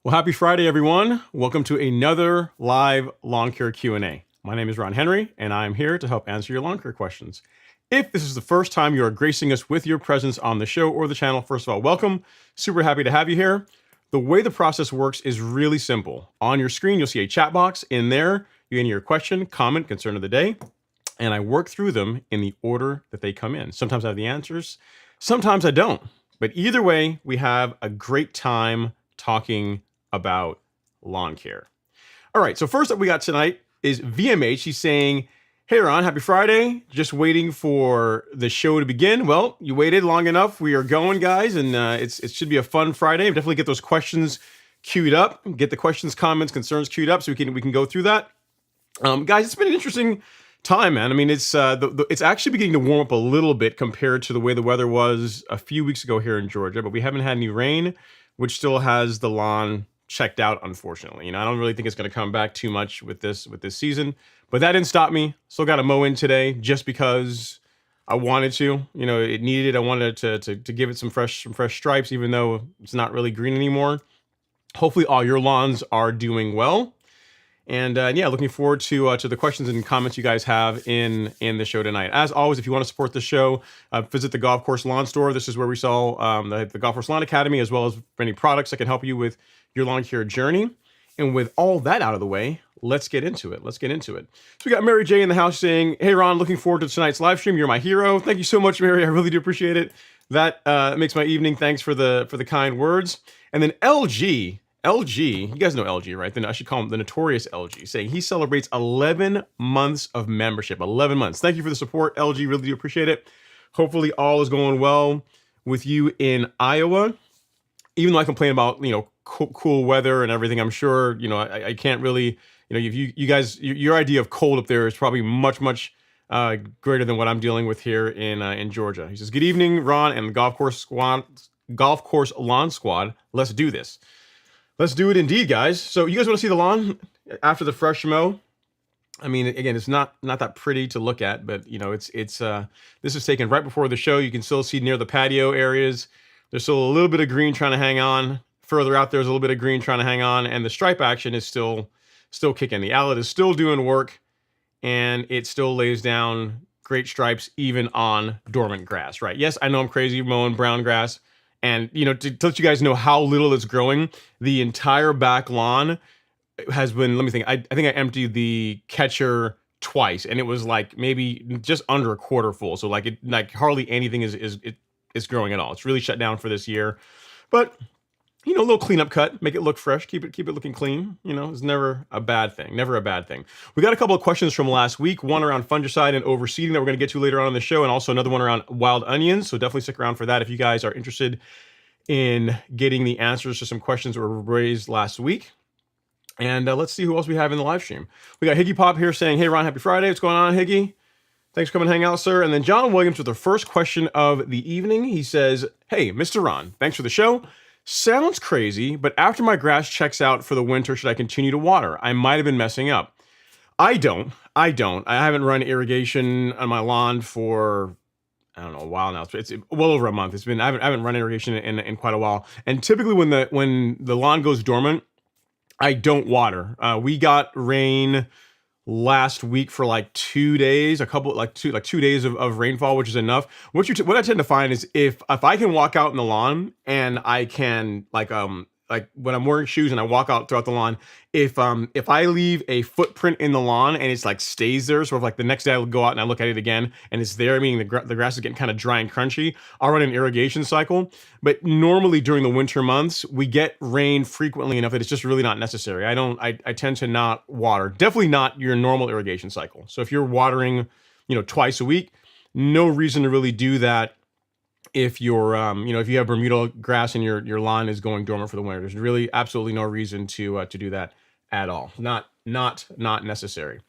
Well, happy Friday, everyone. Welcome to another live lawn care Q&A. My name is Ron Henry, and I'm here to help answer your lawn care questions. If this is the first time you are gracing us with your presence on the show or the channel, first of all, welcome. Super happy to have you here. The way the process works is really simple. On your screen, you'll see a chat box. In there, you enter your question, comment, concern of the day, and I work through them in the order that they come in. Sometimes I have the answers, sometimes I don't. But either way, we have a great time talking about lawn care. All right, so first up we got tonight is VMH. She's saying, hey Ron, happy Friday. Just waiting for the show to begin. Well, you waited long enough. We are going, guys, and it should be a fun Friday. Definitely get those questions queued up. Get the questions, comments, concerns queued up so we can go through that. Guys, it's been an interesting time, man. I mean, it's actually beginning to warm up a little bit compared to the way the weather was a few weeks ago here in Georgia, but we haven't had any rain, which still has the lawn checked out, unfortunately. I don't really think it's going to come back too much with this season, but that didn't stop me. Still got to mow in today just because I wanted to. It needed. I wanted to give it some fresh stripes, even though it's not really green anymore. Hopefully, all your lawns are doing well. And yeah, looking forward to the questions and comments you guys have in the show tonight. As always, if you want to support the show, visit the Golf Course Lawn Store. This is where we sell the Golf Course Lawn Academy, as well as any products that can help you with your lawn care journey. And with all that out of the way, let's get into it. So we got Mary J in the house saying, hey Ron, looking forward to tonight's live stream. You're my hero. Thank you so much, Mary. I really do appreciate it. That makes my evening. Thanks for the kind words. And then LG, you guys know LG, right? Then I should call him the notorious LG, saying he celebrates 11 months of membership. 11 months. Thank you for the support, LG. Really do appreciate it. Hopefully all is going well with you in Iowa. Even though I complain about, cool weather and everything, I'm sure, I can't really, if you guys, your idea of cold up there is probably much greater than what I'm dealing with here in Georgia. He says, good evening, Ron and the Golf Course Lawn Squad. Let's do this. Let's do it indeed, guys. So you guys want to see the lawn after the fresh mow? I mean, again, it's not that pretty to look at, but this is taken right before the show. You can still see near the patio areas. There's still a little bit of green trying to hang on. Further out, there's a little bit of green trying to hang on, and the stripe action is still kicking. The outlet is still doing work, and it still lays down great stripes even on dormant grass, right? Yes, I know I'm crazy mowing brown grass. And, to let you guys know how little it's growing, the entire back lawn has been, let me think, I think I emptied the catcher twice, and it was like maybe just under a quarter full. So like hardly anything is growing at all. It's really shut down for this year. But, a little cleanup cut, make it look fresh, keep it looking clean. It's never a bad thing. We got a couple of questions from last week, one around fungicide and overseeding that we're going to get to later on in the show, and also another one around wild onions. So definitely stick around for that if you guys are interested in getting the answers to some questions that were raised last week. And let's see who else we have in the live stream. We got Higgy Pop here saying, hey, Ron, happy Friday. What's going on, Higgy? Thanks for coming to hang out, sir. And then John Williams with the first question of the evening. He says, hey, Mr. Ron, thanks for the show. Sounds crazy, but after my grass checks out for the winter, should I continue to water? I might have been messing up. I don't. I haven't run irrigation on my lawn for, I don't know, a while now. It's well over a month. It's been I haven't run irrigation in quite a while. And typically when the lawn goes dormant, I don't water. We got rain last week for like 2 days, two days of rainfall, which is enough. What I tend to find is if I can walk out in the lawn and I can like when I'm wearing shoes and I walk out throughout the lawn, if I leave a footprint in the lawn and it's like stays there, sort of like the next day I'll go out and I look at it again and it's there, meaning the grass is getting kind of dry and crunchy, I'll run an irrigation cycle. But normally during the winter months, we get rain frequently enough that it's just really not necessary. I tend to not water. Definitely not your normal irrigation cycle. So if you're watering, twice a week, no reason to really do that. If you're, if you have Bermuda grass and your lawn is going dormant for the winter, there's really absolutely no reason to do that at all. Not necessary.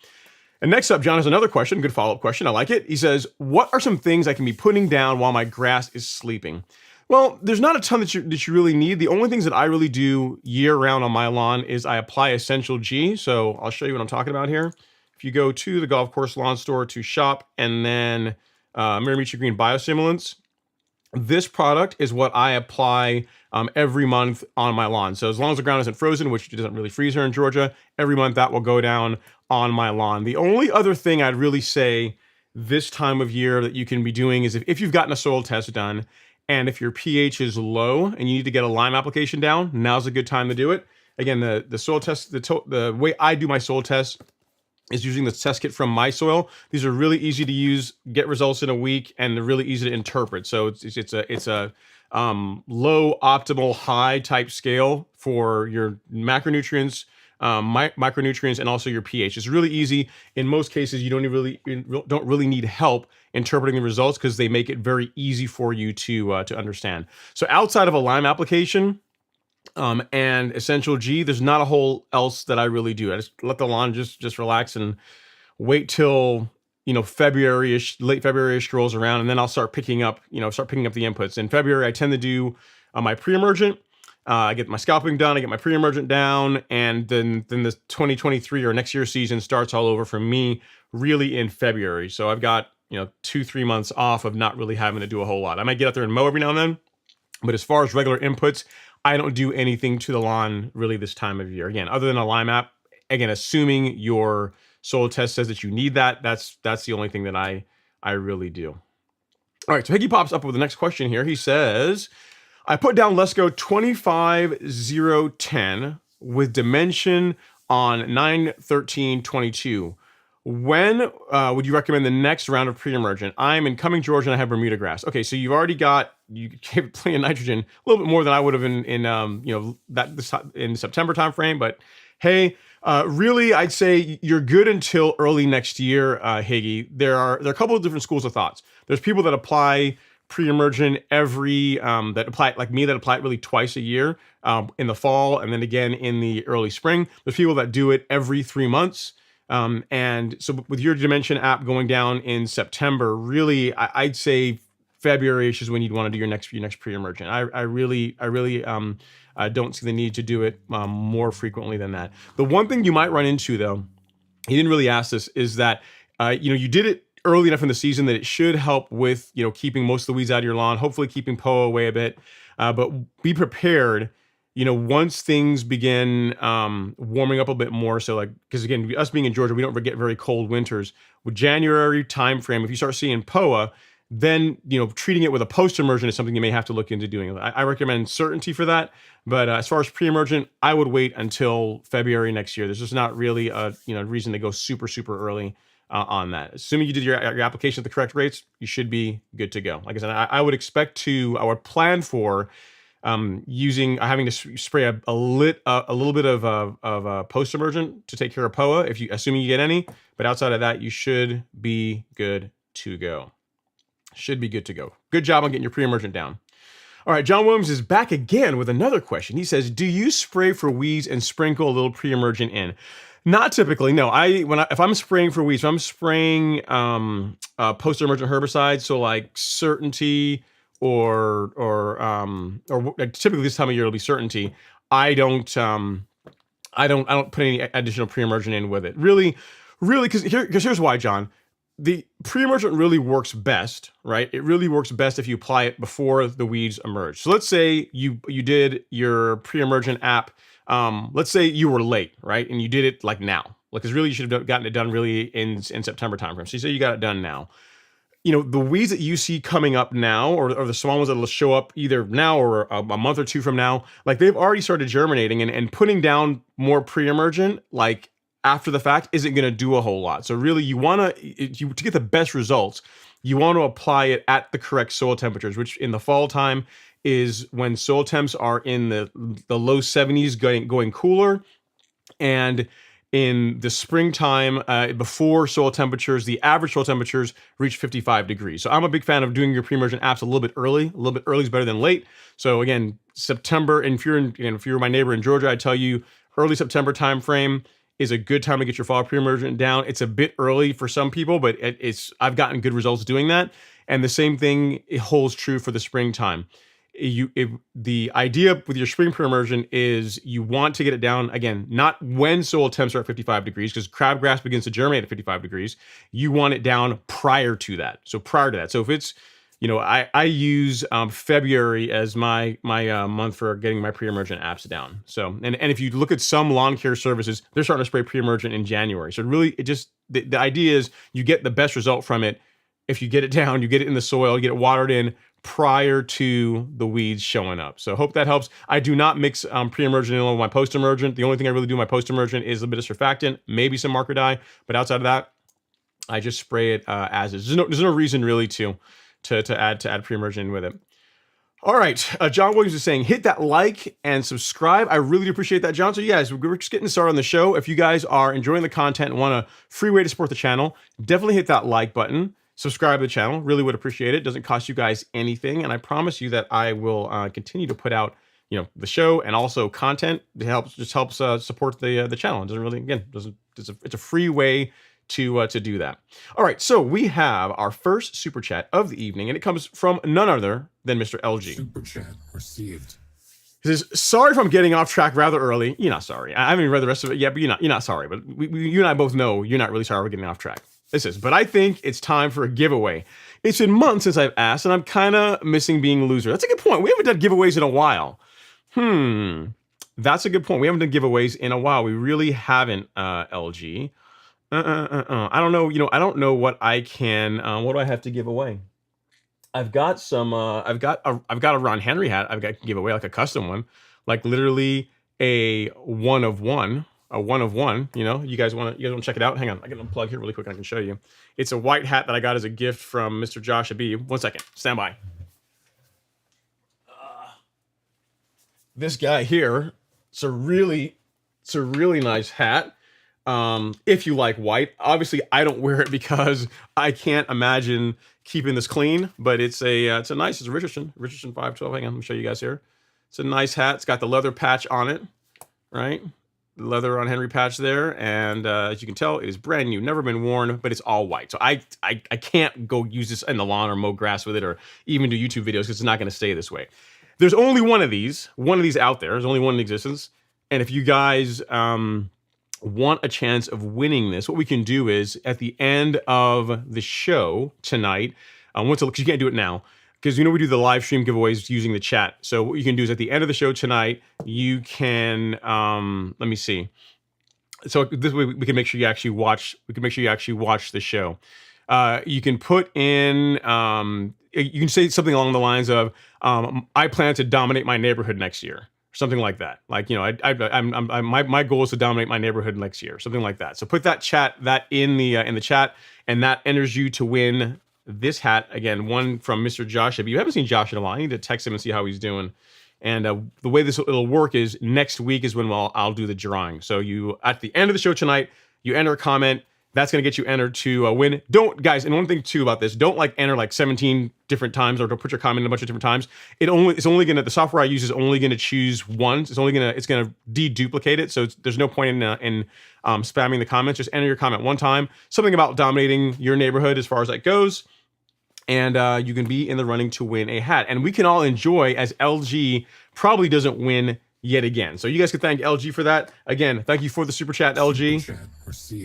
And next up, John has another question, good follow-up question. I like it. He says, what are some things I can be putting down while my grass is sleeping? Well, there's not a ton that you really need. The only things that I really do year round on my lawn is I apply Essential G. So I'll show you what I'm talking about here. If you go to the golf course lawn store to shop and then Miramichi Green Biostimulants, this product is what I apply every month on my lawn. So as long as the ground isn't frozen, which it doesn't really freeze here in Georgia, every month that will go down on my lawn. The only other thing I'd really say this time of year that you can be doing is if you've gotten a soil test done and if your pH is low and you need to get a lime application down, now's a good time to do it. Again, the soil test, the way I do my soil test is using the test kit from My Soil. These are really easy to use, get results in a week, and they're really easy to interpret. So it's a low, optimal, high type scale for your macronutrients, micronutrients, and also your pH. It's really easy. In most cases, you don't really need help interpreting the results because they make it very easy for you to understand. So outside of a lime application, and Essential G, there's not a whole else that I really do. I just let the lawn just relax and wait till February-ish, late February-ish rolls around, and then I'll start picking up the inputs. In February, I tend to do my pre-emergent. I get my scalping done, I get my pre-emergent down, and then the 2023 or next year season starts all over for me really in February. So I've got 2-3 months off of not really having to do a whole lot. I might get out there and mow every now and then, but as far as regular inputs, I don't do anything to the lawn really this time of year. Again, other than a lime app, again, assuming your soil test says that you need that, that's the only thing that I really do. All right, so Higgy pops up with the next question here. He says, I put down Lesco 25010 with dimension on 9/13/22. When would you recommend the next round of pre-emergent? I'm in Cumming, Georgia, and I have Bermuda grass. Okay, so you gave it plenty of nitrogen, a little bit more than I would have in September timeframe. But hey, really, I'd say you're good until early next year, Higgy. There are a couple of different schools of thoughts. There's people that apply pre-emergent that apply it really twice a year in the fall and then again in the early spring. There's people that do it every 3 months. And so with your Dimension app going down in September, really, I'd say February-ish is when you'd want to do your next pre-emergent. I really don't see the need to do it more frequently than that. The one thing you might run into, though, he didn't really ask this, is that you did it early enough in the season that it should help with keeping most of the weeds out of your lawn, hopefully keeping POA away a bit. But be prepared. Once things begin warming up a bit more, so because again, us being in Georgia, we don't get very cold winters. With January timeframe, if you start seeing POA, then treating it with a post-emergent is something you may have to look into doing. I recommend certainty for that, but as far as pre-emergent, I would wait until February next year. There's just not really a reason to go super early on that. Assuming you did your application at the correct rates, you should be good to go. Like I said, I would plan for having to spray a little bit of post-emergent to take care of POA, assuming you get any, but outside of that, you should be good to go. Good job on getting your pre-emergent down. All right, John Williams is back again with another question. He says, "Do you spray for weeds and sprinkle a little pre-emergent in?" Not typically. No. If I'm spraying for weeds, if I'm spraying post-emergent herbicides, so like Certainty or typically this time of year it'll be Certainty. I don't put any additional pre-emergent in with it. Really, because here's why, John. The pre-emergent really works best, right? It really works best if you apply it before the weeds emerge. So let's say you did your pre-emergent app. Let's say you were late, right? And you did it like now. Like, because really you should have gotten it done really in September timeframe. So you say you got it done now. The weeds that you see coming up now, or the small ones that will show up either now or a month or two from now, like they've already started germinating, and putting down more pre-emergent, like after the fact, isn't going to do a whole lot. So really, to get the best results, you want to apply it at the correct soil temperatures, which in the fall time is when soil temps are in the low 70s, going cooler, and in the springtime, before soil temperatures, the average soil temperatures reach 55 degrees. So I'm a big fan of doing your pre-emergent apps a little bit early. A little bit early is better than late. So again, September, and if you're my neighbor in Georgia, I tell you early September timeframe is a good time to get your fall pre-emergent down. It's a bit early for some people, but I've gotten good results doing that. And the same thing holds true for the springtime. The idea with your spring pre-emergent is you want to get it down, again, not when soil temps are at 55 degrees, because crabgrass begins to germinate at 55 degrees. You want it down prior to that. So if it's, I use February as my month for getting my pre-emergent apps down. So, and if you look at some lawn care services, they're starting to spray pre-emergent in January. So really, the idea is you get the best result from it if you get it down, you get it in the soil, you get it watered in prior to the weeds showing up. So hope that helps. I do not mix pre-emergent in with my post-emergent. The only thing I really do in my post-emergent is a bit of surfactant, maybe some marker dye, but outside of that, I just spray it as is. There's no reason really to add pre-emergent with it. All right, John Williams is saying, hit that like and subscribe. I really appreciate that, John. So you guys, we're just getting started on the show. If you guys are enjoying the content and want a free way to support the channel, definitely hit that like button. Subscribe to the channel. Really would appreciate it. Doesn't cost you guys anything. And I promise you that I will continue to put out, the show and also content that helps support the channel. It doesn't really, again, it's a free way to do that. All right, so we have our first super chat of the evening, and it comes from none other than Mr. LG. Super chat received. He says, "Sorry if I'm getting off track rather early." You're not sorry. I haven't even read the rest of it yet, but you're not sorry. But you and I both know you're not really sorry we're getting off track. This is, but I think it's time for a giveaway. It's been months since I've asked, and I'm kind of missing being a loser. That's a good point. We haven't done giveaways in a while. That's a good point. We haven't done giveaways in a while. We really haven't, LG. I don't know. I don't know what I can. What do I have to give away? I've got some. I've got a Ron Henry hat. I've got to give away, like a custom one, like literally a one of one. A one of one. You guys want to check it out? Hang on, I can unplug here really quick. I can show you. It's a white hat that I got as a gift from Mr. Josh Abib. 1 second. Stand by. This guy here. It's a really nice hat. If you like white, obviously I don't wear it because I can't imagine keeping this clean, but it's a Richardson 512. Hang on, let me show you guys here. It's a nice hat. It's got the leather patch on it, right? The leather on Henry patch there. And, as you can tell, it is brand new, never been worn, but it's all white. So I can't go use this in the lawn or mow grass with it, or even do YouTube videos, because it's not going to stay this way. There's only one of these out there. There's only one in existence. And if you guys, want a chance of winning this, what we can do is at the end of the show tonight, because you can't do it now, because we do the live stream giveaways using the chat. So what you can do is at the end of the show tonight, you can let me see. So this way we can make sure you actually watch. We can make sure you actually watch the show. You can put in. You can say something along the lines of, "I plan to dominate my neighborhood next year." Something like that. Like, my goal is to dominate my neighborhood next year. Something like that. So put that in the chat, and that enters you to win this hat. Again, one from Mr. Josh. If you haven't seen Josh in a while, I need to text him and see how he's doing. And the way it'll work is next week is when I'll do the drawing. So you, at the end of the show tonight, you enter a comment, That's going to get you entered to win. Don't, guys, and one thing too about this, don't like enter like 17 different times or don't put your comment in a bunch of different times. It's only going to, the software I use is only going to choose once. It's going to deduplicate it. So there's no point in spamming the comments. Just enter your comment one time. Something about dominating your neighborhood as far as that goes. And you can be in the running to win a hat. And we can all enjoy, as LG probably doesn't win yet again. So you guys can thank LG for that. Again, thank you for the super chat, LG.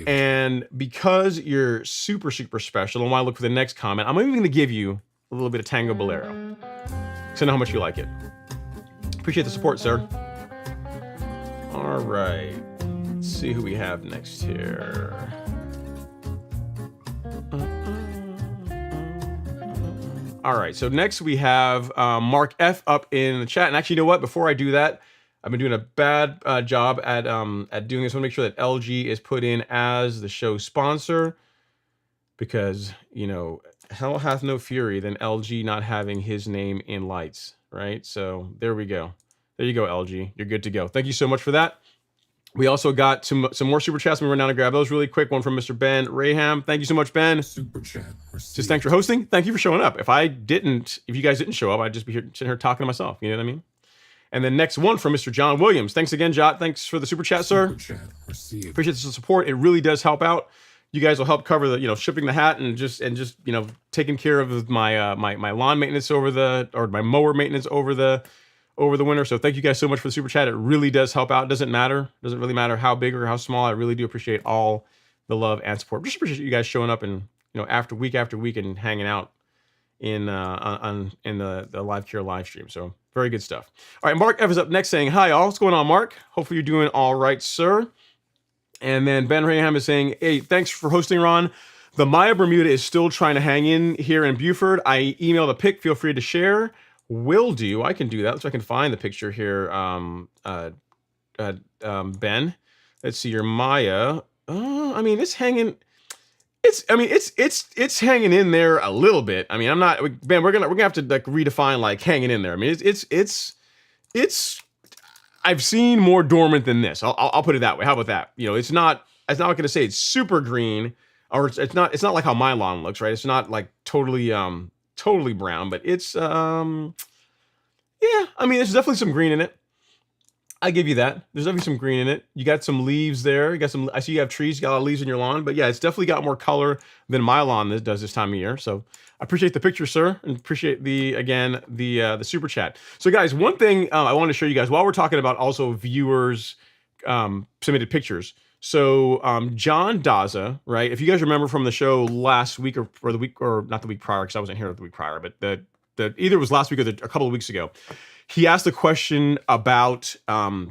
And because you're super, super special, and while I look for the next comment, I'm even going to give you a little bit of Tango Bolero. So I know how much you like it. Appreciate the support, sir. All right. Let's see who we have next here. All right, so next we have Mark F up in the chat. And actually, you know what? Before I do that, I've been doing a bad job at doing this. I want to make sure that LG is put in as the show sponsor because, you know, hell hath no fury than LG not having his name in lights, right? So there we go. There you go, LG. You're good to go. Thank you so much for that. We also got some more super chats. We run down to grab those really quick. One from Mr. Ben Raham. Thank you so much, Ben. Super chat. Just thanks for hosting. Thank you for showing up. If you guys didn't show up, I'd just be here sitting here talking to myself. You know what I mean? And then next one from Mr. John Williams. Thanks again, Jot. Thanks for the super chat, sir. Appreciate the support. It really does help out. You guys will help cover the, shipping the hat and just taking care of my my lawn maintenance or my mower maintenance over the winter. So thank you guys so much for the super chat. It really does help out. It doesn't really matter how big or how small. I really do appreciate all the love and support. Just appreciate you guys showing up and after week and hanging out in the Live Cure live stream. So very good stuff. All right, Mark Evans up next saying, hi all, what's going on, Mark? Hopefully you're doing all right, sir. And then Ben Raham is saying, hey, thanks for hosting, Ron. The Maya Bermuda is still trying to hang in here in Buford. I emailed a pic, feel free to share. Will do. I can do that. So I can find the picture here. Ben, let's see your Maya. I mean, it's hanging. It's hanging in there a little bit. I mean, I'm not, Ben. We're gonna have to like redefine like hanging in there. I mean, it's. I've seen more dormant than this. I'll put it that way. How about that? It's not gonna say it's super green, or it's not like how my lawn looks, right? It's not like totally brown, but it's yeah, I mean, there's definitely some green in it. I give you that. There's definitely some green in it. You got some leaves there. I see you have trees, you got a lot of leaves in your lawn, but yeah, it's definitely got more color than my lawn does this time of year. So I appreciate the picture, sir, and appreciate the super chat. So guys, one thing I want to show you guys while we're talking about also viewers submitted pictures. So John Daza, right? If you guys remember from the show last week or the week, or not the week prior, because I wasn't here the week prior, but either it was last week or a couple of weeks ago, he asked a question about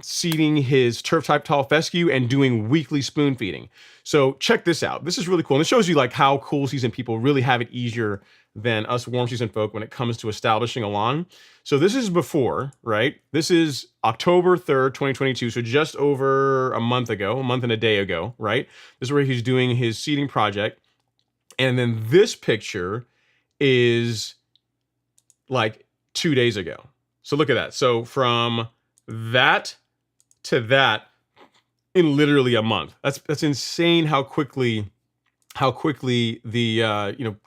seeding his turf type tall fescue and doing weekly spoon feeding. So check this out. This is really cool. And it shows you like how cool season people really have it easier than us warm season folk when it comes to establishing a lawn. So this is before, right? This is October 3rd, 2022. So just over a month and a day ago, right? This is where he's doing his seeding project. And then this picture is like 2 days ago. So look at that. So from that to that in literally a month. That's insane how quickly the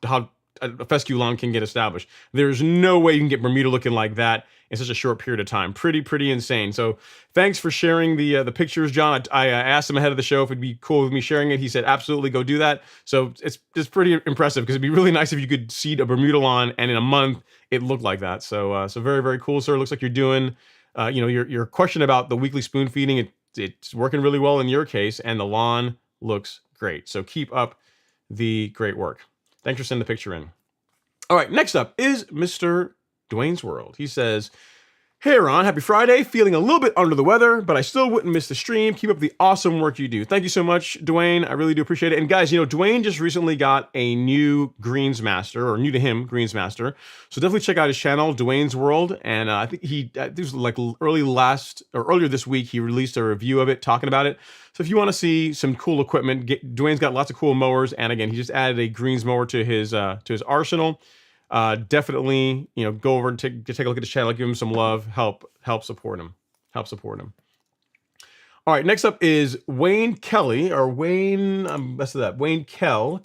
how a fescue lawn can get established. There's no way you can get Bermuda looking like that in such a short period of time. Pretty insane. So thanks for sharing the pictures, John. I asked him ahead of the show if it'd be cool with me sharing it. He said absolutely, go do that. So it's pretty impressive because it'd be really nice if you could seed a Bermuda lawn and in a month it looked like that. So very, very cool, sir. It looks like you're doing your question about the weekly spoon feeding. It's working really well in your case, and the lawn looks great. So keep up the great work. Thanks for sending the picture in. All right, next up is Mr. Dwayne's World. He says, hey, Ron, happy Friday. Feeling a little bit under the weather, but I still wouldn't miss the stream. Keep up the awesome work you do. Thank you so much, Dwayne. I really do appreciate it. And guys, Dwayne just recently got a new Greens Master, or new to him, Greens Master. So definitely check out his channel, Dwayne's World. And I think this was like earlier this week, he released a review of it, talking about it. So if you want to see some cool equipment, Dwayne's got lots of cool mowers. And again, he just added a greens mower to his arsenal. Definitely, go over and take a look at his channel, give him some love, help support him. All All right, next up is Wayne Kelly, or Wayne, best of that, Wayne Kale.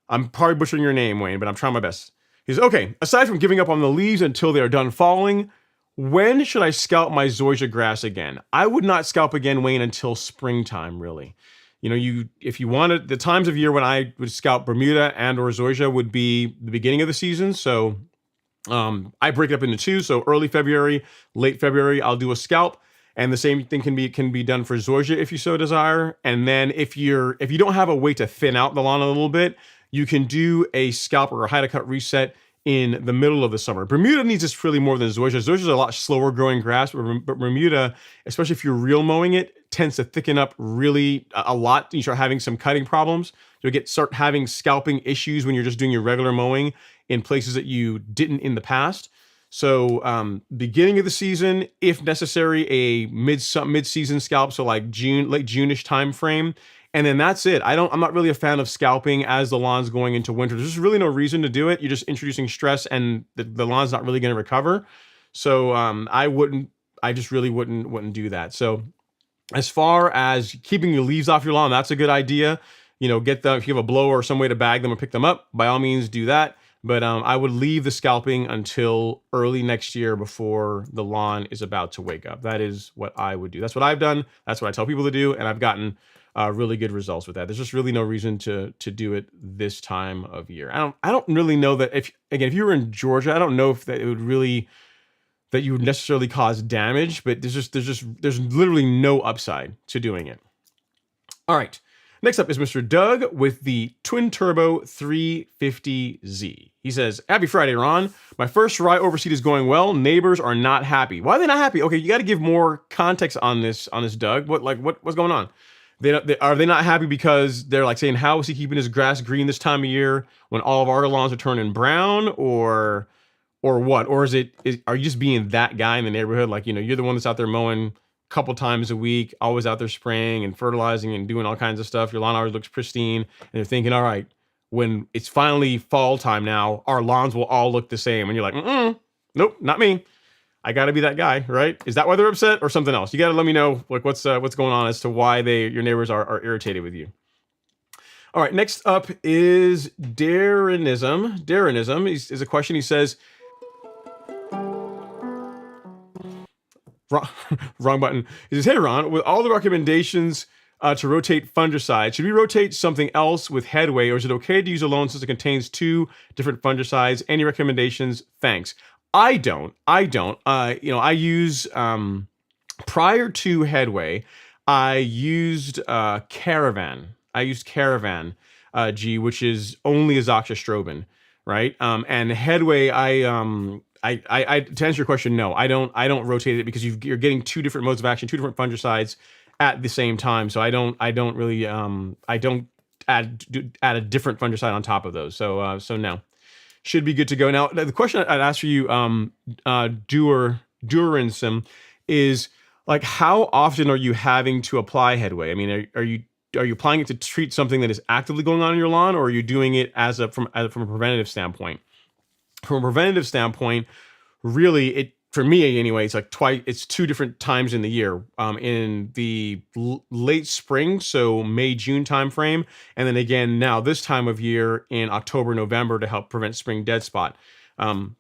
I'm probably butchering your name, Wayne, but I'm trying my best. He says, okay, aside from giving up on the leaves until they are done falling, when should I scalp my zoysia grass again? I would not scalp again, Wayne, until springtime, really. If you wanted, the times of year when I would scalp Bermuda and or zoysia would be the beginning of the season. So I break it up into two. So early February, late February, I'll do a scalp. And the same thing can be done for zoysia if you so desire. And then if you don't have a way to thin out the lawn a little bit, you can do a scalp or a hide to cut reset in the middle of the summer. Bermuda needs this really more than zoysia. Zoysia is a lot slower growing grass, but Bermuda, especially if you're real mowing it, tends to thicken up really a lot. You start having some cutting problems. You'll start having scalping issues when you're just doing your regular mowing in places that you didn't in the past. So beginning of the season, if necessary, a mid-season scalp, so like late June-ish time frame. And then that's it. I'm not really a fan of scalping as the lawn's going into winter. There's just really no reason to do it. You're just introducing stress and the lawn's not really going to recover. So I just really wouldn't do that. So as far as keeping your leaves off your lawn, that's a good idea. Get them, if you have a blower or some way to bag them or pick them up, by all means do that. But I would leave the scalping until early next year before the lawn is about to wake up. That is what I would do. That's what I've done. That's what I tell people to do. And I've gotten really good results with that. There's just really no reason to do it this time of year. I don't really know that if you were in Georgia, I don't know if that it would really, that you would necessarily cause damage, but there's literally no upside to doing it. All right. Next up is Mr. Doug with the Twin Turbo 350Z. He says, happy Friday, Ron. My first rye overseed is going well. Neighbors are not happy. Why are they not happy? Okay, you got to give more context on this, Doug. What's going on? Are they not happy because they're like saying, how is he keeping his grass green this time of year when all of our lawns are turning brown, or what? Or are you just being that guy in the neighborhood? Like, you're the one that's out there mowing couple times a week, always out there spraying and fertilizing and doing all kinds of stuff. Your lawn always looks pristine, and you're thinking, all right, when it's finally fall time now, our lawns will all look the same. And you're like, nope, not me. I got to be that guy, right? Is that why they're upset or something else? You got to let me know what's going on as to why your neighbors are irritated with you. All right, next up is Darrenism. Darrenism is a question. He says, wrong button. He says, hey, Ron, with all the recommendations to rotate fungicides, should we rotate something else with Headway, or is it okay to use alone since it contains two different fungicides? Any recommendations? Thanks. I don't. I use, prior to Headway, I used Caravan. G, which is only azoxystrobin, right? And Headway, to answer your question, no, I don't rotate it because you're getting two different modes of action, two different fungicides at the same time. So I don't add a different fungicide on top of those. So no, should be good to go. Now, the question I'd ask for you, Duransim, is like, how often are you having to apply Headway? I mean, are you applying it to treat something that is actively going on in your lawn, or are you doing it from a preventative standpoint? From a preventative standpoint, really, for me anyway, it's like it's two different times in the year. In the late spring, so May, June timeframe, and then again now this time of year in October, November to help prevent spring dead spot.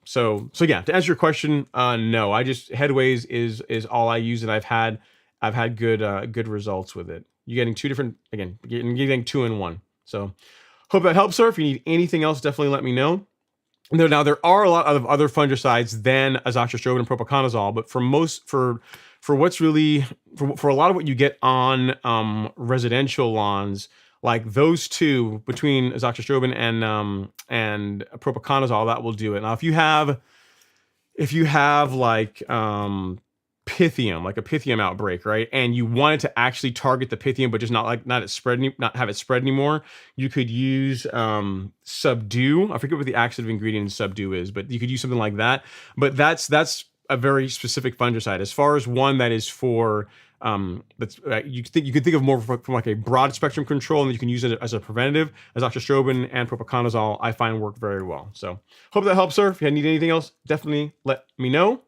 So yeah, to answer your question, no, Headways is all I use, and I've had good results with it. You're getting two different, again, you're getting 2 in 1. So hope that helps, sir. If you need anything else, definitely let me know. Now, there are a lot of other fungicides than azoxystrobin and propiconazole, but for what's really, for a lot of what you get on residential lawns, like those two, between azoxystrobin and propiconazole, that will do it. Now, if you have like Pythium, like a Pythium outbreak, right? And you wanted to actually target the Pythium, but just not have it spread anymore, you could use Subdue. I forget what the active ingredient in Subdue is, but you could use something like that. But that's a very specific fungicide. As far as one that is for you could think of more from like a broad spectrum control, and you can use it as a preventative. Azoxystrobin and propiconazole, I find, work very well. So hope that helps, sir. If you need anything else, definitely let me know.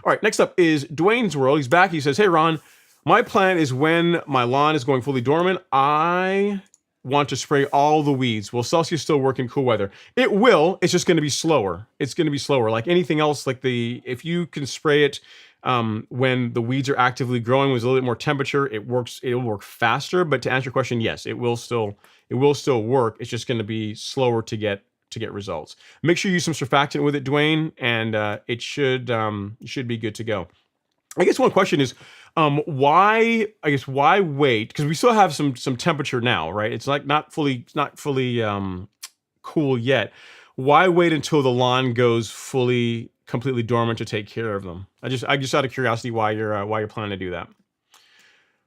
All right, next up is Dwayne's World. He's back. He says, hey, Ron, My plan is when my lawn is going fully dormant, I want to spray all the weeds. Will Celsius still work in cool weather? It will. It's just going to be slower. It's going to be slower. Like anything else, like if you can spray it when the weeds are actively growing with a little bit more temperature, it works. It'll work faster. But to answer your question, yes, it will still work. It's just going to be slower to get results. Make sure you use some surfactant with it, Dwayne, and it should be good to go. I guess one question is, why wait? Because we still have some temperature now, right? It's like not fully cool yet. Why wait until the lawn goes completely dormant to take care of them? I just out of curiosity why you're planning to do that.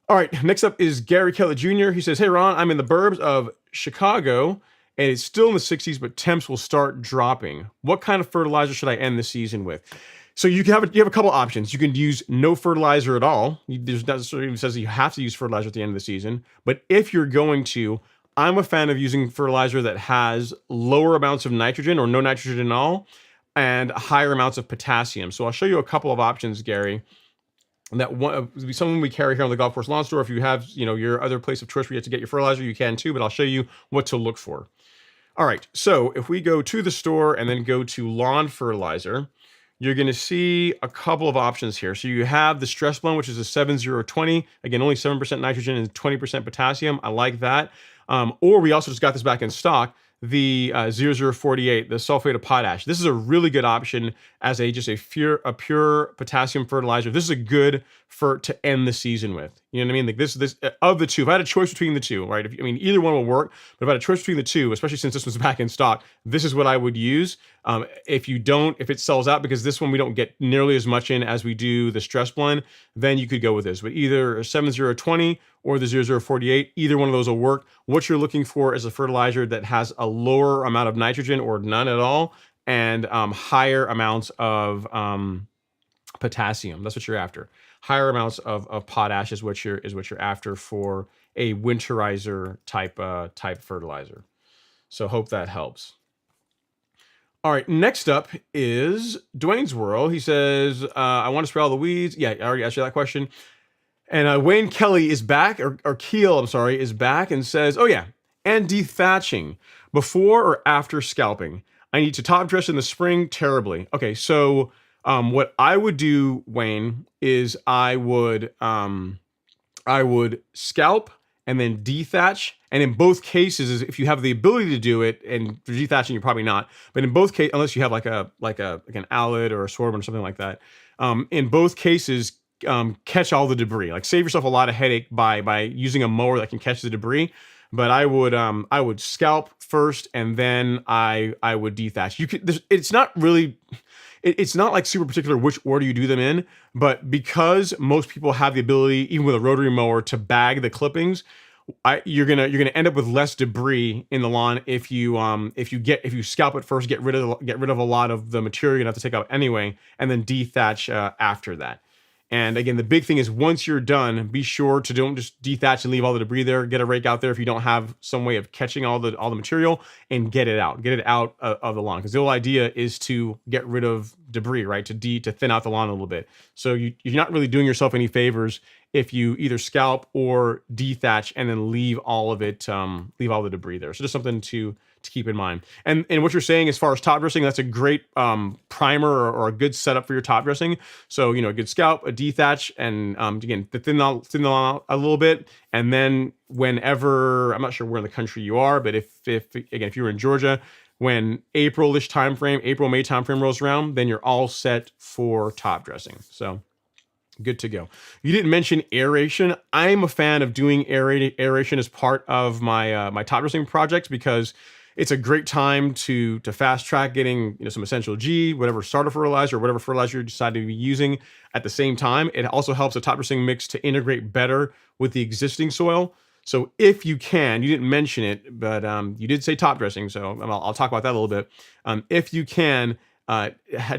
All right, next up is Gary Kelly Jr. He says, "Hey Ron, I'm in the burbs of Chicago, and it's still in the 60s, but temps will start dropping. What kind of fertilizer should I end the season with?" So you have a couple options. You can use no fertilizer at all. There's not necessarily says you have to use fertilizer at the end of the season. But if you're going to, I'm a fan of using fertilizer that has lower amounts of nitrogen or no nitrogen at all, and higher amounts of potassium. So I'll show you a couple of options, Gary. That one would be something we carry here on the Golf Course Lawn Store. If you have, your other place of choice where you have to get your fertilizer, you can too. But I'll show you what to look for. All right. So if we go to the store and then go to lawn fertilizer, you're going to see a couple of options here. So you have the Stress Blend, which is a 7020. Again, only 7% nitrogen and 20% potassium. I like that. Or we also just got this back in stock, the 0048, the sulfate of potash. This is a really good option as a pure potassium fertilizer. This is a good to end the season with. You know what I mean? Like this of the two, if I had a choice between the two, right? Either one will work, but if I had a choice between the two, especially since this was back in stock, this is what I would use. If it sells out, because this one we don't get nearly as much in as we do the Stress Blend, then you could go with this. But either a 7020 or the 0048, either one of those will work. What you're looking for is a fertilizer that has a lower amount of nitrogen or none at all, and higher amounts of potassium. That's what you're after. Higher amounts of potash is what you're after for a winterizer type fertilizer. So hope that helps. All right, next up is Dwayne's World. He says, I want to spray all the weeds. Yeah, I already asked you that question. And Wayne Kelly is back, or Keel, I'm sorry, is back and says, oh yeah, and dethatching before or after scalping. I need to top dress in the spring terribly. Okay, so what I would do, Wayne, is I would scalp and then dethatch. And in both cases, if you have the ability to do it, and for dethatching, you're probably not, but in both cases, unless you have like an outlet or a sorghum or something like that, in both cases, catch all the debris. Like save yourself a lot of headache by using a mower that can catch the debris. But I would scalp first, and then I would dethatch. It's not like super particular which order you do them in, but because most people have the ability, even with a rotary mower, to bag the clippings, you're gonna end up with less debris in the lawn if you scalp it first, get rid of a lot of the material you're gonna have to take out anyway, and then dethatch after that. And again, the big thing is once you're done, be sure to don't just dethatch and leave all the debris there. Get a rake out there if you don't have some way of catching all the material, and get it out of the lawn. Because the whole idea is to get rid of debris, right? To thin out the lawn a little bit. So you're not really doing yourself any favors if you either scalp or dethatch and then leave all of it, leave all the debris there. So just something to keep in mind. And what you're saying as far as top dressing, that's a great primer or a good setup for your top dressing. So, a good scalp, a dethatch, and again, to thin the lawn out a little bit. And then whenever, I'm not sure where in the country you are, but if you're in Georgia, when April-May timeframe rolls around, then you're all set for top dressing. So good to go. You didn't mention aeration. I'm a fan of doing aeration as part of my my top dressing projects, because it's a great time to fast track getting some Essential G, whatever starter fertilizer or whatever fertilizer you decide to be using at the same time. It also helps the top dressing mix to integrate better with the existing soil. So if you can, you didn't mention it, but you did say top dressing, so I'll talk about that a little bit. If you can,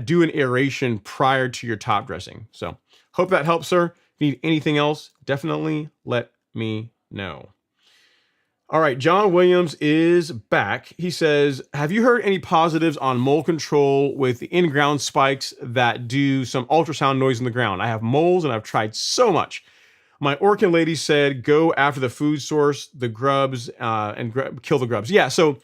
do an aeration prior to your top dressing. So hope that helps, sir. If you need anything else, definitely let me know. All right, John Williams is back. He says, have you heard any positives on mold control with the in-ground spikes that do some ultrasound noise in the ground? I have moles and I've tried so much. My Orkin lady said, go after the food source, the grubs, and kill the grubs. Yeah, so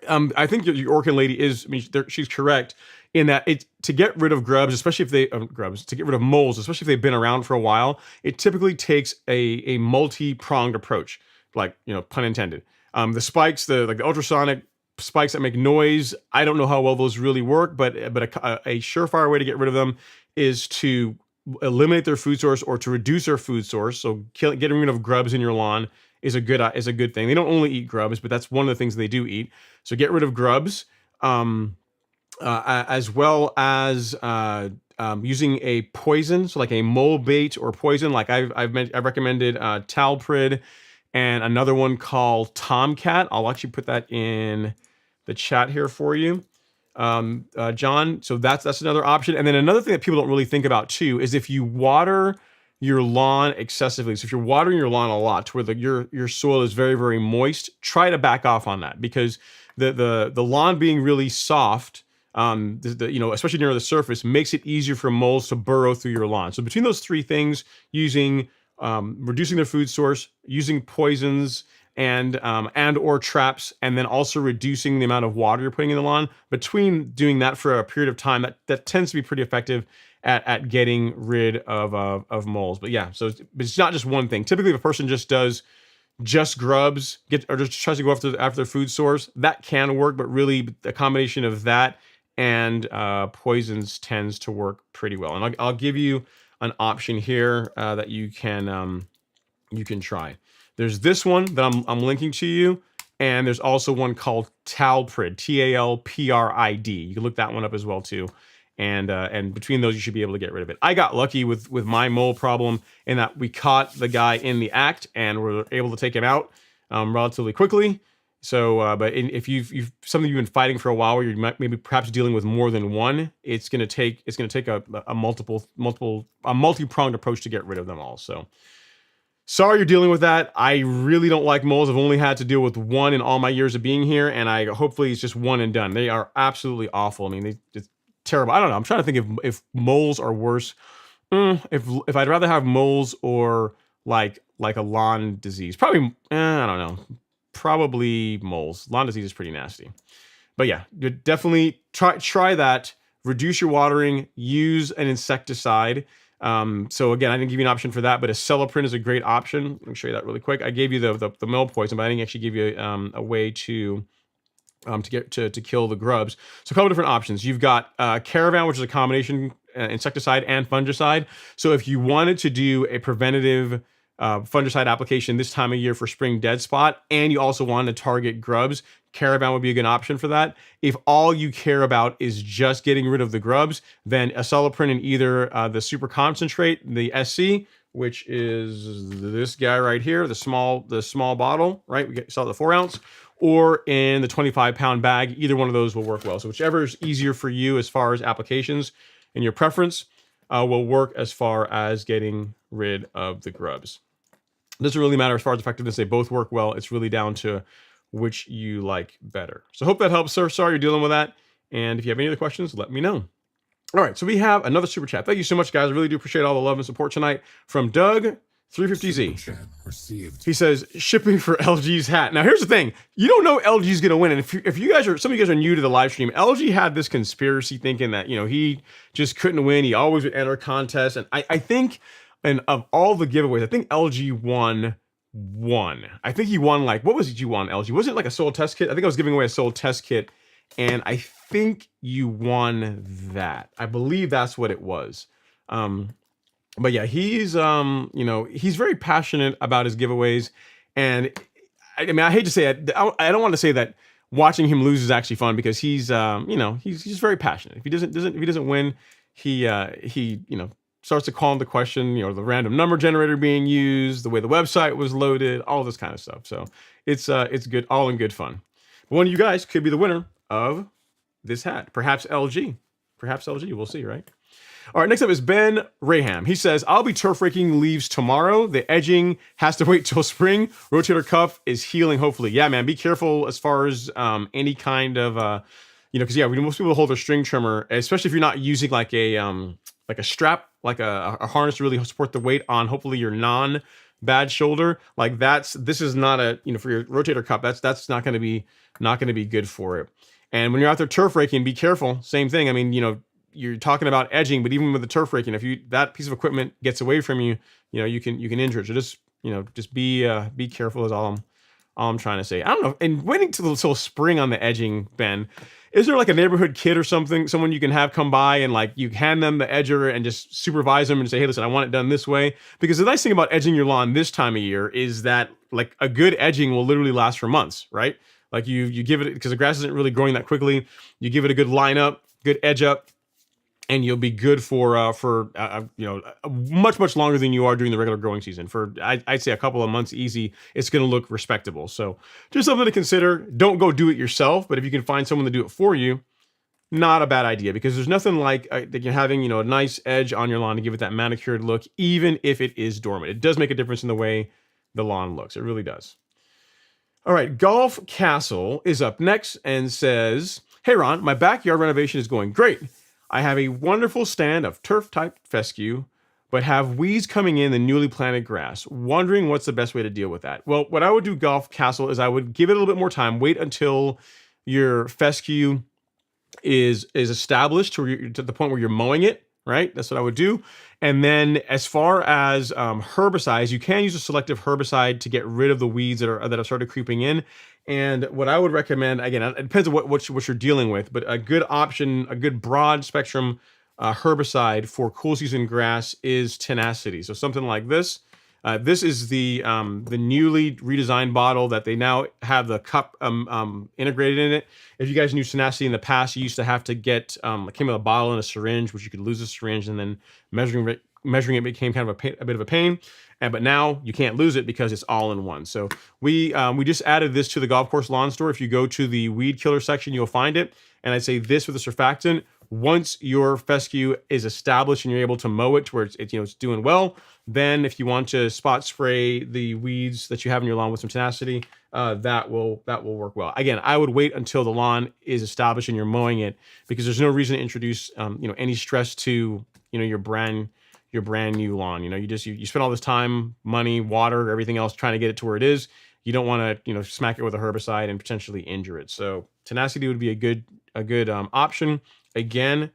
I think your Orkin lady is, I mean, she's correct in that it's to get rid of grubs, especially if they, grubs, to get rid of moles, especially if they've been around for a while, it typically takes a multi-pronged approach, like, pun intended. The spikes, like the ultrasonic spikes that make noise, I don't know how well those really work, but a surefire way to get rid of them is to eliminate their food source or to reduce their food source. So getting rid of grubs in your lawn is a good thing. They don't only eat grubs, but that's one of the things they do eat. So get rid of grubs, as well as using a poison, so like a mole bait or poison. Like I've recommended Talprid and another one called Tomcat. I'll actually put that in the chat here for you, John. So that's another option. And then another thing that people don't really think about too is if you water your lawn excessively. So if you're watering your lawn a lot to where your soil is very, very moist, try to back off on that, because the lawn being really soft, especially near the surface, makes it easier for moles to burrow through your lawn. So between those three things, using reducing their food source, using poisons, and or traps, and then also reducing the amount of water you're putting in the lawn, between doing that for a period of time, that tends to be pretty effective at getting rid of moles. But yeah, so it's not just one thing. Typically, if a person just does just grubs, or just tries to go after their food source, that can work. But really, a combination of that and poisons tends to work pretty well. And I'll give you an option here that you can try. There's this one that I'm linking to you, and there's also one called Talprid, Talprid. You can look that one up as well too. And between those, you should be able to get rid of it. I got lucky with my mole problem in that we caught the guy in the act and were able to take him out relatively quickly. So, but if you've something you've been fighting for a while, where you're maybe perhaps dealing with more than one, it's gonna take a multi-pronged approach to get rid of them all. So, sorry you're dealing with that. I really don't like moles. I've only had to deal with one in all my years of being here, and hopefully it's just one and done. They are absolutely awful. I mean, it's terrible. I don't know. I'm trying to think if moles are worse. If I'd rather have moles or like a lawn disease, probably. I don't know. Probably moles. Lawn disease is pretty nasty. But yeah, definitely try that. Reduce your watering. Use an insecticide. So again, I didn't give you an option for that, but Acelepryn is a great option. Let me show you that really quick. I gave you the mole poison, but I didn't actually give you a way to kill the grubs. So a couple different options. You've got Caravan, which is a combination insecticide and fungicide. So if you wanted to do a preventative fungicide application this time of year for spring dead spot, and you also wanted to target grubs, Caravan would be a good option for that. If all you care about is just getting rid of the grubs, then Acelepryn in either the super concentrate, the SC, which is this guy right here, the small bottle, right? We saw the 4 ounce, or in the 25-pound bag. Either one of those will work well. So whichever is easier for you as far as applications and your preference will work as far as getting rid of the grubs. It doesn't really matter as far as effectiveness. They both work well. It's really down to which you like better. So hope that helps, sir. Sorry you're dealing with that. And if you have any other questions, let me know. All right, so we have another super chat. Thank you so much, guys. I really do appreciate all the love and support tonight from Doug 350Z. He says, shipping for LG's hat. Now, here's the thing. You don't know LG's going to win. And if you guys some of you guys are new to the live stream, LG had this conspiracy thinking that, he just couldn't win. He always would enter contests. And I think, and of all the giveaways, I think LG won one. I think he won, like, what was it you won, LG? Was it like a soul test kit? I think I was giving away a soul test kit. And I think you won that. I believe that's what it was. But yeah, he's he's very passionate about his giveaways, and I mean, I hate to say it, I don't want to say that watching him lose is actually fun, because he's he's very passionate. If he doesn't win, he starts to call into question the random number generator being used, the way the website was loaded, all this kind of stuff. So it's good, all in good fun. But one of you guys could be the winner of this hat. Perhaps LG. We'll see, right? All right, next up is Ben Raham. He says, I'll be turf raking leaves tomorrow. The edging has to wait till spring. Rotator cuff is healing, hopefully. Yeah, man, be careful as far as any kind of, because most people hold their string trimmer, especially if you're not using like a strap like a harness to really support the weight on hopefully your non-bad shoulder, like this is not a, for your rotator cuff, that's not going to be good for it. And when you're out there turf raking, be careful. Same thing. I mean, you're talking about edging, but even with the turf raking, if that piece of equipment gets away from you, you can injure it. So just be careful is all I'm trying to say. I don't know. And waiting till spring on the edging, Ben, is there like a neighborhood kid or something, someone you can have come by and like you hand them the edger and just supervise them and say, hey, listen, I want it done this way? Because the nice thing about edging your lawn this time of year is that like a good edging will literally last for months, right? Like you give it, because the grass isn't really growing that quickly. You give it a good line up, good edge up, and you'll be good for much longer than you are during the regular growing season. For I'd say a couple of months easy, it's going to look respectable. So just something to consider. Don't go do it yourself, but if you can find someone to do it for you, not a bad idea, because there's nothing like having a nice edge on your lawn to give it that manicured look, even if it is dormant. It does make a difference in the way the lawn looks. It really does. All right, Golf Castle is up next and says, hey Ron, my backyard renovation is going great. I have a wonderful stand of turf-type fescue, but have weeds coming in the newly planted grass. Wondering what's the best way to deal with that. Well, what I would do, Golf Castle, is I would give it a little bit more time. Wait until your fescue is established to the point where you're mowing it, right? That's what I would do. And then as far as herbicides, you can use a selective herbicide to get rid of the weeds that have started creeping in. And what I would recommend, again, it depends on what you're dealing with, but a good option, a good broad spectrum herbicide for cool season grass is Tenacity. So something like this. This is the newly redesigned bottle that they now have the cup integrated in it. If you guys knew Tenacity in the past, you used to have to get it came with a bottle and a syringe, which you could lose a syringe, and then measuring it became kind of a bit of a pain. But now you can't lose it because it's all in one. So we just added this to the golf course lawn store. If you go to the weed killer section, you'll find it. And I'd say this with a surfactant. Once your fescue is established and you're able to mow it to where it's doing well, then if you want to spot spray the weeds that you have in your lawn with some Tenacity, that will work well. Again, I would wait until the lawn is established and you're mowing it, because there's no reason to introduce any stress to your brand new lawn. You spend all this time, money, water, everything else trying to get it to where it is. You don't want to smack it with a herbicide and potentially injure it. So Tenacity would be a good option. Again,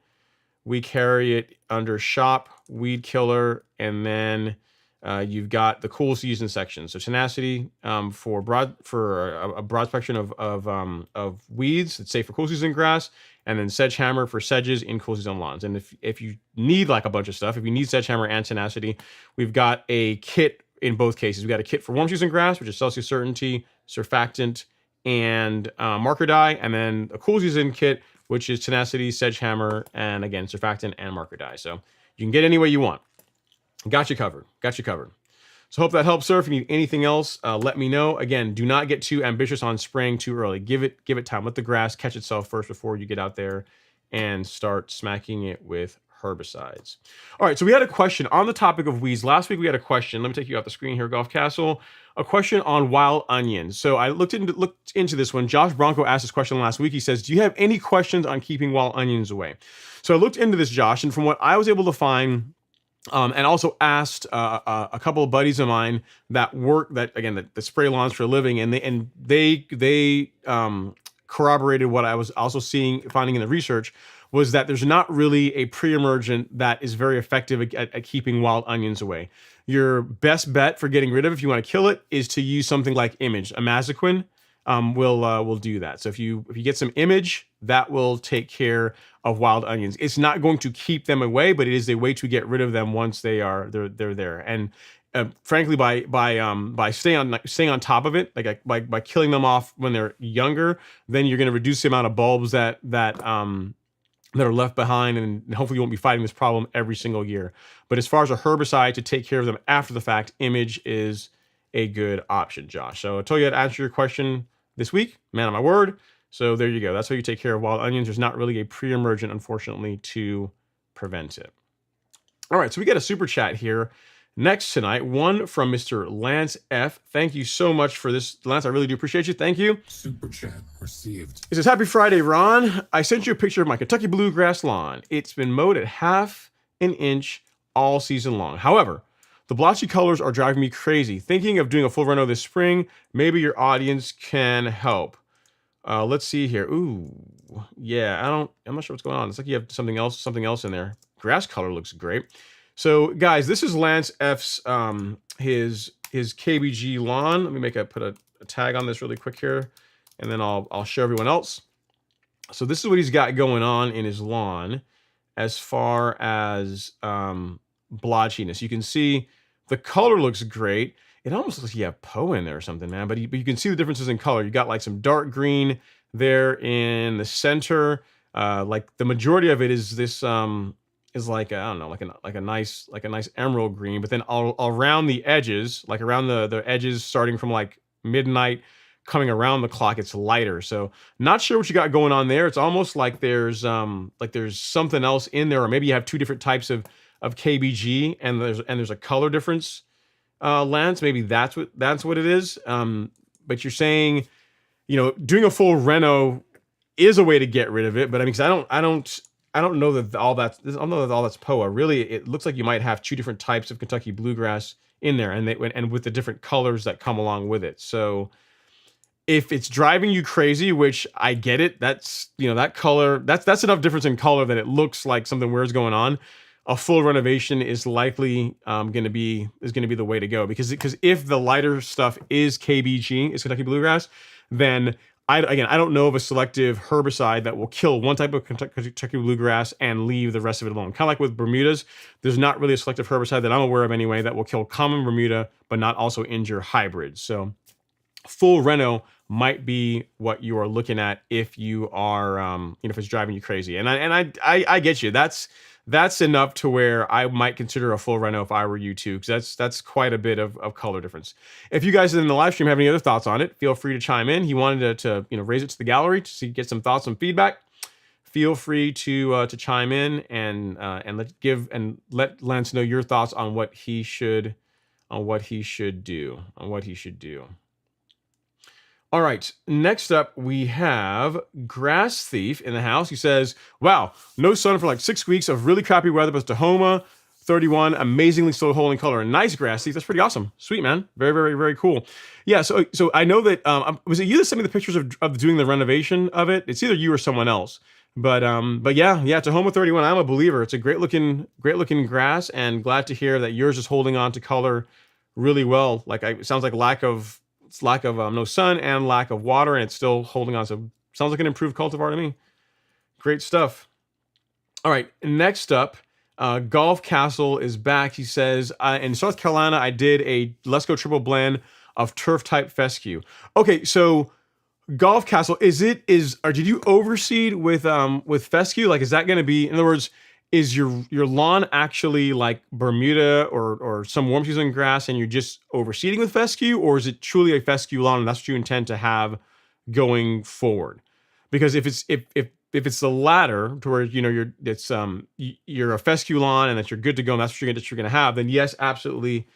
we carry it under shop, weed killer, and then you've got the cool season section. So Tenacity for a broad spectrum of weeds. It's safe for cool season grass, and then Sedgehammer for sedges in cool season lawns. And if you need like a bunch of stuff, if you need Sedgehammer and Tenacity, we've got a kit in both cases. We've got a kit for warm season grass, which is Celsius Certainty, surfactant, and marker dye, and then a cool season kit, which is Tenacity, Sedgehammer, and again, surfactant and marker dye. So you can get any way you want. Got you covered. So hope that helps, sir. If you need anything else, let me know. Again, do not get too ambitious on spraying too early. Give it time. Let the grass catch itself first before you get out there and start smacking it with herbicides. All right, so we had a question on the topic of weeds. Last week we had a question. Let me take you off the screen here, Golf Castle. A question on wild onions. So I looked into this one. Josh Bronco asked this question last week. He says, do you have any questions on keeping wild onions away? So I looked into this, Josh, and from what I was able to find, and also asked a couple of buddies of mine that spray lawns for a living, and they corroborated what I was also finding in the research, was that there's not really a pre-emergent that is very effective at keeping wild onions away. Your best bet for getting rid of it, if you want to kill it, is to use something like Image. Amazaquin will do that. So if you get some Image, that will take care of wild onions. It's not going to keep them away, but it is a way to get rid of them once they're there. And frankly, by staying on top of it, by killing them off when they're younger, then you're going to reduce the amount of bulbs that are left behind, and hopefully you won't be fighting this problem every single year. But as far as a herbicide to take care of them after the fact, Image is a good option, Josh. So I told you I'd answer your question this week, man of my word. So there you go. That's how you take care of wild onions. There's not really a pre-emergent, unfortunately, to prevent it. All right, so we got a super chat here next tonight, one from Mr. Lance F. Thank you so much for this, Lance. I really do appreciate you. Thank you. Super chat received. It says, happy Friday, Ron. I sent you a picture of my Kentucky bluegrass lawn. It's been mowed at 1/2 inch all season long. However, the blotchy colors are driving me crazy. Thinking of doing a full reno this spring. Maybe your audience can help. Let's see here. Ooh, yeah. I'm not sure what's going on. It's like you have something else in there. Grass color looks great. So, guys, this is Lance F's his KBG lawn. Let me put a tag on this really quick here, and then I'll show everyone else. So this is what he's got going on in his lawn as far as blotchiness. You can see the color looks great. It almost looks like you have Poe in there or something, man. But you can see the differences in color. You got like some dark green there in the center. Like the majority of it is this is like I don't know, like a nice emerald green. But then all around the edges, like around the edges, starting from like midnight, coming around the clock, it's lighter. So not sure what you got going on there. It's almost like there's something else in there, or maybe you have two different types of KBG, and there's a color difference. Lance, maybe that's what it is. But you're saying, doing a full reno is a way to get rid of it. But I mean, 'cause I don't know that all that's POA. Really, it looks like you might have two different types of Kentucky bluegrass in there, and with the different colors that come along with it. So if it's driving you crazy, which I get it, that's that color, that's enough difference in color that it looks like something weird's going on. A full renovation is likely going to be the way to go, because if the lighter stuff is KBG, is Kentucky bluegrass, then I don't know of a selective herbicide that will kill one type of Kentucky bluegrass and leave the rest of it alone. Kind of like with Bermudas, there's not really a selective herbicide that I'm aware of anyway that will kill common Bermuda but not also injure hybrids. So full reno might be what you are looking at if you are if it's driving you crazy. And I get you. That's enough to where I might consider a full reno if I were you too, because that's quite a bit of color difference. If you guys in the live stream have any other thoughts on it, feel free to chime in. He wanted to raise it to the gallery to get some thoughts and feedback. Feel free to chime in and let Lance know your thoughts on what he should do. All right, next up we have Grass Thief in the house. He says, wow, no sun for like 6 weeks of really crappy weather, but Tahoma 31, amazingly still holding color. A nice Grass Thief. That's pretty awesome. Sweet, man. Very, very, very cool. Yeah, so I know that, was it you that sent me the pictures of doing the renovation of it? It's either you or someone else. But yeah, Tahoma 31, I'm a believer. It's a great looking grass, and glad to hear that yours is holding on to color really well. It sounds like lack of no sun and lack of water, and it's still holding on. So sounds like an improved cultivar to me. Great stuff. All right, next up, Golf Castle is back. He says, in South Carolina, I did a Let's Go triple blend of turf type fescue. Okay, so Golf Castle, did you overseed with fescue? Like, is that going to be, in other words, is your lawn actually like Bermuda or some warm season grass, and you're just overseeding with fescue, or is it truly a fescue lawn and that's what you intend to have going forward? Because if it's the latter, to where you're a fescue lawn and that you're good to go and that's what you're gonna have, then yes, absolutely,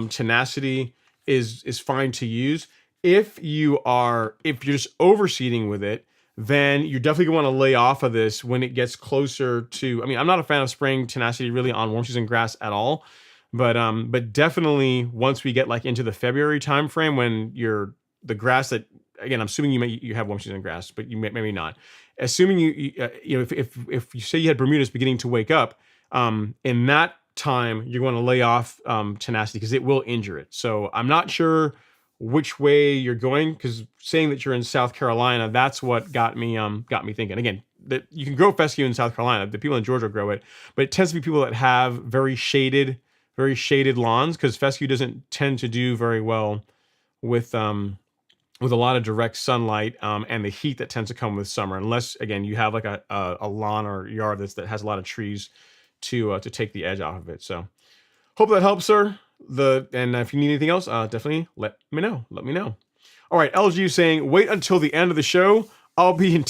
tenacity is fine to use. If you're just overseeding with it, then you're definitely going to want to lay off of this when it gets closer to, I mean, I'm not a fan of spraying tenacity really on warm season grass at all, but definitely once we get like into the February timeframe, when the grass that, again, I'm assuming you have warm season grass, but you maybe not. Assuming if you say you had Bermudas beginning to wake up, in that time you're going to lay off tenacity because it will injure it. So I'm not sure which way you're going, because saying that you're in South Carolina, that's what got me thinking. Again, that you can grow fescue in South Carolina. The people in Georgia grow it, but it tends to be people that have very shaded lawns, because fescue doesn't tend to do very well with a lot of direct sunlight and the heat that tends to come with summer, unless again you have like a lawn or yard that has a lot of trees to take the edge off of it. So hope that helps, sir. And if you need anything else, definitely let me know. All right, LG saying, wait until the end of the show. I'll be in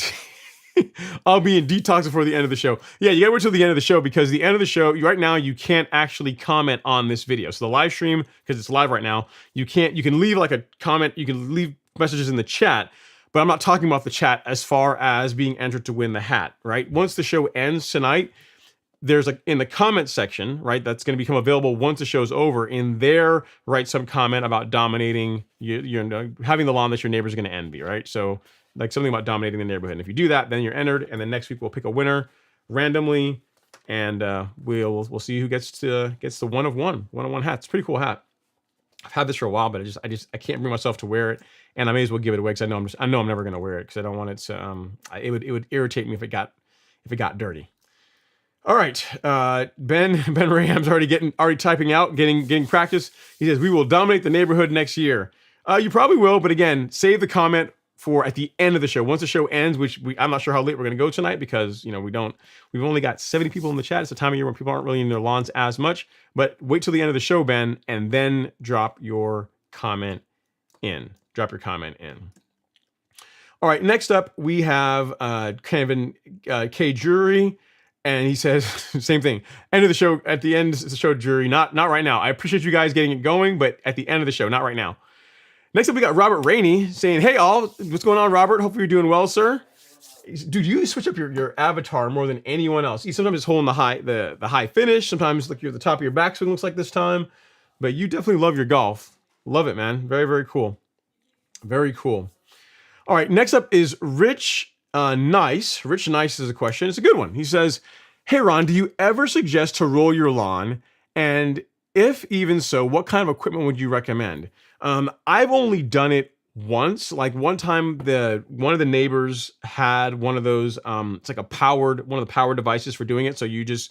detox before the end of the show. Yeah, you gotta wait till the end of the show, because the end of the show, right now, you can't actually comment on this video. So the live stream, because it's live right now, you can leave like a comment, you can leave messages in the chat, but I'm not talking about the chat as far as being entered to win the hat, right? Once the show ends tonight, there's in the comment section, right? That's going to become available once the show's over. In there, write some comment about dominating having the lawn that your neighbors are going to envy, right? So like something about dominating the neighborhood. And if you do that, then you're entered. And then next week we'll pick a winner randomly, and we'll see who gets the one of one hat. It's a pretty cool hat. I've had this for a while, but I can't bring myself to wear it, and I may as well give it away because I know I'm never going to wear it because I don't want it to. It would irritate me if it got dirty. All right, Ben Raham's already typing out, getting practice. He says we will dominate the neighborhood next year. You probably will, but again, save the comment for at the end of the show. Once the show ends, which I'm not sure how late we're going to go tonight because we've only got 70 people in the chat. It's a time of year when people aren't really in their lawns as much. But wait till the end of the show, Ben, and then drop your comment in. All right, next up we have Kevin K. Jury. And he says, same thing. End of the show, at the end of the show, Jury. Not right now. I appreciate you guys getting it going, but at the end of the show, not right now. Next up, we got Robert Rainey saying, hey, all. What's going on, Robert? Hopefully you're doing well, sir. Dude, you switch up your avatar more than anyone else. You sometimes it's holding the high finish. Sometimes you're at the top of your backswing, looks like this time. But you definitely love your golf. Love it, man. Very, very cool. Very cool. All right, next up is Rich Nice. Rich Nice is a question. It's a good one. He says, hey, Ron, do you ever suggest to roll your lawn? And if even so, what kind of equipment would you recommend? I've only done it once. Like one time, one of the neighbors had one of those. It's like one of the power devices for doing it. So you just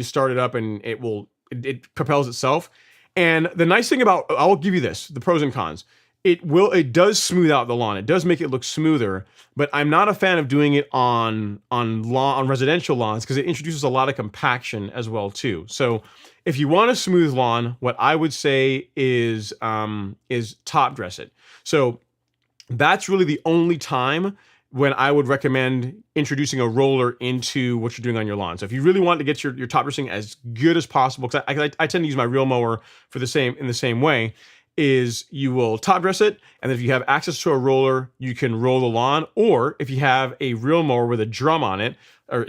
start it up and it propels itself. And the nice thing about, I'll give you this, the pros and cons. It does smooth out the lawn. It does make it look smoother, but I'm not a fan of doing it on residential lawns because it introduces a lot of compaction as well too. So if you want a smooth lawn, what I would say is top dress it. So that's really the only time when I would recommend introducing a roller into what you're doing on your lawn. So if you really want to get your top dressing as good as possible, because I tend to use my reel mower in the same way, is you will top dress it, and then if you have access to a roller, you can roll the lawn, or if you have a reel mower with a drum on it, or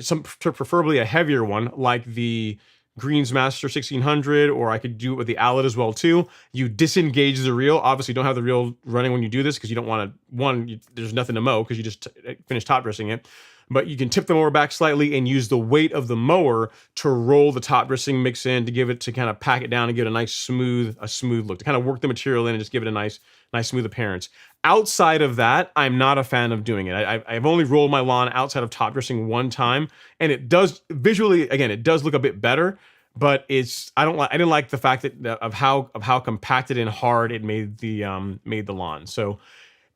preferably a heavier one like the Greensmaster 1600, or I could do it with the Allet as well too. You disengage the reel. Obviously, don't have the reel running when you do this because you don't want to. There's nothing to mow because you just finished top dressing it. But you can tip the mower back slightly and use the weight of the mower to roll the top dressing mix in to kind of pack it down and give it a nice smooth look, to kind of work the material in and just give it a nice smooth appearance. Outside of that, I'm not a fan of doing it. I've only rolled my lawn outside of top dressing one time, and it does visually, again, it does look a bit better, but I didn't like the fact of how compacted and hard it made the lawn. So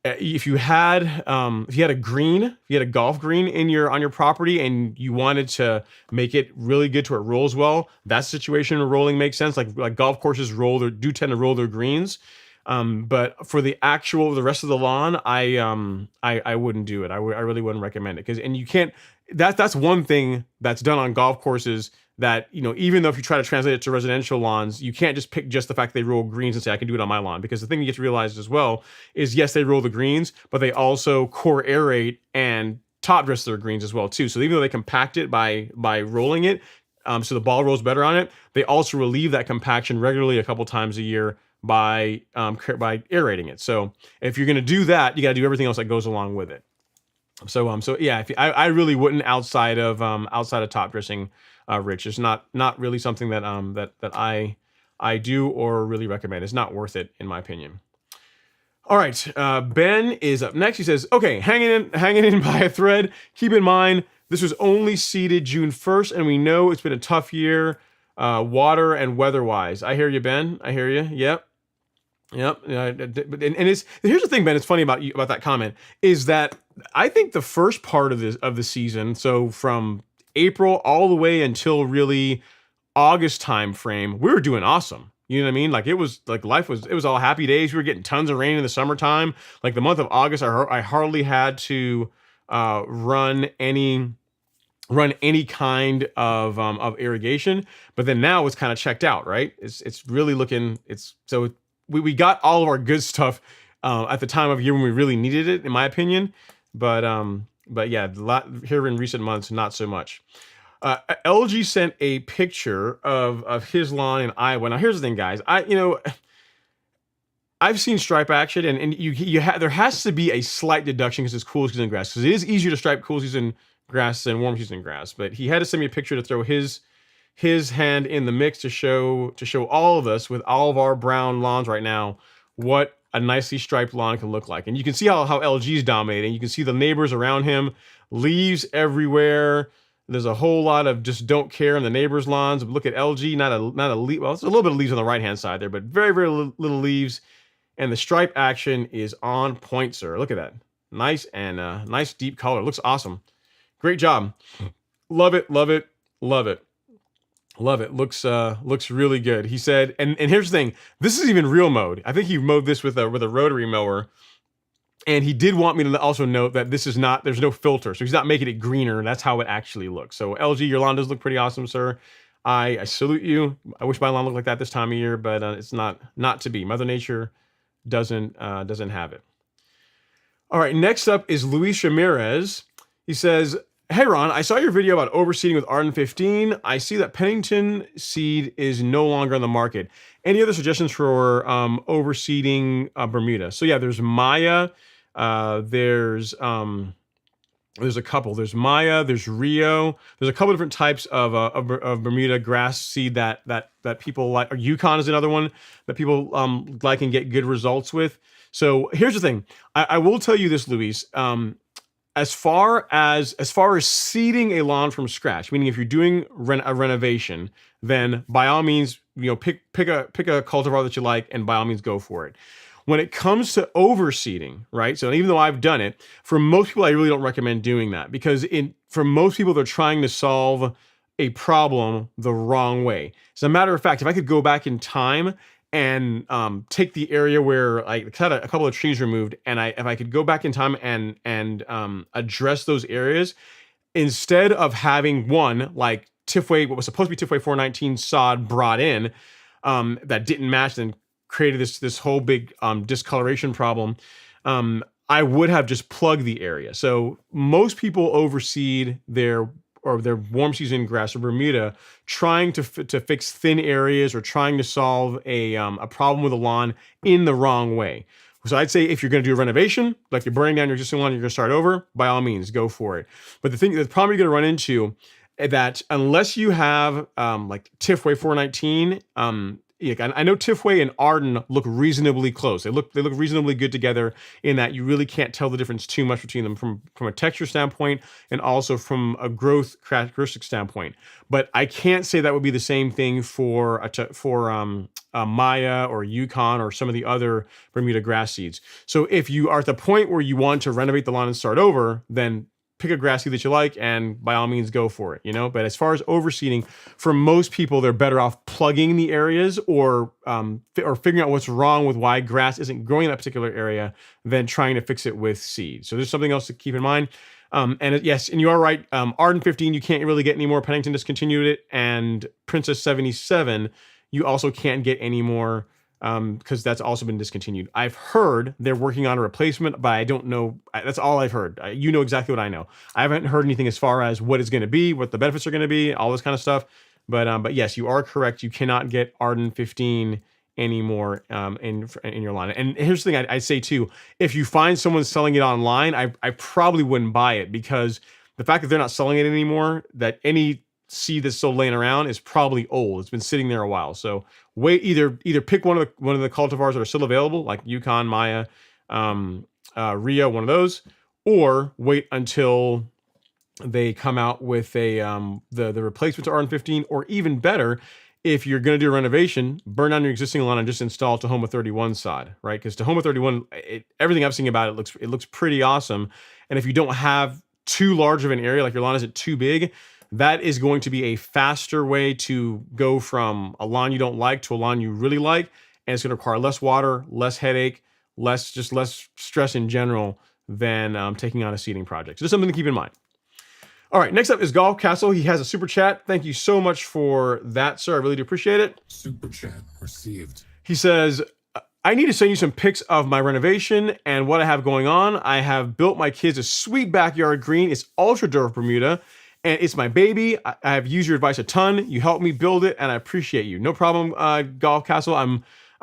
if you had a golf green on your property and you wanted to make it really good to where it rolls well, that situation where rolling makes sense. Like golf courses do tend to roll their greens. But for the rest of the lawn, I wouldn't do it. I really wouldn't recommend it and you can't. That's one thing that's done on golf courses that, even though if you try to translate it to residential lawns, you can't just pick just the fact they roll greens and say, I can do it on my lawn. Because the thing you get to realize as well is, yes, they roll the greens, but they also core aerate and top dress their greens as well too. So even though they compact it by rolling it, so the ball rolls better on it, they also relieve that compaction regularly a couple times a year by aerating it. So if you're going to do that, you got to do everything else that goes along with it. So yeah, I really wouldn't outside of top dressing. Rich, it's not really something that I do or really recommend. It's not worth it in my opinion. All right, Ben is up next. He says, okay, hanging in by a thread. Keep in mind this was only seeded June 1st, and we know it's been a tough year, water and weather wise. I hear you, Ben. I hear you. Yep. And here's the thing, Ben. It's funny about that comment is that I think the first part of the season, so from April all the way until really August time frame, we were doing awesome. You know what I mean? Like it was all happy days. We were getting tons of rain in the summertime. Like the month of August, I hardly had to run any kind of irrigation. But then now it's kind of checked out, right? It's really looking. We got all of our good stuff at the time of year when we really needed it, in my opinion. But yeah, here in recent months, not so much. LG sent a picture of his lawn in Iowa. Now, here's the thing, guys. I've seen stripe action, and there has to be a slight deduction because it's cool season grass. Because it is easier to stripe cool season grass than warm season grass. But he had to send me a picture to throw his hand in the mix to show all of us with all of our brown lawns right now what a nicely striped lawn can look like. And you can see how LG is dominating. You can see the neighbors around him, leaves everywhere. There's a whole lot of just don't care in the neighbors' lawns. Look at LG, not a leaf. Well, it's a little bit of leaves on the right hand side there, but very little leaves. And the stripe action is on point, sir. Look at that, nice and nice deep color. Looks awesome. Great job. Love it, love it, love it. Love it. Looks really good. He said, and here's the thing. This is even real mode. I think he mowed this with a rotary mower. And he did want me to also note that this is not, there's no filter. So he's not making it greener. That's how it actually looks. So LG, your lawn does look pretty awesome, sir. I salute you. I wish my lawn looked like that this time of year, but it's not to be. Mother Nature doesn't have it. All right, next up is Luis Ramirez. He says, hey, Ron, I saw your video about overseeding with Arden 15. I see that Pennington seed is no longer on the market. Any other suggestions for overseeding Bermuda? So yeah, there's Maya. There's a couple. There's Maya. There's Rio. There's a couple different types of Bermuda grass seed that people like. Or Yukon is another one that people like and get good results with. So here's the thing. I will tell you this, Luis. As far as seeding a lawn from scratch, meaning if you're doing a renovation, then by all means, pick a cultivar that you like, and by all means go for it. When it comes to overseeding, right? So even though I've done it, for most people, I really don't recommend doing that because for most people, they're trying to solve a problem the wrong way. As a matter of fact, if I could go back in time and take the area where I had a couple of trees removed, and if I could go back in time and address those areas, instead of having one like Tifway, what was supposed to be Tifway 419 sod brought in that didn't match and created this whole big discoloration problem, I would have just plugged the area. So most people overseed their warm season grass or Bermuda, trying to fix thin areas or trying to solve a problem with a lawn in the wrong way. So I'd say if you're going to do a renovation, like you're burning down your existing lawn, you're going to start over, by all means, go for it. But the problem you're going to run into that unless you have like Tifway 419, I know Tifway and Arden look reasonably close. They look reasonably good together in that you really can't tell the difference too much between them from a texture standpoint and also from a growth characteristic standpoint. But I can't say that would be the same thing for Maya or Yukon or some of the other Bermuda grass seeds. So if you are at the point where you want to renovate the lawn and start over, then pick a grass seed that you like and by all means go for it, But as far as overseeding, for most people, they're better off plugging the areas or figuring out what's wrong with why grass isn't growing in that particular area than trying to fix it with seed. So there's something else to keep in mind. Yes, and you are right. Arden 15, you can't really get any more. Pennington discontinued it, and Princess 77, you also can't get any more because that's also been discontinued. I've heard they're working on a replacement, but I don't know. That's all I've heard. You know exactly what I know. I haven't heard anything as far as what it's going to be, what the benefits are going to be, all this kind of stuff. But yes, you are correct. You cannot get Arden 15 anymore in your line. And here's the thing I say too: if you find someone selling it online, I probably wouldn't buy it because the fact that they're not selling it anymore, that any seed that's still laying around is probably old. It's been sitting there a while. So wait, either pick one of the cultivars that are still available, like Yukon, Maya, Rio, one of those, or wait until they come out with the replacement to RN15, or even better, if you're going to do a renovation, burn down your existing lawn and just install Tahoma 31 sod, right? Because Tahoma 31, everything I've seen about it looks pretty awesome. And if you don't have too large of an area, like your lawn isn't too big, that is going to be a faster way to go from a lawn you don't like to a lawn you really like. And it's going to require less water, less headache, less stress in general than taking on a seeding project. So just something to keep in mind. All right, next up is Golf Castle. He has a super chat. Thank you so much for that, sir. I really do appreciate it. Super chat received. He says, I need to send you some pics of my renovation and what I have going on. I have built my kids a sweet backyard green. It's ultra durable Bermuda, And it's my baby. I have used your advice a ton. You helped me build it, and I appreciate you. No problem, Golf Castle. I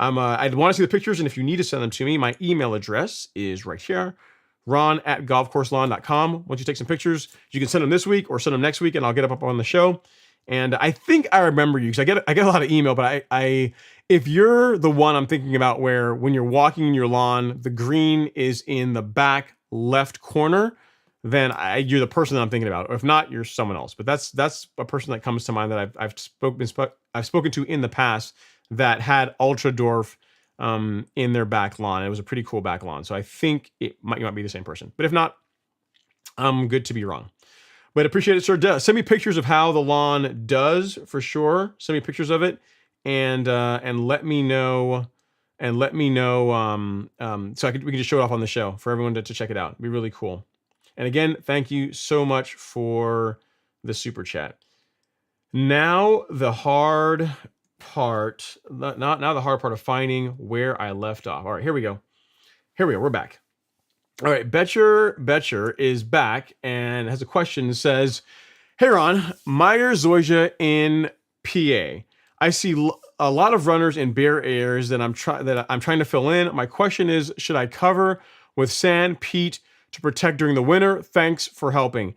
want to see the pictures, and if you need to send them to me, my email address is right here, ron@golfcourselawn.com. Once you take some pictures, you can send them this week or send them next week, and I'll get them up on the show. And I think I remember you, because I get a lot of email, but I if you're the one I'm thinking about, where when you're walking in your lawn, the green is in the back left corner, then you're the person that I'm thinking about. Or if not, you're someone else. But that's a person that comes to mind that I've spoken to in the past that had Ultra Dwarf in their back lawn. It was a pretty cool back lawn. So I think you might be the same person. But if not, I'm good to be wrong. But appreciate it, sir. Send me pictures of how the lawn does, for sure. Send me pictures of it, and let me know. And let me know so we can just show it off on the show for everyone to check it out. It'd be really cool. And again, thank you so much for the super chat. Now the hard part, now the hard part of finding where I left off. All right, here we go. We're back. All right, Betcher is back and has a question that says, "Hey Ron, Meyer Zoysia in PA. I see a lot of runners in bare areas that I'm trying to fill in. My question is, should I cover with sand, peat to protect during the winter? Thanks for helping."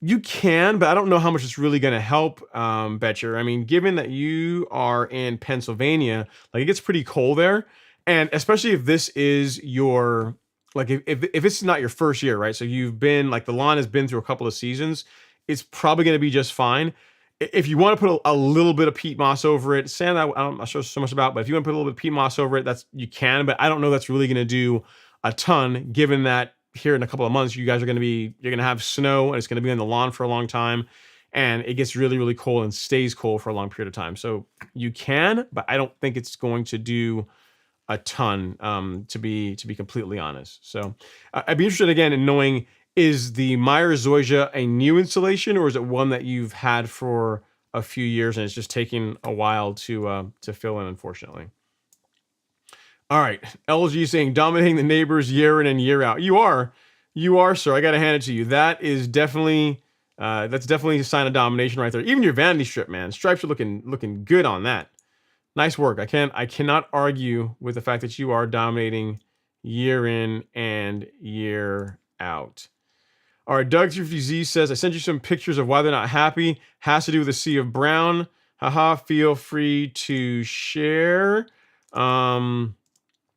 You can, but I don't know how much it's really going to help, Betcher. I mean, given that you are in Pennsylvania, like, it gets pretty cold there, and especially if this is your, like, if it's not your first year, right? So you've been, like, the lawn has been through a couple of seasons, it's probably going to be just fine. If you want to put a little bit of peat moss over it, sand, I'm not sure so much about, but if you want to put a little bit of peat moss over it, you can, but I don't know that's really going to do a ton, given that here in a couple of months, you're going to have snow, and it's going to be on the lawn for a long time, and it gets really, really cold and stays cold for a long period of time. So you can, but I don't think it's going to do a ton, to be completely honest. So I'd be interested again in knowing, is the Meyer Zoysia a new installation, or is it one that you've had for a few years and it's just taking a while to fill in, unfortunately? All right, LG saying, dominating the neighbors year in and year out. You are, sir. I got to hand it to you. That is definitely, that's definitely a sign of domination right there. Even your vanity strip, man. Stripes are looking good on that. Nice work. I cannot argue with the fact that you are dominating year in and year out. All right, Doug350Z says, I sent you some pictures of why they're not happy. Has to do with the sea of brown. Haha, feel free to share.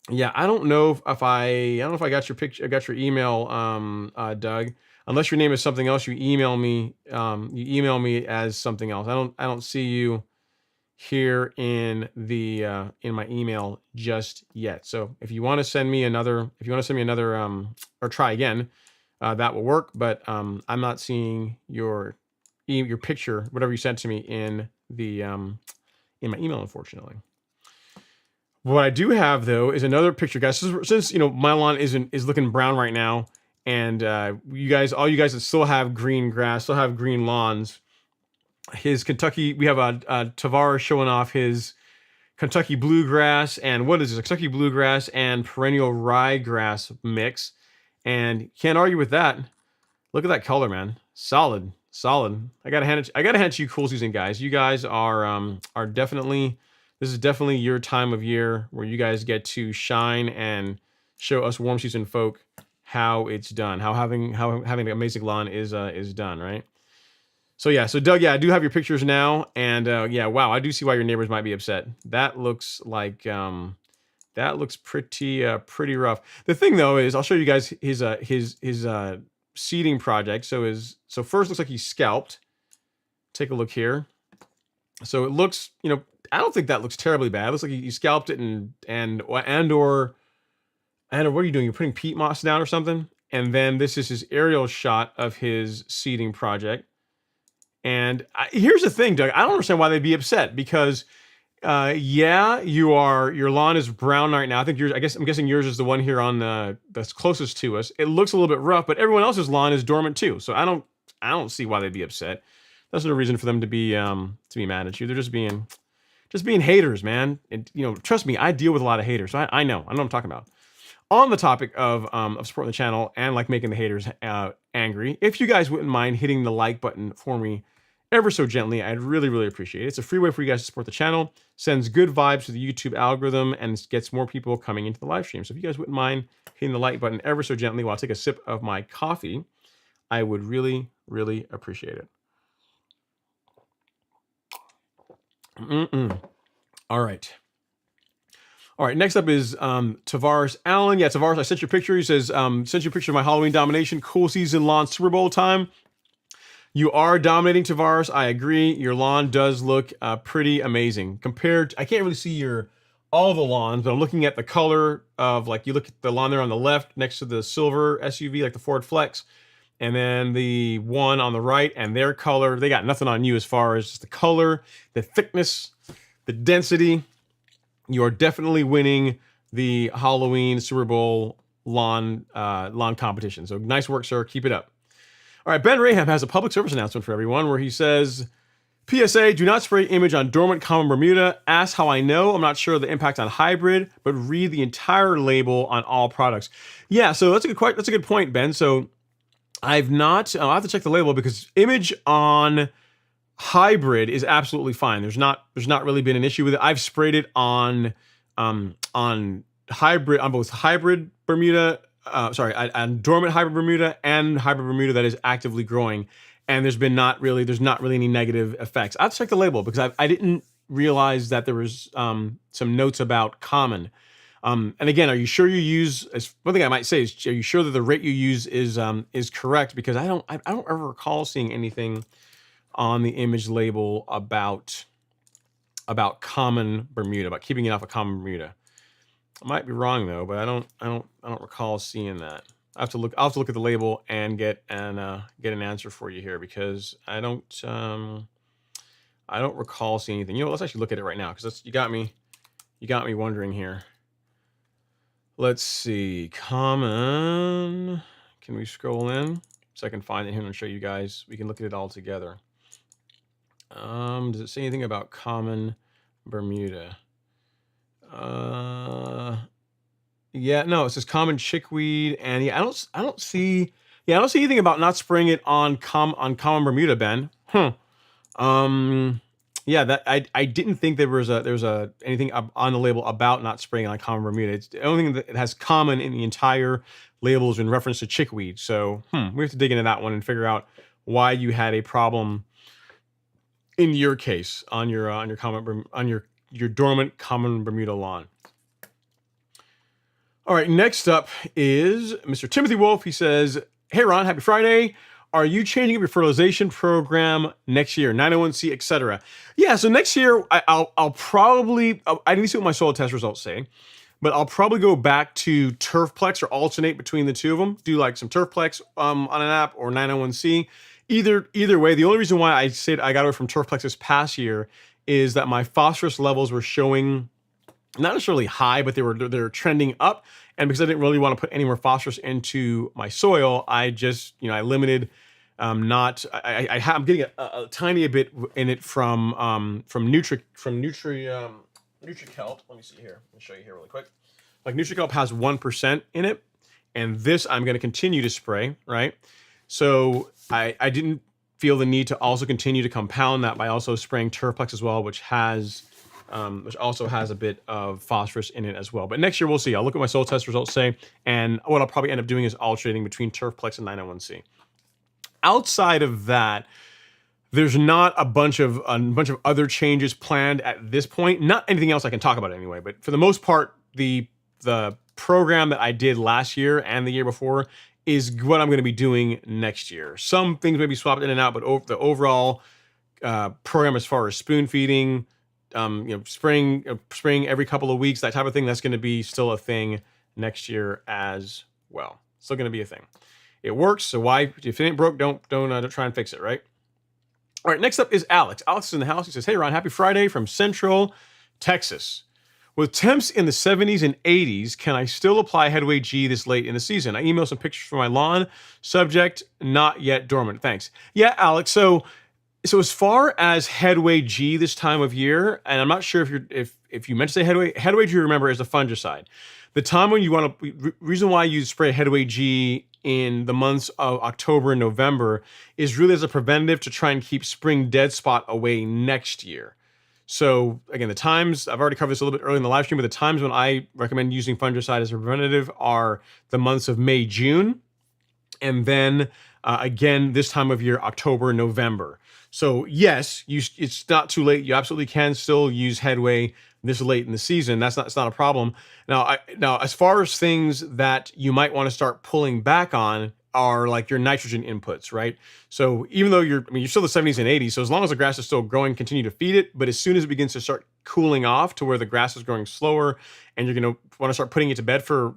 Yeah, I don't know if I got your picture, I got your email, Doug. Unless your name is something else, you email me as something else. I don't see you here in in my email just yet. So if you want to send me another, or try again, that will work. But I'm not seeing your picture, whatever you sent to me, in my email, unfortunately. What I do have, though, is another picture, guys. Since my lawn is looking brown right now, and all you guys that still have green grass, still have green lawns, his Kentucky, we have a Tavares showing off his Kentucky bluegrass, and what is this? Kentucky bluegrass and perennial ryegrass mix, and can't argue with that. Look at that color, man. Solid. I gotta hand it to you, cool season guys. You guys are definitely. This is definitely your time of year where you guys get to shine and show us warm season folk how it's done, how having an amazing lawn is done, right? So yeah, so Doug, yeah, I do have your pictures now, and yeah, wow, I do see why your neighbors might be upset. That looks like pretty rough. The thing though is, I'll show you guys his seeding project. So first, looks like he's scalped. Take a look here. So it looks, I don't think that looks terribly bad. It looks like you scalped it or what are you doing? You're putting peat moss down or something? And then this is his aerial shot of his seeding project. And here's the thing, Doug. I don't understand why they'd be upset, because yeah, your lawn is brown right now. I'm guessing yours is the one here on that's closest to us. It looks a little bit rough, but everyone else's lawn is dormant too. So I don't see why they'd be upset. That's no reason for them to be mad at you. They're just being haters, man. And trust me, I deal with a lot of haters. So I know what I'm talking about. On the topic of supporting the channel and like making the haters angry, if you guys wouldn't mind hitting the like button for me ever so gently, I'd really, really appreciate it. It's a free way for you guys to support the channel, sends good vibes to the YouTube algorithm, and gets more people coming into the live stream. So if you guys wouldn't mind hitting the like button ever so gently while I take a sip of my coffee, I would really, really appreciate it. All right. All right, next up is Tavares Allen. Yeah, Tavares, I sent you a picture. He says, sent you a picture of my Halloween domination. Cool season lawn Super Bowl time. You are dominating, Tavares. I agree. Your lawn does look pretty amazing. Compared to, I can't really see all the lawns, but I'm looking at the color of, like, you look at the lawn there on the left next to the silver SUV, like the Ford Flex, and then the one on the right, and their color, they got nothing on you as far as just the color, the thickness, the density. You are definitely winning the Halloween Super Bowl lawn competition. So nice work, sir. Keep it up. All right, Ben Raham has a public service announcement for everyone where he says, PSA, do not spray image on dormant common Bermuda. Ask how I know. I'm not sure of the impact on hybrid, but read the entire label on all products. Yeah, so that's a good point, Ben. So I've not, I'll have to check the label because image on hybrid is absolutely fine. There's not really been an issue with it. I've sprayed it on hybrid, on both hybrid Bermuda, on dormant hybrid Bermuda and hybrid Bermuda that is actively growing, and there's not really any negative effects. I'll check the label because I didn't realize that there was some notes about common. And again, are you sure you use? One thing I might say is, are you sure that the rate you use is correct? Because I don't ever recall seeing anything on the image label about common Bermuda, about keeping it off of common Bermuda. I might be wrong though, but I don't recall seeing that. I'll have to look at the label and get an answer for you here because I don't recall seeing anything. You know, let's actually look at it right now because you got me wondering here. Let's see, common. Can we scroll in so I can find it here and show you guys? We can look at it all together. Does it say anything about common Bermuda? Yeah, no, it says common chickweed, and yeah, I don't see anything about not spraying it on common Bermuda, Ben. Yeah, that I didn't think there was anything on the label about not spraying it on common Bermuda. It's the only thing that it has common in the entire label is in reference to chickweed. So, we have to dig into that one and figure out why you had a problem in your case on your dormant common Bermuda lawn. All right, next up is Mr. Timothy Wolf. He says, hey Ron, happy Friday. Are you changing up your fertilization program next year, 901C, etc.? Yeah, so next year I'll probably, I need to see what my soil test results say, but I'll probably go back to Turfplex or alternate between the two of them. Do like some Turfplex on an app or 901C. Either way, the only reason why I said I got away from Turfplex this past year is that my phosphorus levels were showing not necessarily high, but they're trending up. And because I didn't really want to put any more phosphorus into my soil, I just, I limited. I'm getting a tiny bit in it from NutriKelp. Let me see here. Let me show you here really quick. Like NutriKelp has 1% in it, and this I'm going to continue to spray, right? So I didn't feel the need to also continue to compound that by also spraying Turfplex as well, which also has a bit of phosphorus in it as well. But next year we'll see. I'll look at my soil test results and what I'll probably end up doing is alternating between Turfplex and 901C. Outside of that, there's not a bunch of other changes planned at this point. Not anything else I can talk about anyway. But for the most part, the program that I did last year and the year before is what I'm going to be doing next year. Some things may be swapped in and out, but the overall program as far as spoon feeding, spraying every couple of weeks, that type of thing, that's going to be still a thing next year as well. Still going to be a thing. It works, so why? If it ain't broke, don't try and fix it, right? All right, next up is Alex. Alex is in the house. He says, hey, Ron, happy Friday from Central Texas. With temps in the 70s and 80s, can I still apply Headway G this late in the season? I emailed some pictures for my lawn. Subject, not yet dormant. Thanks. Yeah, Alex, so as far as Headway G this time of year, and I'm not sure if you meant to say Headway G, remember, is the fungicide. the time when you want to, reason why you spray Headway G in the months of October and November is really as a preventative to try and keep spring dead spot away next year. So again, the times, I've already covered this a little bit early in the live stream, but the times when I recommend using fungicide as a preventative are the months of May, June, and then again, this time of year, October, November. So yes, it's not too late. You absolutely can still use Headway this late in the season. It's not a problem. Now, as far as things that you might want to start pulling back on are like your nitrogen inputs, right? So even though you're still the 70s and 80s, so as long as the grass is still growing, continue to feed it. But as soon as it begins to start cooling off to where the grass is growing slower, and you're going to want to start putting it to bed for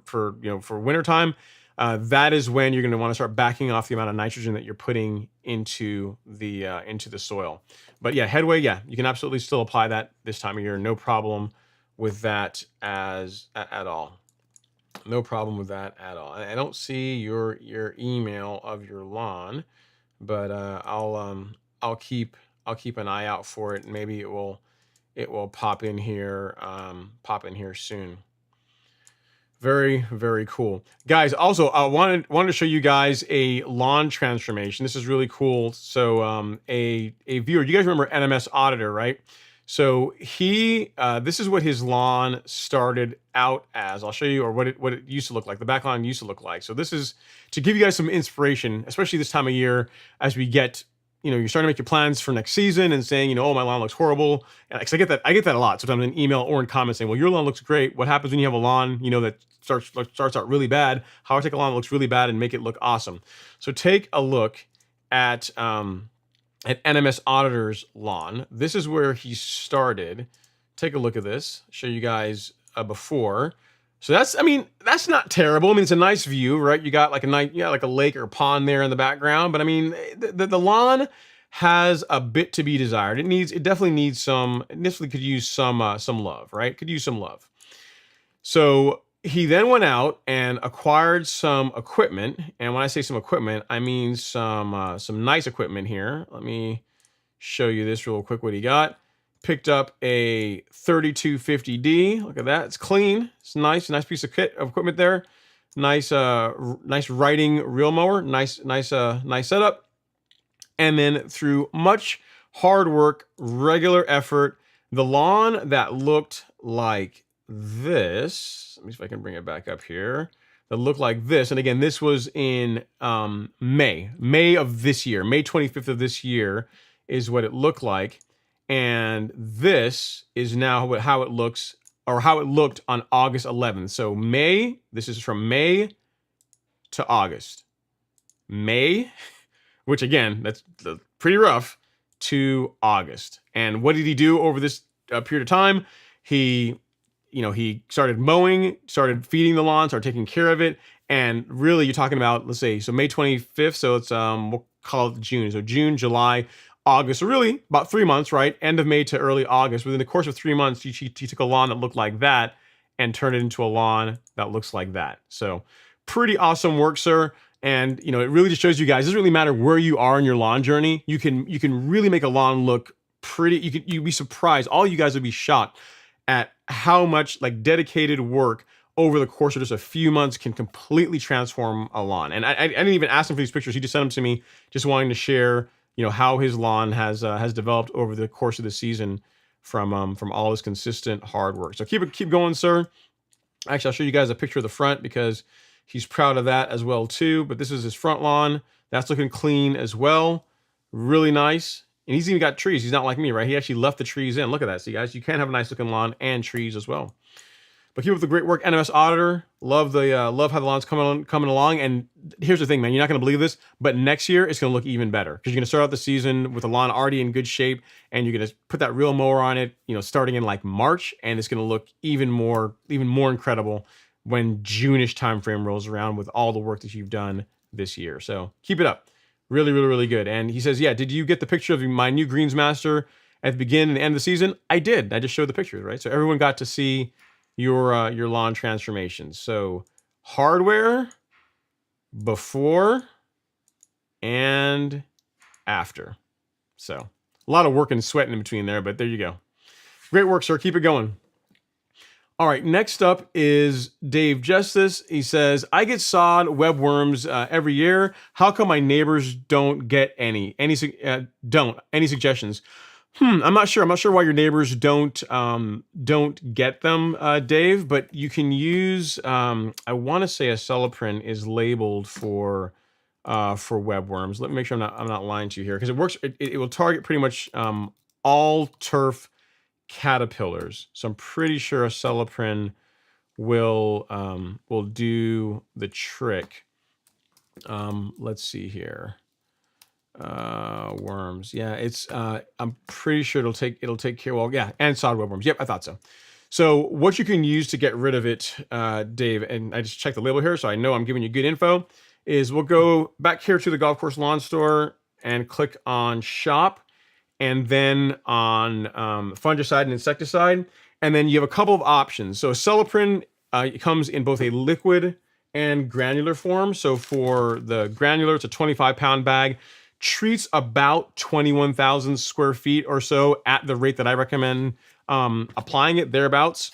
wintertime, that is when you're going to want to start backing off the amount of nitrogen that you're putting into the soil. But yeah, Headway, you can absolutely still apply that this time of year. No problem with that at all. No problem with that at all. I don't see your email of your lawn, but I'll keep an eye out for it. Maybe it will pop in here soon. Very, very cool. Guys, also, I wanted to show you guys a lawn transformation. This is really cool. So a viewer, you guys remember NMS Auditor, right? So this is what his lawn started out as. I'll show you, or what it used to look like. The back lawn used to look like. So this is to give you guys some inspiration, especially this time of year as we get, you're starting to make your plans for next season and saying, oh, my lawn looks horrible. Because I get that a lot. Sometimes in email or in comments saying, well, your lawn looks great. What happens when you have a lawn, that starts out really bad? How I take a lawn that looks really bad and make it look awesome. So take a look at NMS Auditor's lawn. This is where he started. Take a look at this. Show you guys before. So that's not terrible. It's a nice view, right? You got like a lake or pond there in the background. But the lawn has a bit to be desired. It definitely needs some. It definitely could use some love, right? Could use some love. So he then went out and acquired some equipment. And when I say some equipment, I mean some nice equipment here. Let me show you this real quick. What he got. Picked up a 3250D. Look at that. It's clean. It's nice piece of equipment there. Nice riding reel mower. Nice setup. And then through much hard work, regular effort, the lawn that looked like this. Let me see if I can bring it back up here. That looked like this. And again, this was in May of this year. May 25th of this year is what it looked like. And this is now how it looks, or how it looked on August 11th. So this is from May to August. May, which again, that's pretty rough, to August. And what did he do over this period of time? He started mowing, started feeding the lawn, started taking care of it. And really, you're talking about, let's say, so May 25th. So it's, we'll call it June. So June, July, August, so really about 3 months, right? End of May to early August. Within the course of 3 months, he took a lawn that looked like that and turned it into a lawn that looks like that. So pretty awesome work, sir. And it really just shows you guys, it doesn't really matter where you are in your lawn journey. You can really make a lawn look pretty. You'd be surprised. All you guys would be shocked at how much dedicated work over the course of just a few months can completely transform a lawn. And I didn't even ask him for these pictures. He just sent them to me, just wanting to share how his lawn has developed over the course of the season from all his consistent hard work. So keep going, sir. Actually, I'll show you guys a picture of the front because he's proud of that as well too. But this is his front lawn. That's looking clean as well. Really nice. And he's even got trees. He's not like me, right? He actually left the trees in. Look at that. See, guys, you can have a nice looking lawn and trees as well. But keep up the great work, NMS Auditor. Love how the lawn's coming along. And here's the thing, man. You're not going to believe this, but next year it's going to look even better because you're going to start out the season with the lawn already in good shape, and you're going to put that reel mower on it, starting in like March, and it's going to look even more incredible when June-ish time frame rolls around with all the work that you've done this year. So keep it up. Really, really, really good. And he says, yeah, did you get the picture of my new Greens Master at the beginning and the end of the season? I did. I just showed the pictures, right? So everyone got to see your lawn transformations. So hardware before and after. So a lot of work and sweating in between there, but there you go. Great work, sir. Keep it going. All right, next up is Dave Justice. He says, I get sod webworms every year. How come my neighbors don't get any? Any suggestions? I'm not sure. I'm not sure why your neighbors don't get them, Dave. But you can use. I want to say a Celiprin is labeled for webworms. Let me make sure I'm not lying to you here, because it works. It will target pretty much all turf caterpillars. So I'm pretty sure a Celiprin will do the trick. Let's see here. Worms. Yeah, it's I'm pretty sure it'll take care. Well, yeah, and sod webworms. Yep, I thought so. So what you can use to get rid of it, Dave, and I just checked the label here, so I know I'm giving you good info, is we'll go back here to the golf course lawn store and click on shop, and then on fungicide and insecticide. And then you have a couple of options. So Celiprin it comes in both a liquid and granular form. So for the granular, it's a 25-pound bag, treats about 21,000 square feet or so at the rate that I recommend applying it, thereabouts.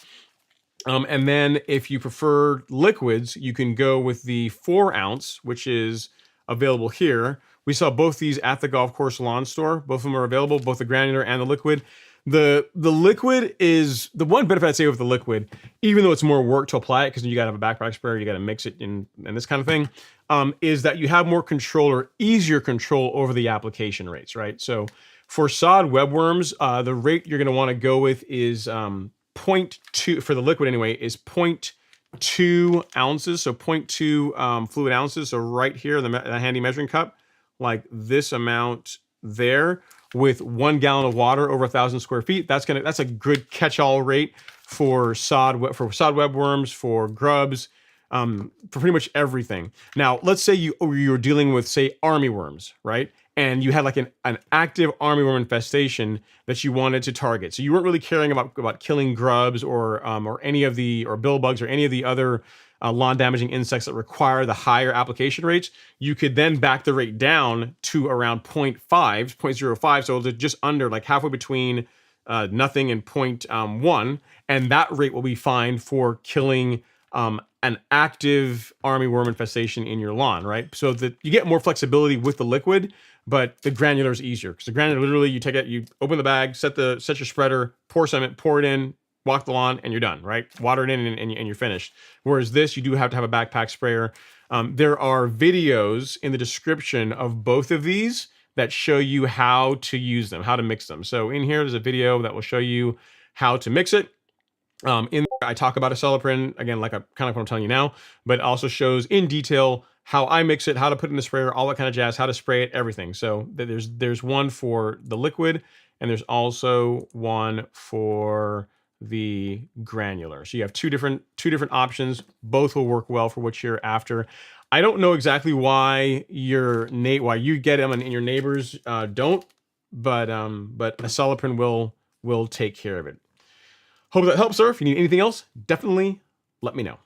And then if you prefer liquids, you can go with the 4-ounce, which is available here. We saw both these at the golf course lawn store. Both of them are available, both the granular and the liquid. The liquid is the one benefit I'd say with the liquid, even though it's more work to apply it, because you got to have a backpack sprayer, you got to mix it in and this kind of thing, is that you have more control, or easier control, over the application rates, right? So for sod webworms, the rate you're going to want to go with is 0.2, for the liquid anyway, is 0.2 ounces. So 0.2 fluid ounces. So right here, the handy measuring cup, like this amount there, with 1 gallon of water over 1,000 square feet. That's a good catch-all rate for sod webworms, for grubs, for pretty much everything. Now, let's say you're dealing with, say, armyworms, right? And you had like an active armyworm infestation that you wanted to target. So you weren't really caring about killing grubs or bill bugs or any of the other lawn damaging insects that require the higher application rates. You could then back the rate down to around 0.05, so just under, like halfway between nothing and 0.1, and that rate will be fine for killing an active armyworm infestation in your lawn, right? So that you get more flexibility with the liquid, but the granular is easier, because the granular, literally, you take it, you open the bag, set your spreader, pour cement, pour it in, walk the lawn, and you're done, right? Water it in, and you're finished. Whereas this, you do have to have a backpack sprayer. There are videos in the description of both of these that show you how to use them, how to mix them. So in here, there's a video that will show you how to mix it. In there, I talk about a Celiprin, again, like kind of what I'm telling you now, but it also shows in detail how I mix it, how to put it in the sprayer, all that kind of jazz, how to spray it, everything. So there's one for the liquid, and there's also one for the granular. So you have two different options. Both will work well for what you're after. I don't know exactly why why you get them and your neighbors don't, but a Celiprin will take care of it. Hope that helps, sir. If you need anything else, definitely let me know.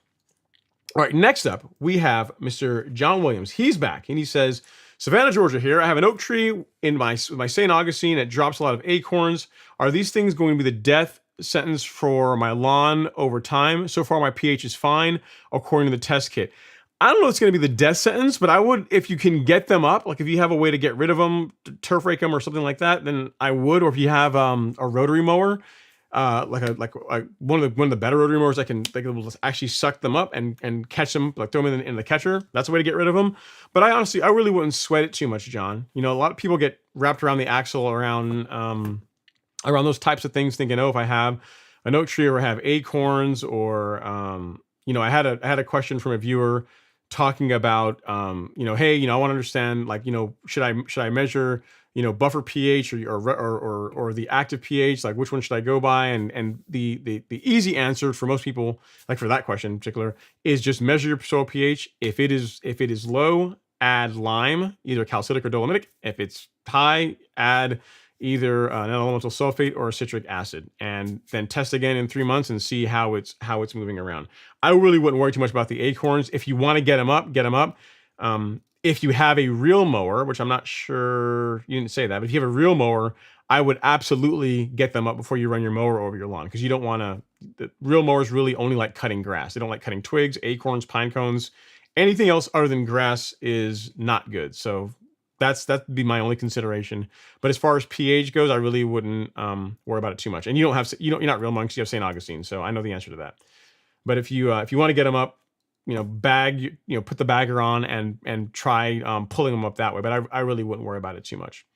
All right, next up, we have Mr. John Williams. He's back, and he says, Savannah, Georgia here. I have an oak tree in my St. Augustine. It drops a lot of acorns. Are these things going to be the death sentence for my lawn over time? So far, my pH is fine, according to the test kit. I don't know if it's going to be the death sentence, but I would, if you can get them up, like if you have a way to get rid of them, turf rake them or something like that, then I would. Or if you have a rotary mower, like one of the better rotary mowers that will actually suck them up and catch them, like throw them in the catcher. That's a way to get rid of them. But I really wouldn't sweat it too much, John. You know, a lot of people get wrapped around the axle around those types of things, thinking, oh, if I have an oak tree or I have acorns, or I had a question from a viewer talking about hey, I want to understand, like, should I measure buffer pH or the active pH, like which one should I go by? And the easy answer for most people, like for that question in particular, is just measure your soil pH. If it is low, add lime, either calcitic or dolomitic. If it's high, add either an elemental sulfate or a citric acid, and then test again in 3 months and see how it's moving around. I really wouldn't worry too much about the acorns. If you want to get them up, get them up. If you have a real mower, which I'm not sure you didn't say that, but if you have a real mower, I would absolutely get them up before you run your mower over your lawn, because you don't want the real mowers really only like cutting grass. They don't like cutting twigs, acorns, pine cones. Anything else other than grass is not good. So that'd be my only consideration. But as far as pH goes, I really wouldn't worry about it too much. And you don't have you're not real monks. You have St. Augustine, so I know the answer to that. But if you want to get them up, put the bagger on and try pulling them up that way. But I really wouldn't worry about it too much.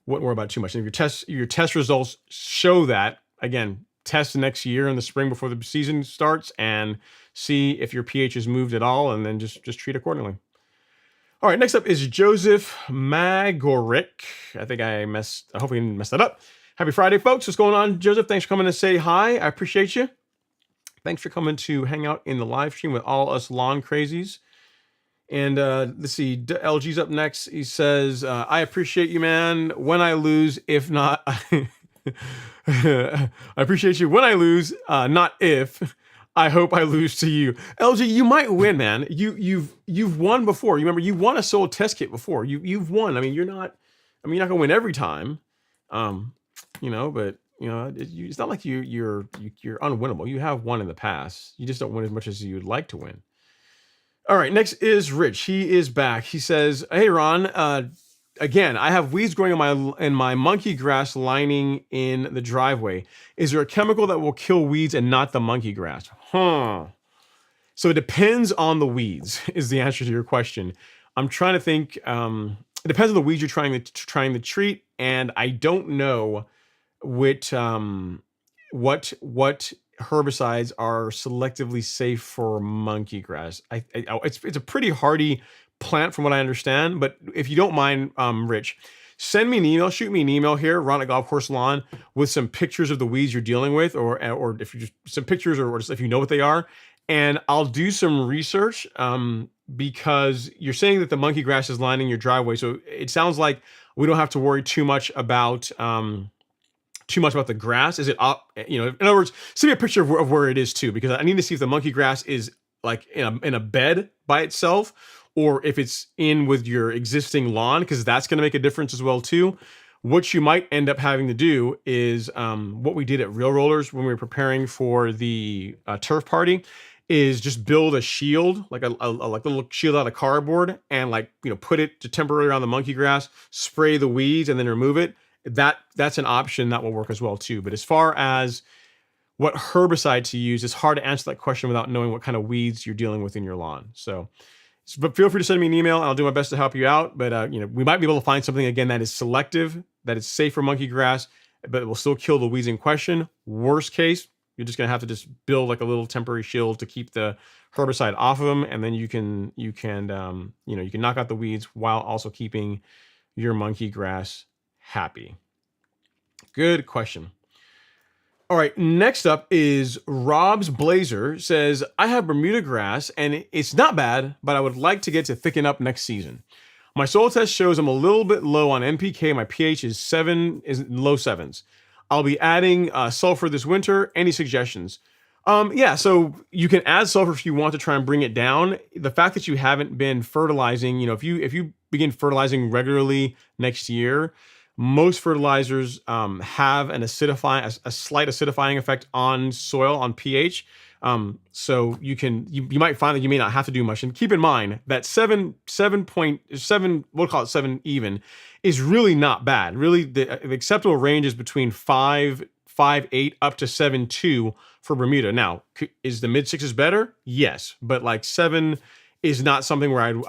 Wouldn't worry about it too much. And if your test results show that, again, test next year in the spring before the season starts and see if your pH has moved at all, and then just treat accordingly. All right, next up is Joseph Magoric. I hope I didn't mess that up. Happy Friday, folks. What's going on, Joseph? Thanks for coming to say hi. I appreciate you. Thanks for coming to hang out in the live stream with all us lawn crazies. And let's see, LG's up next. He says, I appreciate you, man. When I lose, if not, I appreciate you when I lose, not if. I hope I lose to you. LG, you might win, man. You've won before. You remember you won a soul test kit before. You've won. I mean, you're not gonna win every time. But it's not like you're unwinnable. You have won in the past. You just don't win as much as you'd like to win. All right, next is Rich. He is back. He says, "Hey Ron, again, I have weeds growing in my monkey grass lining in the driveway. Is there a chemical that will kill weeds and not the monkey grass?" So it depends on the weeds. Is the answer to your question? I'm trying to think. It depends on the weeds you're trying to treat, and I don't know what herbicides are selectively safe for monkey grass. It's a pretty hardy plant from what I understand, but if you don't mind, Rich, send me an email, shoot me an email here, Ron at Golf Course Lawn, with some pictures of the weeds you're dealing with, or if you just some pictures, or just if you know what they are, and I'll do some research, because you're saying that the monkey grass is lining your driveway, so it sounds like we don't have to worry too much about the grass. Is it up? In other words, send me a picture of where it is too, because I need to see if the monkey grass is like in a bed by itself, or if it's in with your existing lawn, because that's going to make a difference as well too. What you might end up having to do is what we did at Real Rollers when we were preparing for the turf party, is just build a shield, like a little shield out of cardboard, and put it to temporarily around the monkey grass, spray the weeds, and then remove it. That's an option that will work as well too. But as far as what herbicide to use, it's hard to answer that question without knowing what kind of weeds you're dealing with in your lawn. But feel free to send me an email, and I'll do my best to help you out. But we might be able to find something again that is selective, that is safe for monkey grass, but it will still kill the weeds in question. Worst case, you're just gonna have to just build like a little temporary shield to keep the herbicide off of them, and then you can knock out the weeds while also keeping your monkey grass happy. Good question. All right, next up is Rob's Blazer. Says, I have Bermuda grass and it's not bad, but I would like to get to thicken up next season. My soil test shows I'm a little bit low on NPK. My pH is low 7s. I'll be adding sulfur this winter. Any suggestions? So you can add sulfur if you want to try and bring it down. The fact that you haven't been fertilizing, if you begin fertilizing regularly next year, most fertilizers have a slight acidifying effect on soil, on pH. So you might find that you may not have to do much. And keep in mind that 7.7, we'll call it 7 even, is really not bad. Really, the acceptable range is between 5.8 up to 7.2 for Bermuda. Now, is the mid 6s better? Yes, but 7 is not something where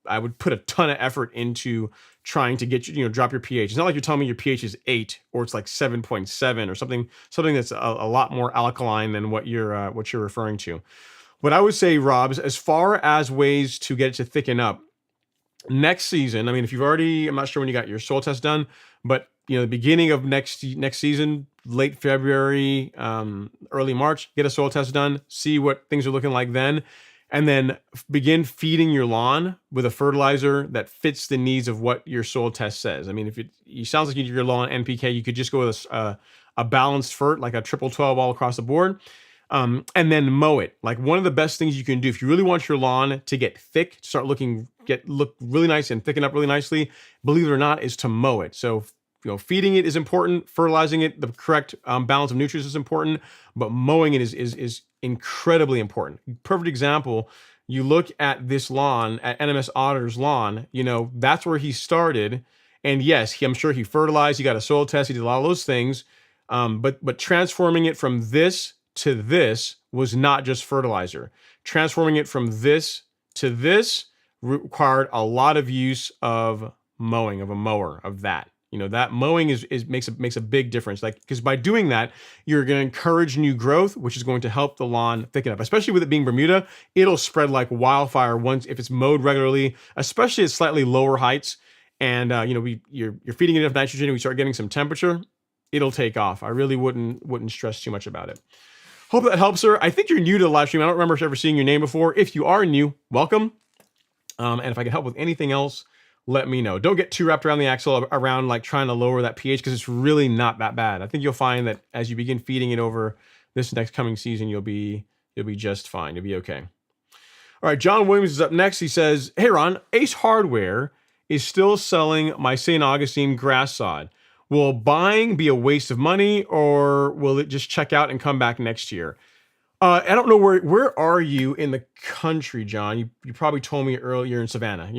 I would put a ton of effort into trying to get you, drop your pH. It's not like you're telling me your pH is 8 or it's like 7.7 or something that's a lot more alkaline than what you're referring to. What I would say, Rob, as far as ways to get it to thicken up next season, I mean, if you've already, I'm not sure when you got your soil test done, but the beginning of next season, late February, early March, get a soil test done, see what things are looking like then. And then begin feeding your lawn with a fertilizer that fits the needs of what your soil test says. I mean, if it sounds like you're low on NPK, you could just go with a balanced fert, like a triple 12 all across the board, and then mow it. Like, one of the best things you can do if you really want your lawn to get thick, look really nice and thicken up really nicely, believe it or not, is to mow it. So feeding it is important, fertilizing it, the correct balance of nutrients is important, but mowing it is incredibly important. Perfect example. You look at this lawn, at NMS Otter's lawn. That's where he started, and yes, I'm sure he fertilized. He got a soil test. He did a lot of those things, but transforming it from this to this was not just fertilizer. Transforming it from this to this required a lot of use of mowing, of a mower, of that. That mowing makes a big difference. Because by doing that, you're going to encourage new growth, which is going to help the lawn thicken up. Especially with it being Bermuda, it'll spread like wildfire if it's mowed regularly, especially at slightly lower heights. And you're feeding it enough nitrogen, and we start getting some temperature, it'll take off. I really wouldn't stress too much about it. Hope that helps, sir. I think you're new to the live stream. I don't remember ever seeing your name before. If you are new, welcome. And if I can help with anything else, let me know. Don't get too wrapped around the axle around like trying to lower that pH, because it's really not that bad. I think you'll find that as you begin feeding it over this next coming season, you'll be just fine. You'll be okay. All right, John Williams is up next. He says, "Hey Ron, Ace Hardware is still selling my St. Augustine grass sod. Will buying be a waste of money, or will it just check out and come back next year?" I don't know where are you in the country, John? You probably told me earlier in Savannah.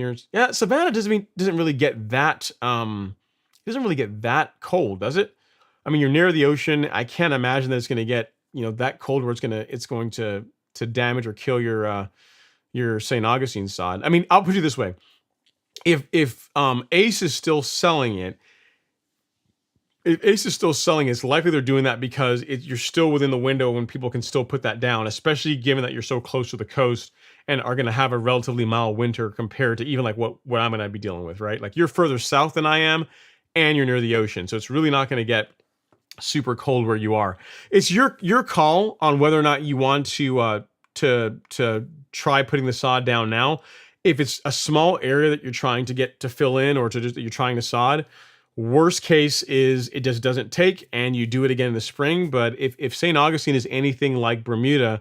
Savannah doesn't really get that cold, does it? I mean, you're near the ocean. I can't imagine that it's going to get that cold where it's going to damage or kill your St. Augustine sod. I mean, I'll put it this way: if Ace is still selling it. If Ace is still selling, it's likely they're doing that because you're still within the window when people can still put that down, especially given that you're so close to the coast and are going to have a relatively mild winter compared to even like what I'm going to be dealing with, right? Like you're further south than I am and you're near the ocean. So it's really not going to get super cold where you are. It's your call on whether or not you want to try putting the sod down now. If it's a small area that you're trying to get to fill in or that you're trying to sod, worst case is it just doesn't take and you do it again in the spring. But if St. Augustine is anything like Bermuda,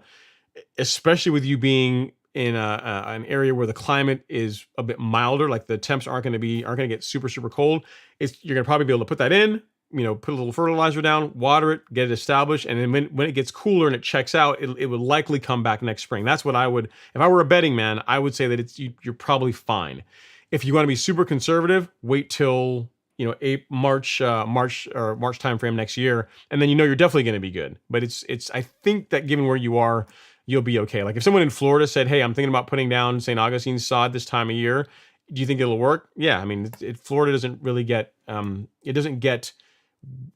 especially with you being in an area where the climate is a bit milder, like the temps aren't going to get super, super cold, you're going to probably be able to put that in, put a little fertilizer down, water it, get it established. And then when it gets cooler and it checks out, it would likely come back next spring. That's what I would, if I were a betting man, I would say that you're probably fine. If you want to be super conservative, wait till March timeframe next year, and then you're definitely going to be good. But it's I think that given where you are, you'll be okay. Like if someone in Florida said, "Hey, I'm thinking about putting down St. Augustine sod this time of year. Do you think it'll work?" Yeah, I mean, Florida doesn't really get it doesn't get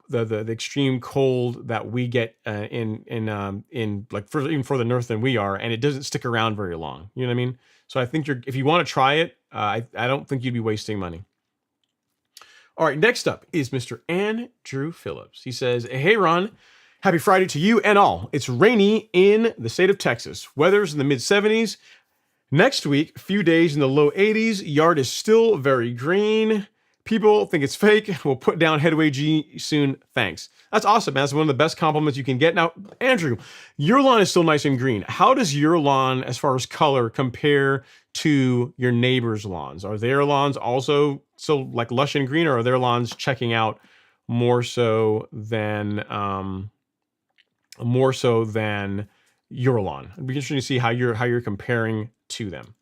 the extreme cold that we get in like even further north than we are, and it doesn't stick around very long. You know what I mean? So I think if you want to try it, I don't think you'd be wasting money. All right, next up is Mr. Andrew Phillips. He says, "Hey, Ron, happy Friday to you and all. It's rainy in the state of Texas. Weather's in the mid-70s. Next week, few days in the low 80s. Yard is still very green. People think it's fake. We'll put down Headway G soon. Thanks." That's awesome, man. That's one of the best compliments you can get. Now, Andrew, your lawn is still nice and green. How does your lawn, as far as color, compare to your neighbors' lawns? Are their lawns also so like lush and green, or are their lawns checking out more so than your lawn? It'd be interesting to see how you're comparing to them.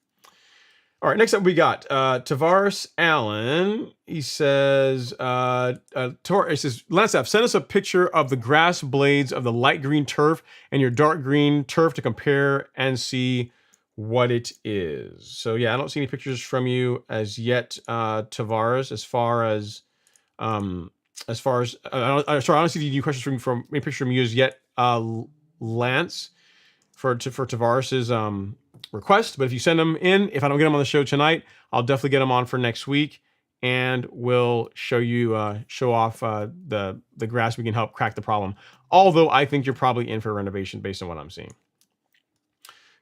All right, next up we got Tavares Allen. He says, "Lance F, send us a picture of the grass blades of the light green turf and your dark green turf to compare and see what it is." So yeah, I don't see any pictures from you as yet, Tavares. I don't see any questions from any picture from you as yet, Lance, for Tavares's request. But if you send them in, if I don't get them on the show tonight, I'll definitely get them on for next week, and we'll show off the grass. We can help crack the problem. Although I think you're probably in for a renovation based on what I'm seeing.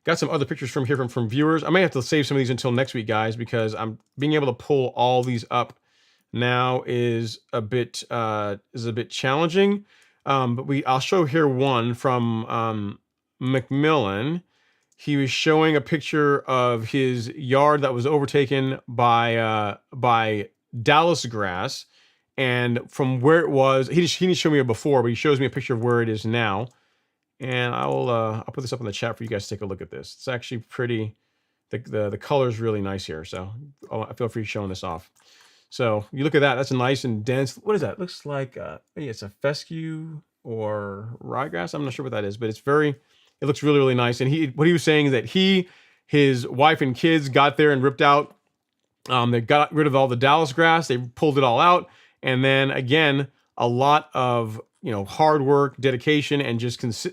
Got some other pictures from viewers. I may have to save some of these until next week, guys, because I'm being able to pull all these up now is a bit challenging. But I'll show here one from Macmillan. He was showing a picture of his yard that was overtaken by Dallas grass, And from where it was, he didn't show me it before, but he shows me a picture of where it is now. And I'll put this up in the chat for you guys to take a look at this. It's actually pretty, the color is really nice here. So I feel free showing this off. So you look at that, that's a nice and dense, what is that? It looks like, maybe it's a fescue or ryegrass. I'm not sure what that is, but it looks really, really nice. And what he was saying is that his wife and kids got there and ripped out, they got rid of all the Dallas grass, they pulled it all out. And then again, a lot of, hard work, dedication, and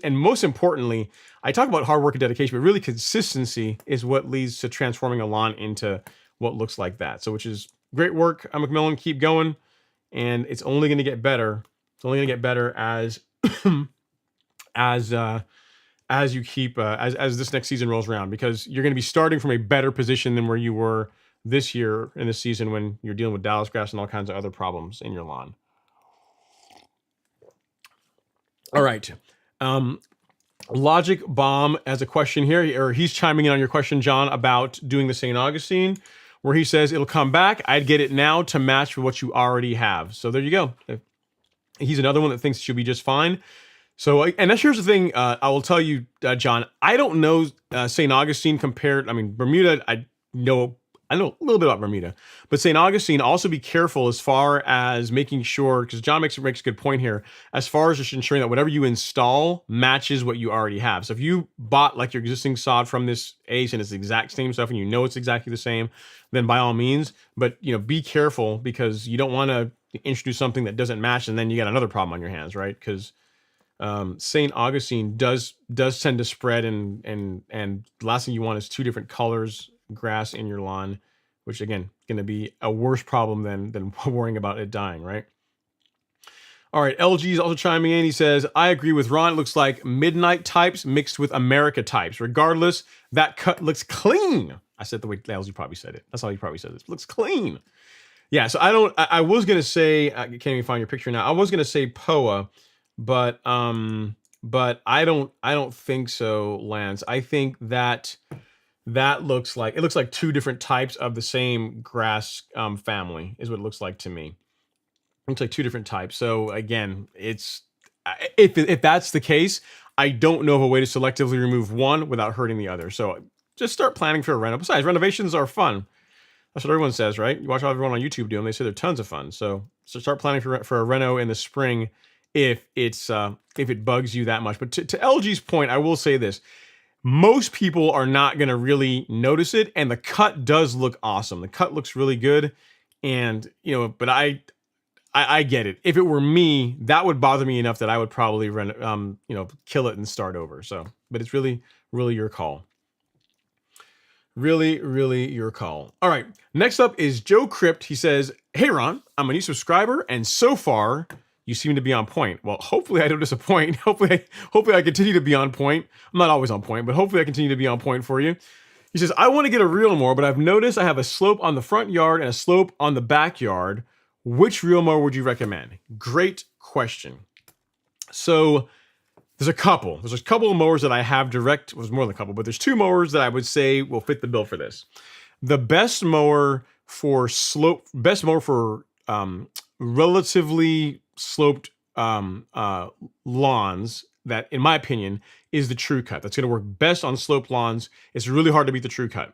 and most importantly, I talk about hard work and dedication, but really consistency is what leads to transforming a lawn into what looks like that. So, which is great work, McMillan. Keep going, and it's only going to get better. It's only going to get better as as you keep as this next season rolls around, because you're going to be starting from a better position than where you were this year in this season when you're dealing with Dallas grass and all kinds of other problems in your lawn. All right. Logic Bomb has a question here, or he's chiming in on your question, John, about doing the St. Augustine, where he says it'll come back. I'd get it now to match with what you already have. So there you go. He's another one that thinks it should be just fine. So, and here's the thing, I will tell you, John, I don't know St. Augustine compared, Bermuda, I know a little bit about Bermuda, but St. Augustine, also be careful as far as making sure, because John makes a good point here, as far as just ensuring that whatever you install matches what you already have. So if you bought like your existing sod from this Ace and it's the exact same stuff and you know it's exactly the same, then by all means, but be careful, because you don't want to introduce something that doesn't match and then you got another problem on your hands, right? Because St. Augustine does tend to spread, and the last thing you want is two different colors grass in your lawn, which again going to be a worse problem than worrying about it dying, right? All right, LG is also chiming in. He says, I agree with Ron. It looks like Midnight types mixed with America types. Regardless, that cut looks clean. I said the way LG probably said it. That's how he probably said it. It looks clean. Yeah, so I was going to say, I can't even find your picture now. I was going to say POA, but I don't think so, Lance. I think that looks like two different types of the same grass family is what it looks like to me. It looks like two different types. So again, it's if that's the case, I don't know of a way to selectively remove one without hurting the other. So just start planning for a reno. Besides, renovations are fun. That's what everyone says, right? You watch everyone on YouTube do them. They say they're tons of fun. So start planning for a reno in the spring if it bugs you that much. But to LG's point, I will say this. Most people are not going to really notice it, and the cut does look awesome. The cut looks really good, and but I get it. If it were me, that would bother me enough that I would probably kill it and start over. So, but it's really, really your call. Really, really your call. All right, next up is Joe Crypt. He says, "Hey Ron, I'm a new subscriber, and so far you seem to be on point." Well, hopefully I don't disappoint. Hopefully I continue to be on point. I'm not always on point, but hopefully I continue to be on point for you. He says, I want to get a reel mower, but I've noticed I have a slope on the front yard and a slope on the backyard. Which reel mower would you recommend? Great question. So there's a couple of mowers that I have direct, it was more than a couple, but there's two mowers that I would say will fit the bill for this. The best mower for relatively sloped lawns, that in my opinion is the True Cut. That's going to work best on sloped lawns. It's really hard to beat the True Cut,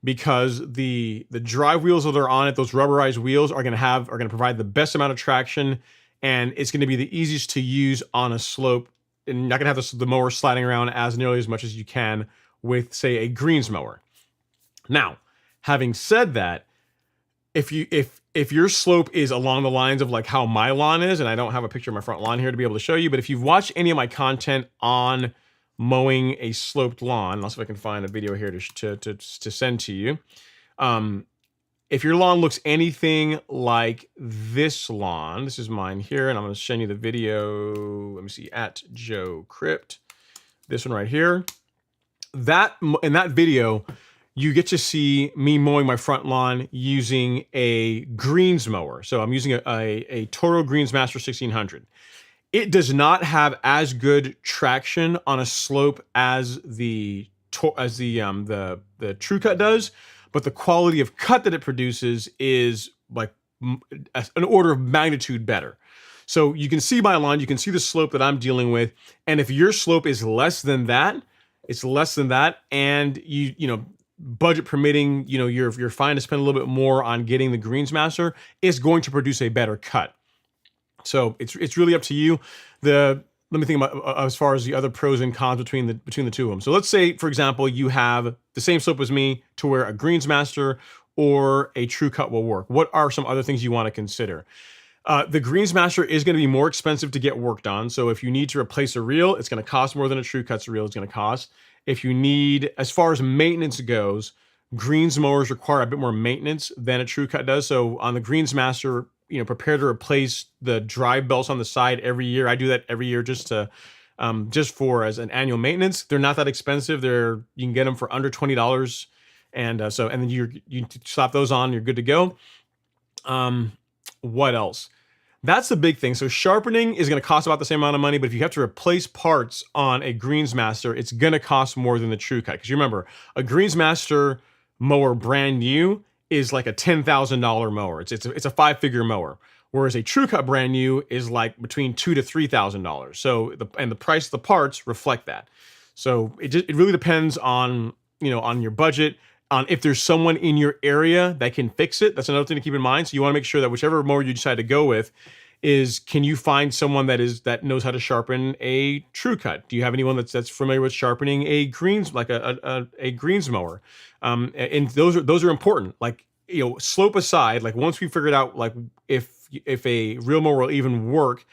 because the drive wheels that are on it, those rubberized wheels, are going to provide the best amount of traction, and it's going to be the easiest to use on a slope, and you're not going to have the mower sliding around as nearly as much as you can with, say, a greens mower. Now, having said that, if your slope is along the lines of like how my lawn is, and I don't have a picture of my front lawn here to be able to show you, but if you've watched any of my content on mowing a sloped lawn, I'll see if I can find a video here to send to you. If your lawn looks anything like this lawn, this is mine here, and I'm going to send you the video. Let me see, at Joe Crypt, this one right here. In that video, you get to see me mowing my front lawn using a greens mower. So I'm using a Toro Greensmaster 1600. It does not have as good traction on a slope as the True Cut does, but the quality of cut that it produces is like an order of magnitude better. So you can see my lawn, you can see the slope that I'm dealing with, and if your slope is less than that, it's less than that, and you know, budget permitting, you know, you're fine to spend a little bit more on getting the Greensmaster, is going to produce a better cut. So it's really up to you. Let me think about as far as the other pros and cons between the two of them. So let's say, for example, you have the same slope as me to where a Greensmaster or a True Cut will work. What are some other things you want to consider? The Greensmaster is going to be more expensive to get worked on. So if you need to replace a reel, it's going to cost more than a True Cut's reel is going to cost. If you need, as far as maintenance goes, greens mowers require a bit more maintenance than a True Cut does. So on the Greensmaster, you know, prepare to replace the drive belts on the side every year. I do that every year just for as an annual maintenance. They're not that expensive. You can get them for under $20, and then you slap those on, you're good to go. What else? That's the big thing. So sharpening is going to cost about the same amount of money, but if you have to replace parts on a Greensmaster, it's going to cost more than the True Cut. Because you remember, a Greensmaster mower brand new is like a $10,000 mower. It's a 5-figure mower, whereas a True Cut brand new is like between $2,000 to $3,000. So the price of the parts reflect that. So it really depends on, you know, on your budget. On if there's someone in your area that can fix it. That's another thing to keep in mind. So you want to make sure that whichever mower you decide to go with can you find someone that knows how to sharpen a True Cut? Do you have anyone that's familiar with sharpening a greens, like a greens mower? And those are important. Like, you know, slope aside, like once we figured out like if a real mower will even work,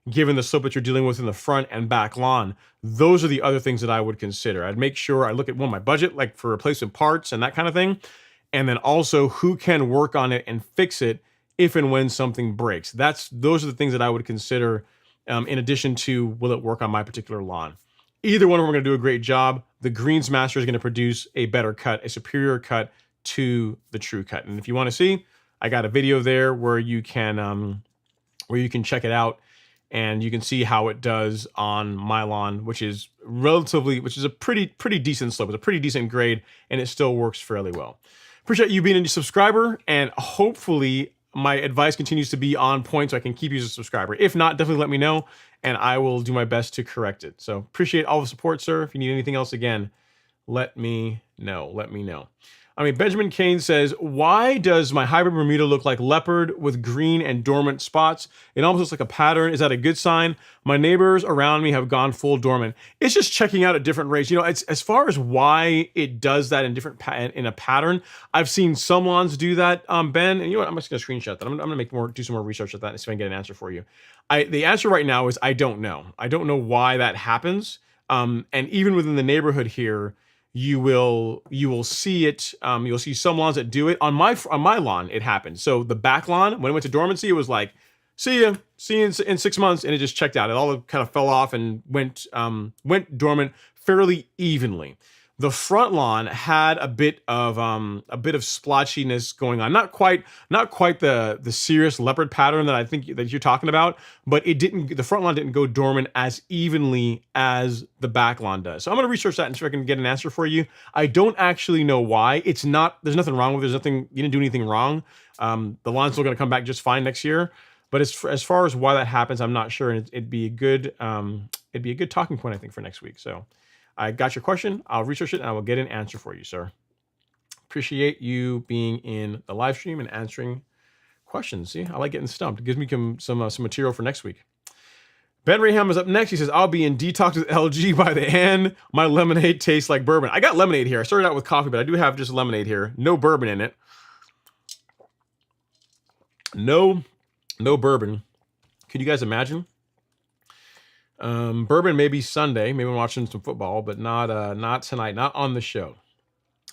given the slope that you're dealing with in the front and back lawn, those are the other things that I would consider. I'd make sure I look at my budget, like for replacement parts and that kind of thing. And then also who can work on it and fix it if and when something breaks. Those are the things that I would consider in addition to will it work on my particular lawn. Either one of them are going to do a great job. The Greensmaster is going to produce a better cut, a superior cut to the True Cut. And if you want to see, I got a video there where you can check it out. And you can see how it does on my lawn, which is a pretty decent slope. It's a pretty decent grade, and it still works fairly well. Appreciate you being a subscriber, and hopefully my advice continues to be on point so I can keep you as a subscriber. If not, definitely let me know, and I will do my best to correct it. So appreciate all the support, sir. If you need anything else, again, let me know. I mean, Benjamin Kane says, why does my hybrid Bermuda look like leopard with green and dormant spots? It almost looks like a pattern. Is that a good sign? My neighbors around me have gone full dormant. It's just checking out at different rates. You know, it's as far as why it does that in a pattern. I've seen some lawns do that, Ben. And you know what? I'm just going to screenshot that. I'm going to do some more research at that and see if I can get an answer for you. The answer right now is I don't know. I don't know why that happens. And even within the neighborhood here, you will see it. You'll see some lawns that do it. On my lawn, it happened. So the back lawn, when it went to dormancy, it was like, see you in 6 months, and it just checked out. It all kind of fell off and went dormant fairly evenly. The front lawn had a bit of splotchiness going on. Not quite the serious leopard pattern that I think that you're talking about, but the front lawn didn't go dormant as evenly as the back lawn does. So I'm going to research that and see if I can get an answer for you. I don't actually know why. There's nothing wrong with it. You didn't do anything wrong. The lawn's still going to come back just fine next year. But as far as why that happens, I'm not sure. And it'd be a good talking point, I think, for next week. So I got your question. I'll research it and I will get an answer for you, sir. Appreciate you being in the live stream and answering questions. See, I like getting stumped. It gives me some material for next week. Ben Raham is up next. He says, I'll be in detox with LG by the end. My lemonade tastes like bourbon. I got lemonade here. I started out with coffee, but I do have just lemonade here. No bourbon in it. No bourbon. Could you guys imagine? Bourbon maybe Sunday. Maybe I'm watching some football, but not tonight. Not on the show.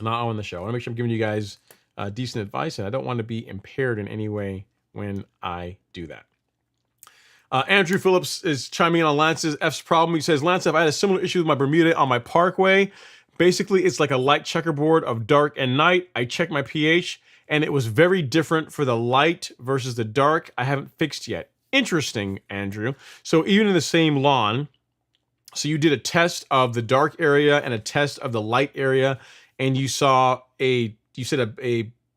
Not on the show. I want to make sure I'm giving you guys decent advice, and I don't want to be impaired in any way when I do that. Andrew Phillips is chiming in on Lance's F's problem. He says, Lance, I had a similar issue with my Bermuda on my Parkway. Basically, it's like a light checkerboard of dark and night. I checked my pH, and it was very different for the light versus the dark. I haven't fixed yet. Interesting, Andrew. So even in the same lawn, so you did a test of the dark area and a test of the light area, and you saw a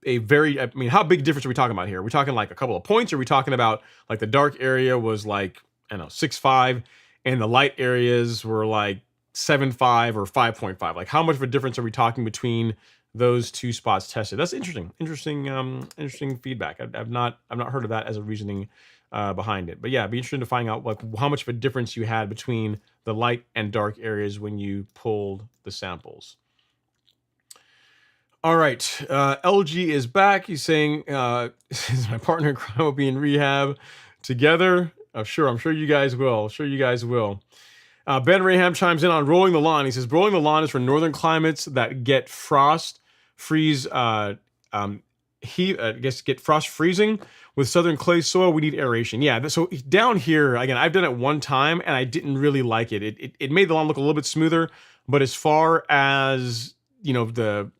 very, I mean, how big difference are we talking about here? Are we talking like a couple of points? Or are we talking about like the dark area was like, I don't know, 6.5 and the light areas were like 7.5 or 5.5? Like how much of a difference are we talking between those two spots tested? That's interesting. Interesting feedback. I've not heard of that as a reasoning behind it. But yeah, it'd be interesting to find out like how much of a difference you had between the light and dark areas when you pulled the samples. All right, LG is back. He's saying, "Is my partner in crime will be in rehab together?" I'm sure you guys will. Ben Raham chimes in on rolling the lawn. He says, "Rolling the lawn is for northern climates that get frost, freeze, get frost freezing. With southern clay soil, we need aeration." Yeah, so down here, again, I've done it one time and I didn't really like it. It made the lawn look a little bit smoother, but as far as the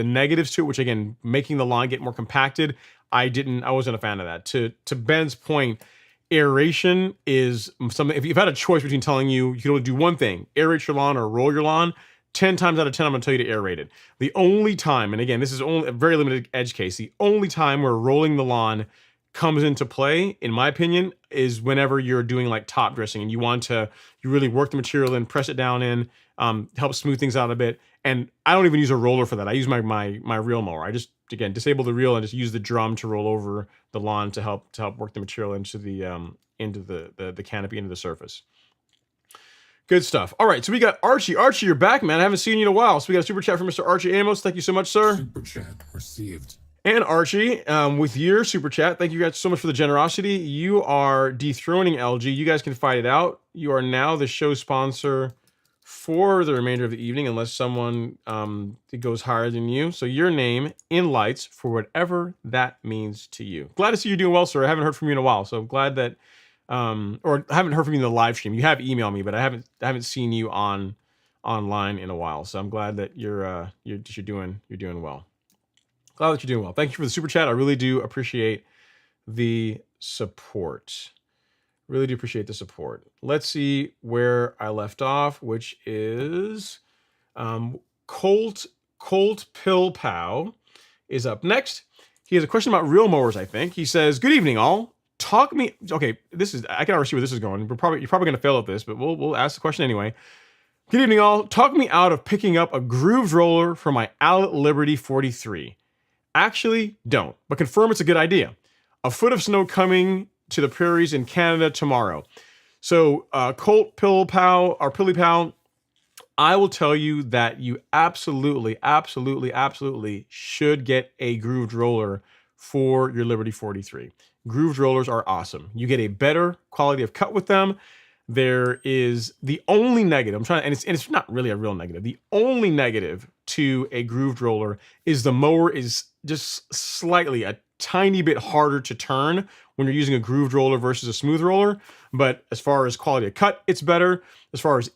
negatives to it, which again, making the lawn get more compacted, I wasn't a fan of that. To Ben's point, aeration is something. If you've had a choice between telling you can only do one thing, aerate your lawn or roll your lawn, 10 times out of 10, I'm going to tell you to aerate it. The only time, and again, this is only a very limited edge case, the only time where rolling the lawn comes into play, in my opinion, is whenever you're doing like top dressing and you really work the material in, press it down in, help smooth things out a bit. And I don't even use a roller for that. I use my reel mower. I just, again, disable the reel and just use the drum to roll over the lawn to help work the material into the canopy, into the surface. Good stuff. All right, so we got Archie. Archie, you're back, man. I haven't seen you in a while. So we got a super chat from Mr. Archie Amos. Thank you so much, sir. Super chat received. And Archie, with your super chat, thank you guys so much for the generosity. You are dethroning LG. You guys can fight it out. You are now the show sponsor for the remainder of the evening, unless someone goes higher than you. So your name in lights for whatever that means to you. Glad to see you're doing well, sir. I haven't heard from you in a while, so I'm glad that, or I haven't heard from you in the live stream. You have emailed me, but I haven't seen you online in a while. So I'm glad that you're doing well. Glad that you're doing well. Thank you for the super chat. I really do appreciate the support. Really do appreciate the support. Let's see where I left off, which is Colt Pill Pow is up next. He has a question about reel mowers, I think. He says, "Good evening, all. Okay, I can already see where this is going. You're probably going to fail at this, but we'll ask the question anyway. Good evening, all. Talk me out of picking up a grooved roller for my Owlet Liberty 43. Actually, don't, but confirm it's a good idea. A foot of snow coming to the prairies in Canada tomorrow." So, Colt Pilly Pow, I will tell you that you absolutely should get a grooved roller for your Liberty 43. Grooved rollers are awesome. You get a better quality of cut with them. There is the only negative, and it's not really a real negative. The only negative to a grooved roller is the mower is just slightly, a tiny bit harder to turn when you're using a grooved roller versus a smooth roller. But as far as quality of cut, it's better. As far as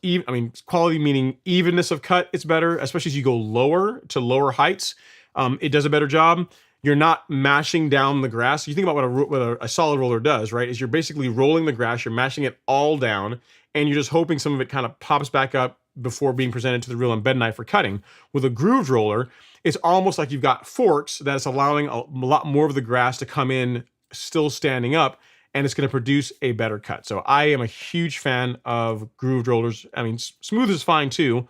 quality meaning evenness of cut, it's better, especially as you go lower to lower heights. It does a better job. You're not mashing down the grass. You think about what a solid roller does, right? Is you're basically rolling the grass, you're mashing it all down, and you're just hoping some of it kind of pops back up before being presented to the reel and bed knife for cutting. With a grooved roller, it's almost like you've got forks that's allowing a lot more of the grass to come in still standing up, and it's going to produce a better cut. So I am a huge fan of grooved rollers. I mean, smooth is fine too,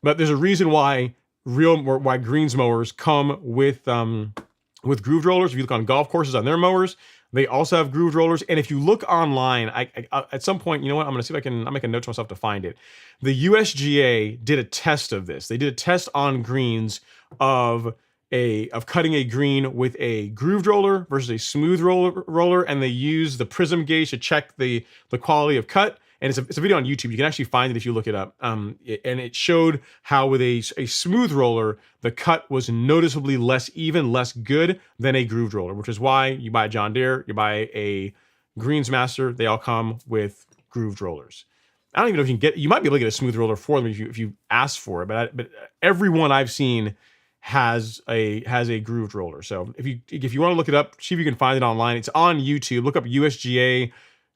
but there's a reason why greens mowers come with grooved rollers. If you look on golf courses on their mowers, they also have grooved rollers. And if you look online, I at some point, you know what? I'm going to see if I'll make a note to myself to find it. The USGA did a test of this. They did a test on greens of cutting a green with a grooved roller versus a smooth roller, and they used the prism gauge to check the quality of cut. And it's a video on YouTube. You can actually find it if you look it up. And it showed how with a smooth roller, the cut was noticeably less even, less good than a grooved roller, which is why you buy a John Deere, you buy a Greensmaster, they all come with grooved rollers. I don't even know if you might be able to get a smooth roller for them if you ask for it, but everyone I've seen has a grooved roller. So if you want to look it up, see if you can find it online. It's on YouTube. Look up USGA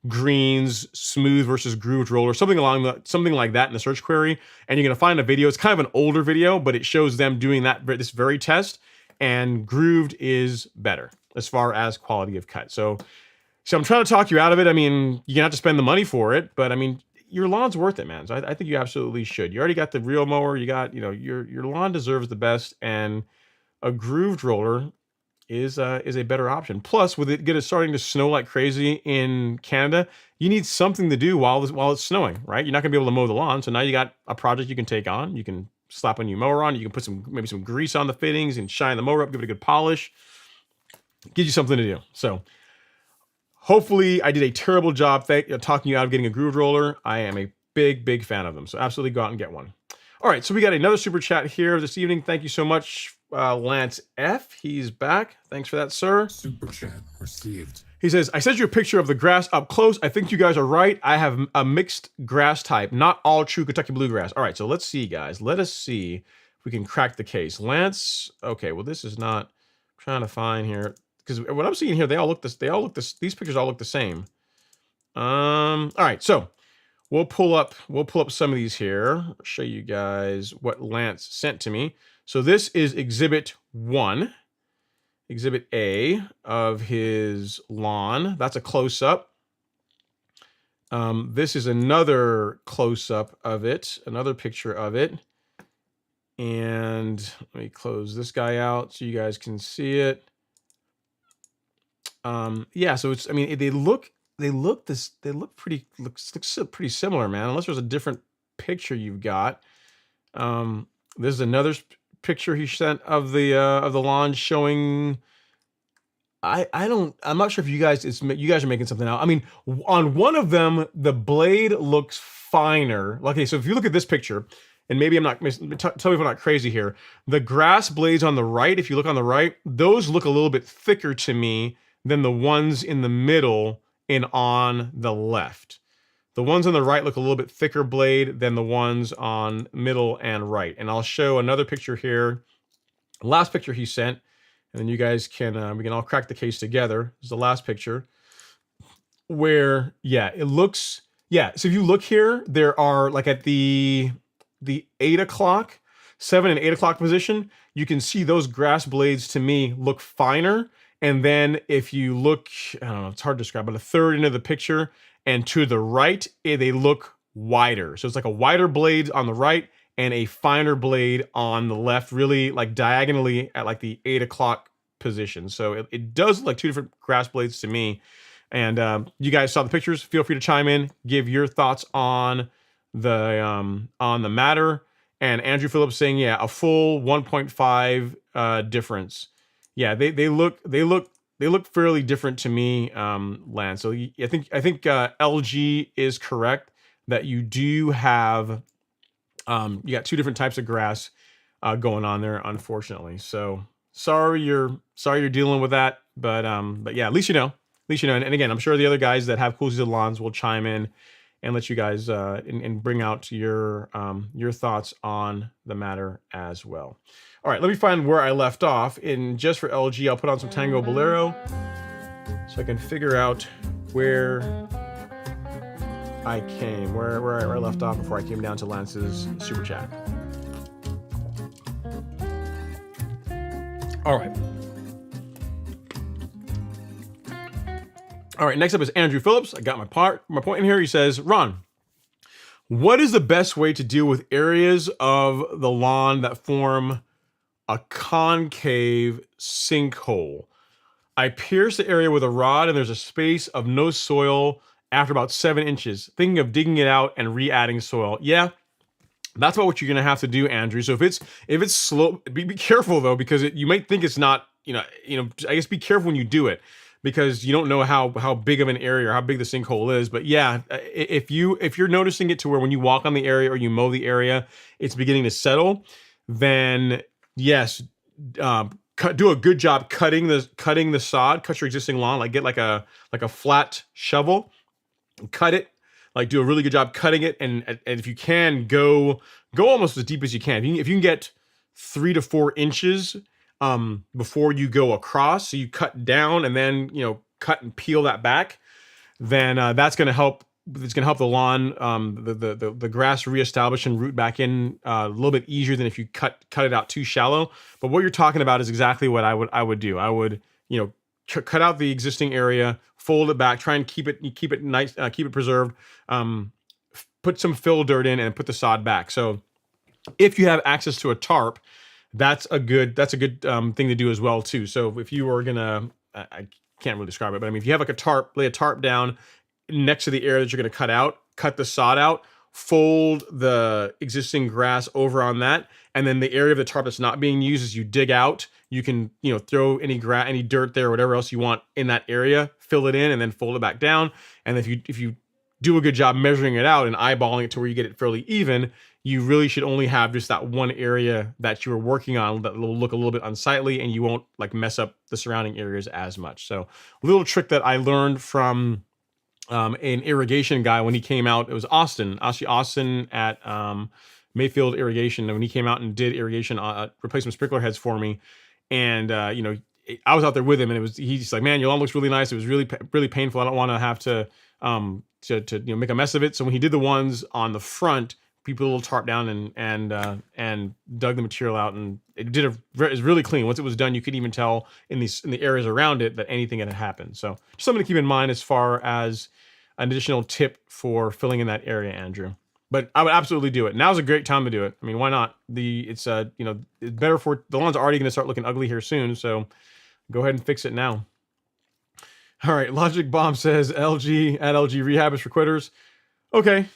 greens smooth versus grooved roller, something like that in the search query, and you're going to find a video. It's kind of an older video, but it shows them doing this very test, and grooved is better as far as quality of cut. So I'm trying to talk you out of it. I mean, you're gonna have to spend the money for it, but I mean, your lawn's worth it, man. So I think you absolutely should. You already got the real mower. You got, your lawn deserves the best, and a grooved roller is a better option. Plus, with it starting to snow like crazy in Canada, you need something to do while it's snowing, right? You're not gonna be able to mow the lawn, so now you got a project you can take on. You can slap a new mower on. You can put maybe some grease on the fittings and shine the mower up, give it a good polish. Gives you something to do. So hopefully, I did a terrible job talking you out of getting a grooved roller. I am a big fan of them, so absolutely go out and get one. All right, so we got another super chat here this evening. Thank you so much, Lance F. He's back. Thanks for that, sir. Super chat received. He says, I sent you a picture of the grass up close. I think you guys are right. I have a mixed grass type, not all true Kentucky bluegrass. All right, so let's see, guys. Let us see if we can crack the case. Lance, okay, well, this is not, I'm trying to find here, because what I'm seeing here, these pictures all look the same. All right, so we'll pull up some of these here. I'll show you guys what Lance sent to me. So this is Exhibit 1, Exhibit A of his lawn. That's a close-up. This is another close-up of it, another picture of it. And let me close this guy out so you guys can see it. Yeah, so it's, I mean, they look pretty similar, man, unless there's a different picture you've got. This is another picture he sent of the lawn showing, I'm not sure if you guys are making something out. I mean, on one of them, the blade looks finer. Okay, so if you look at this picture, and maybe I'm not, tell me if I'm not crazy here. The grass blades on the right, if you look on the right, those look a little bit thicker to me than the ones in the middle and on the left. The ones on the right look a little bit thicker blade than the ones on middle and right. And I'll show another picture here. Last picture he sent, and then you guys can, we can all crack the case together. This is the last picture where, yeah, it looks, yeah. So if you look here, there are like at the 8 o'clock, 7 and 8 o'clock position, you can see those grass blades to me look finer. And then if you look, I don't know, it's hard to describe, but a third into the picture and to the right, they look wider. So it's like a wider blade on the right and a finer blade on the left, really like diagonally at like the 8 o'clock position. So it does look like two different grass blades to me. And you guys saw the pictures. Feel free to chime in, give your thoughts on the matter. And Andrew Phillips saying, yeah, a full 1.5 difference. Yeah, they look fairly different to me, Lance. So I think LG is correct that you do have you got two different types of grass going on there, unfortunately. So sorry you're dealing with that, but yeah, at least you know. And again, I'm sure the other guys that have cool season lawns will chime in and let you guys and bring out your thoughts on the matter as well. All right, let me find where I left off. In just for LG, I'll put on some Tango Bolero so I can figure out where I left off before I came down to Lance's super chat. All right. All right, next up is Andrew Phillips. I got my point in here. He says, Ron, what is the best way to deal with areas of the lawn that form a concave sinkhole? I pierce the area with a rod and there's a space of no soil after about 7 inches. Thinking of digging it out and re-adding soil. Yeah, that's about what you're gonna have to do, Andrew. So if it's slow, be careful though, because you might think it's not, I guess be careful when you do it, because you don't know how big of an area or how big the sinkhole is. But yeah, if you're noticing it to where when you walk on the area or you mow the area, it's beginning to settle, then yes, do a good job cutting the sod. Cut your existing lawn, like get like a flat shovel, cut it, like do a really good job cutting it, and if you can go almost as deep as you can. If you can get 3 to 4 inches before you go across, so you cut down and then cut and peel that back, then that's going to help it's going to help the lawn, the grass reestablish and root back in a little bit easier than if you cut it out too shallow. But what you're talking about is exactly what I would do. I would, you know, cut out the existing area, fold it back, try and keep it nice, keep it preserved. Put some fill dirt in and put the sod back. So if you have access to a tarp, that's a good thing to do as well too. So if you were gonna, I can't really describe it, but I mean, if you have like a tarp, lay a tarp down next to the area that you're going to cut out, cut the sod out, fold the existing grass over on that, and then the area of the tarp that's not being used, as you dig out, you can, you know, throw any dirt there, whatever else you want in that area, fill it in, and then fold it back down. And if you do a good job measuring it out and eyeballing it to where you get it fairly even, you really should only have just that one area that you were working on that will look a little bit unsightly, and you won't like mess up the surrounding areas as much. So a little trick that I learned from an irrigation guy when he came out. It was Austin at Mayfield Irrigation. And when he came out and did irrigation, replacement sprinkler heads for me. And, you know, I was out there with him, and he's like, man, your lawn looks really nice. It was really, really painful. I don't want to have to you know, make a mess of it. So when he did the ones on the front, he put a little tarp down and dug the material out, and it was really clean. Once it was done, you could even tell in the areas around it that anything had happened. So just something to keep in mind as far as an additional tip for filling in that area, Andrew. But I would absolutely do it. Now's a great time to do it. I mean, why not? It's you know, it's better for the lawn's already going to start looking ugly here soon, so go ahead and fix it now. All right, Logic Bomb says LG rehab is for quitters. Okay.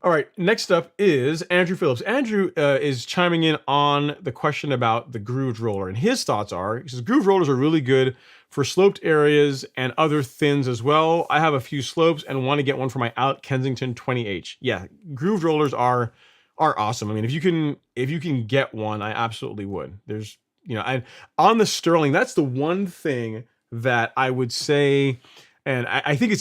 All right, next up is Andrew Phillips. Andrew is chiming in on the question about the grooved roller, and his thoughts are, he says, grooved rollers are really good for sloped areas and other thins as well. I have a few slopes and want to get one for my Out Kensington 20H. Yeah, grooved rollers are awesome. I mean, if you can get one, I absolutely would. There's, you know, on the Sterling, that's the one thing that I would say, and I think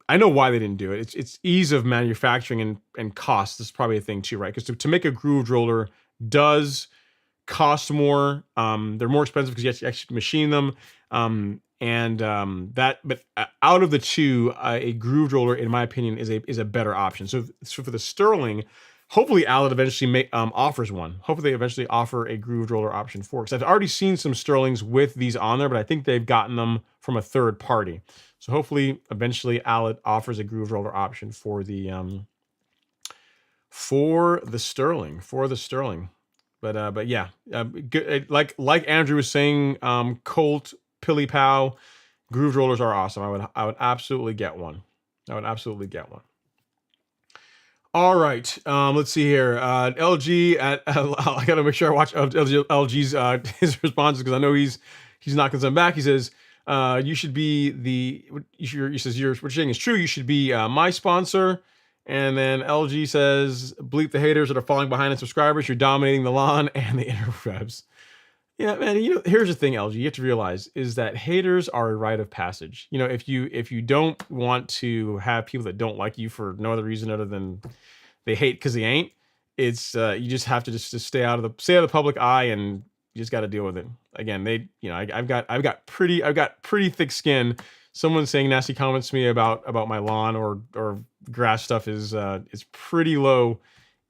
I know why they didn't do it. It's ease of manufacturing and cost. This is probably a thing too, right? Because to make a grooved roller does cost more. They're more expensive because you have to actually machine them. But out of the two, a grooved roller, in my opinion, is a better option. So for the Sterling, hopefully Allen eventually offers one. Hopefully they eventually offer a grooved roller option for it. Because I've already seen some Sterlings with these on there, but I think they've gotten them from a third party. So hopefully eventually Allen offers a grooved roller option for the Sterling. But yeah, good. Like Andrew was saying, Colt, Pilly Pow, grooved rollers are awesome. I would absolutely get one. All right, let's see here. LG I gotta make sure I watch LG's his responses, because I know he's knocking some back. He says, you should be what you're saying is true. You should be my sponsor. And then LG says, bleep the haters that are falling behind in subscribers. You're dominating the lawn and the interwebs. Yeah, man. You know, here's the thing, LG. You have to realize is that haters are a rite of passage. You know, if you don't want to have people that don't like you for no other reason other than they hate because they ain't, it's you just have to just stay out of the public eye, and you just got to deal with it. Again, I've got pretty thick skin. Someone saying nasty comments to me about my lawn or grass stuff is pretty low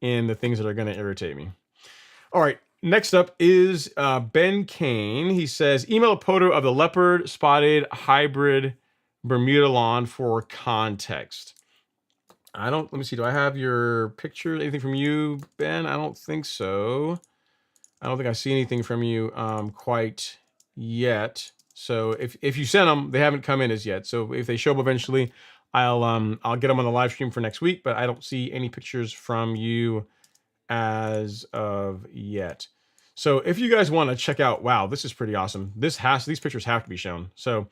in the things that are going to irritate me. All right. Next up is Ben Kane. He says, email a photo of the leopard spotted hybrid Bermuda lawn for context. Let me see. Do I have your picture? Anything from you, Ben? I don't think so. I don't think I see anything from you quite yet. So if you sent them, they haven't come in as yet. So if they show up eventually, I'll get them on the live stream for next week, but I don't see any pictures from you as of yet. So if you guys want to check out, wow, this is pretty awesome. These pictures have to be shown. So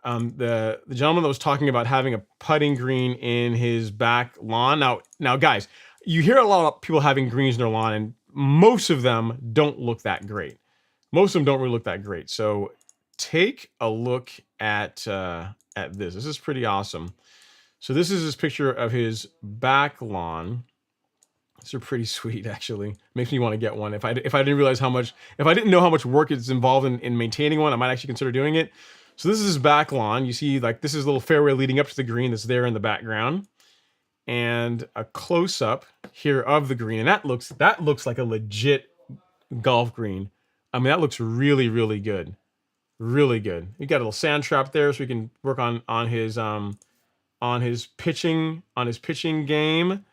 the gentleman that was talking about having a putting green in his back lawn. Now guys, you hear a lot of people having greens in their lawn, and most of them don't look that great. Most of them don't really look that great. So take a look at this. This is pretty awesome. So this is his picture of his back lawn. These are pretty sweet, actually. Makes me want to get one. If I didn't know how much work is involved in maintaining one, I might actually consider doing it. So this is his back lawn. You see, like, this is a little fairway leading up to the green that's there in the background. and a close-up here of the green. And that looks like a legit golf green. I mean, that looks really, really good. Really good. You got a little sand trap there, so we can work on his pitching game.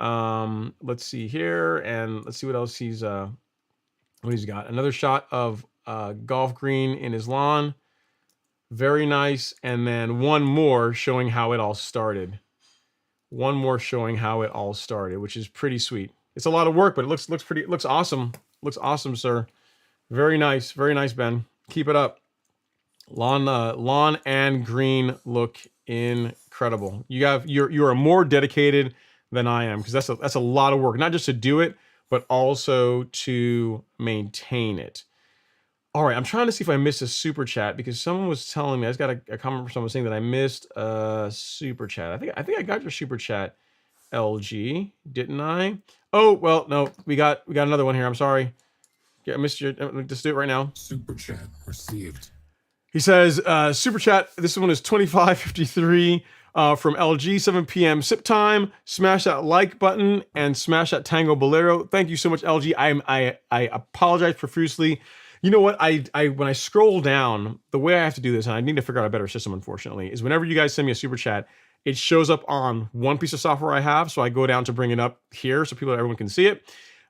Let's see here, and let's see what else he's got. Another shot of golf green in his lawn. Very nice. And then one more showing how it all started. One more showing how it all started, which is pretty sweet. It's a lot of work, but it looks pretty. It looks awesome. Looks awesome, sir. Very nice, Ben. Keep it up. Lawn and green look incredible. You're more dedicated than I am, because that's a lot of work, not just to do it, but also to maintain it. All right, I'm trying to see if I missed a super chat, because someone was telling me, I just got a comment from someone saying that I missed a super chat. I think I got your super chat, LG, didn't I? Oh, well, no, we got another one here. I'm sorry. Yeah, I missed your. Just do it right now. Super chat received. He says, super chat. This one is 2553 from LG, 7 p.m. sip time. Smash that like button and smash that Tango Bolero. Thank you so much, LG. I apologize profusely. You know what? When I scroll down, the way I have to do this, and I need to figure out a better system, unfortunately, is whenever you guys send me a super chat, it shows up on one piece of software I have. So I go down to bring it up here so everyone can see it.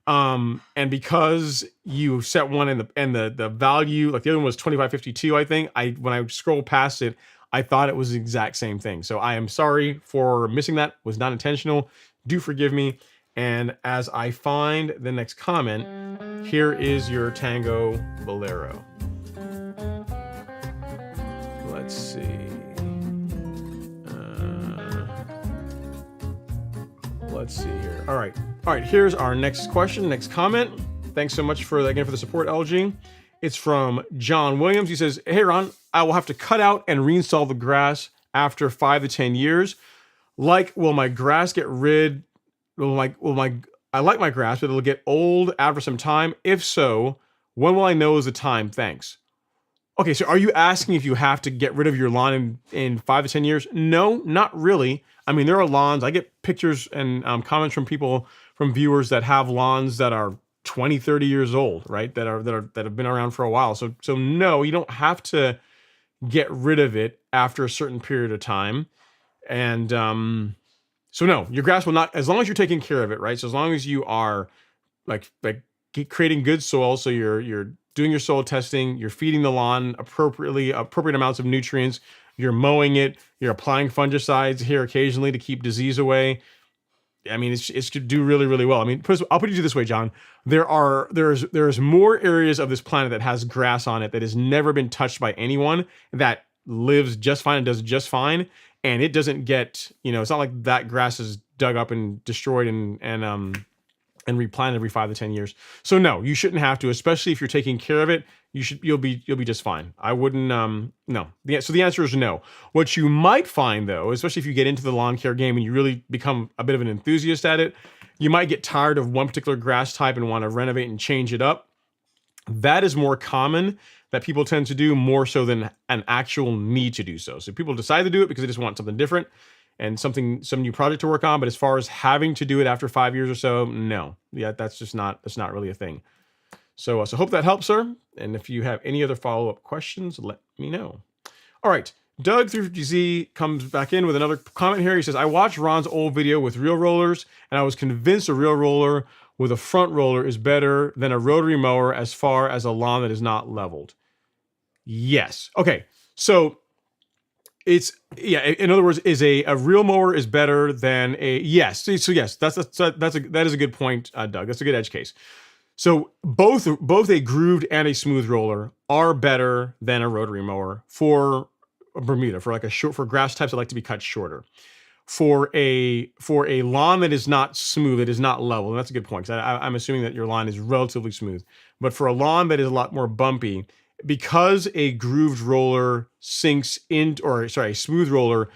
And because you set one and the value, like the other one was 2552, I think, when I scroll past it, I thought it was the exact same thing. So I am sorry for missing that. Was not intentional. Do forgive me. And as I find the next comment, here is your Tango Bolero. Let's see. Let's see here. All right. Here's our next question, next comment. Thanks so much for the support, LG. It's from John Williams. He says, "Hey Ron, I will have to cut out and reinstall the grass after 5 to 10 years. Will my grass get rid? I like my grass, but it'll get old after some time. If so, when will I know is the time? Thanks." Okay, so are you asking if you have to get rid of your lawn in 5 to 10 years? No, not really. I mean, there are lawns. I get pictures and comments from viewers that have lawns that are 20, 30 years old, right? That have been around for a while. So no, you don't have to get rid of it after a certain period of time. And so no, your grass will not, as long as you're taking care of it, right? So as long as you are like creating good soil, so you're doing your soil testing, you're feeding the lawn appropriate amounts of nutrients, you're mowing it, you're applying fungicides here occasionally to keep disease away. I mean, it's to do really, really well. I mean, I'll put it this way, John. There's more areas of this planet that has grass on it that has never been touched by anyone, that lives just fine and does just fine. And it doesn't get, it's not like that grass is dug up and destroyed and replanted every 5 to 10 years. So no, you shouldn't have to, especially if you're taking care of it. You'll be just fine. I wouldn't, no. So the answer is no. What you might find though, especially if you get into the lawn care game and you really become a bit of an enthusiast at it, you might get tired of one particular grass type and want to renovate and change it up. That is more common, that people tend to do, more so than an actual need to do so. So people decide to do it because they just want something different and some new project to work on. But as far as having to do it after 5 years or so, no. Yeah, that's not really a thing. So hope that helps, sir. And if you have any other follow-up questions, let me know. All right. Doug 350Z comes back in with another comment here. He says, "I watched Ron's old video with reel rollers, and I was convinced a reel roller with a front roller is better than a rotary mower as far as a lawn that is not leveled." Yes. Okay. So in other words, is a reel mower is better than a, yes. So yes, that is a good point, Doug. That's a good edge case. So both a grooved and a smooth roller are better than a rotary mower for Bermuda, for grass types that like to be cut shorter. For a lawn that is not smooth, it is not level. And that's a good point, because I'm assuming that your lawn is relatively smooth. But for a lawn that is a lot more bumpy, because a grooved roller a smooth roller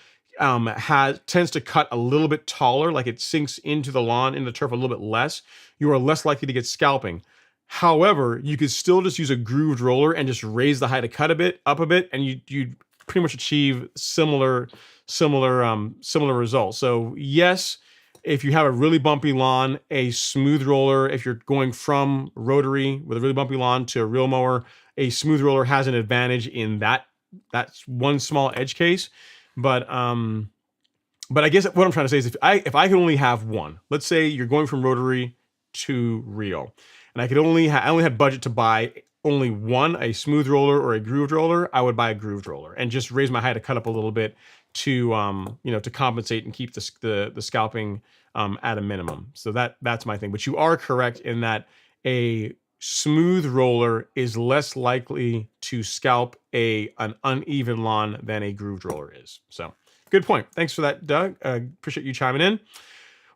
tends to cut a little bit taller, like it sinks into the lawn, into the turf a little bit less, you are less likely to get scalping. However, you could still just use a grooved roller and just raise the height of cut up a bit, and you pretty much achieve similar results. So yes, if you have a really bumpy lawn, a smooth roller, if you're going from rotary with a really bumpy lawn to a real mower, a smooth roller has an advantage in that's one small edge case. But I guess what I'm trying to say is if I could only have one, let's say you're going from rotary to reel, and I only had budget to buy only one, a smooth roller or a grooved roller, I would buy a grooved roller and just raise my height to cut up a little bit to to compensate and keep the scalping at a minimum. So that's my thing. But you are correct in that a smooth roller is less likely to scalp an uneven lawn than a grooved roller is. So good point. Thanks for that, Doug. Appreciate you chiming in.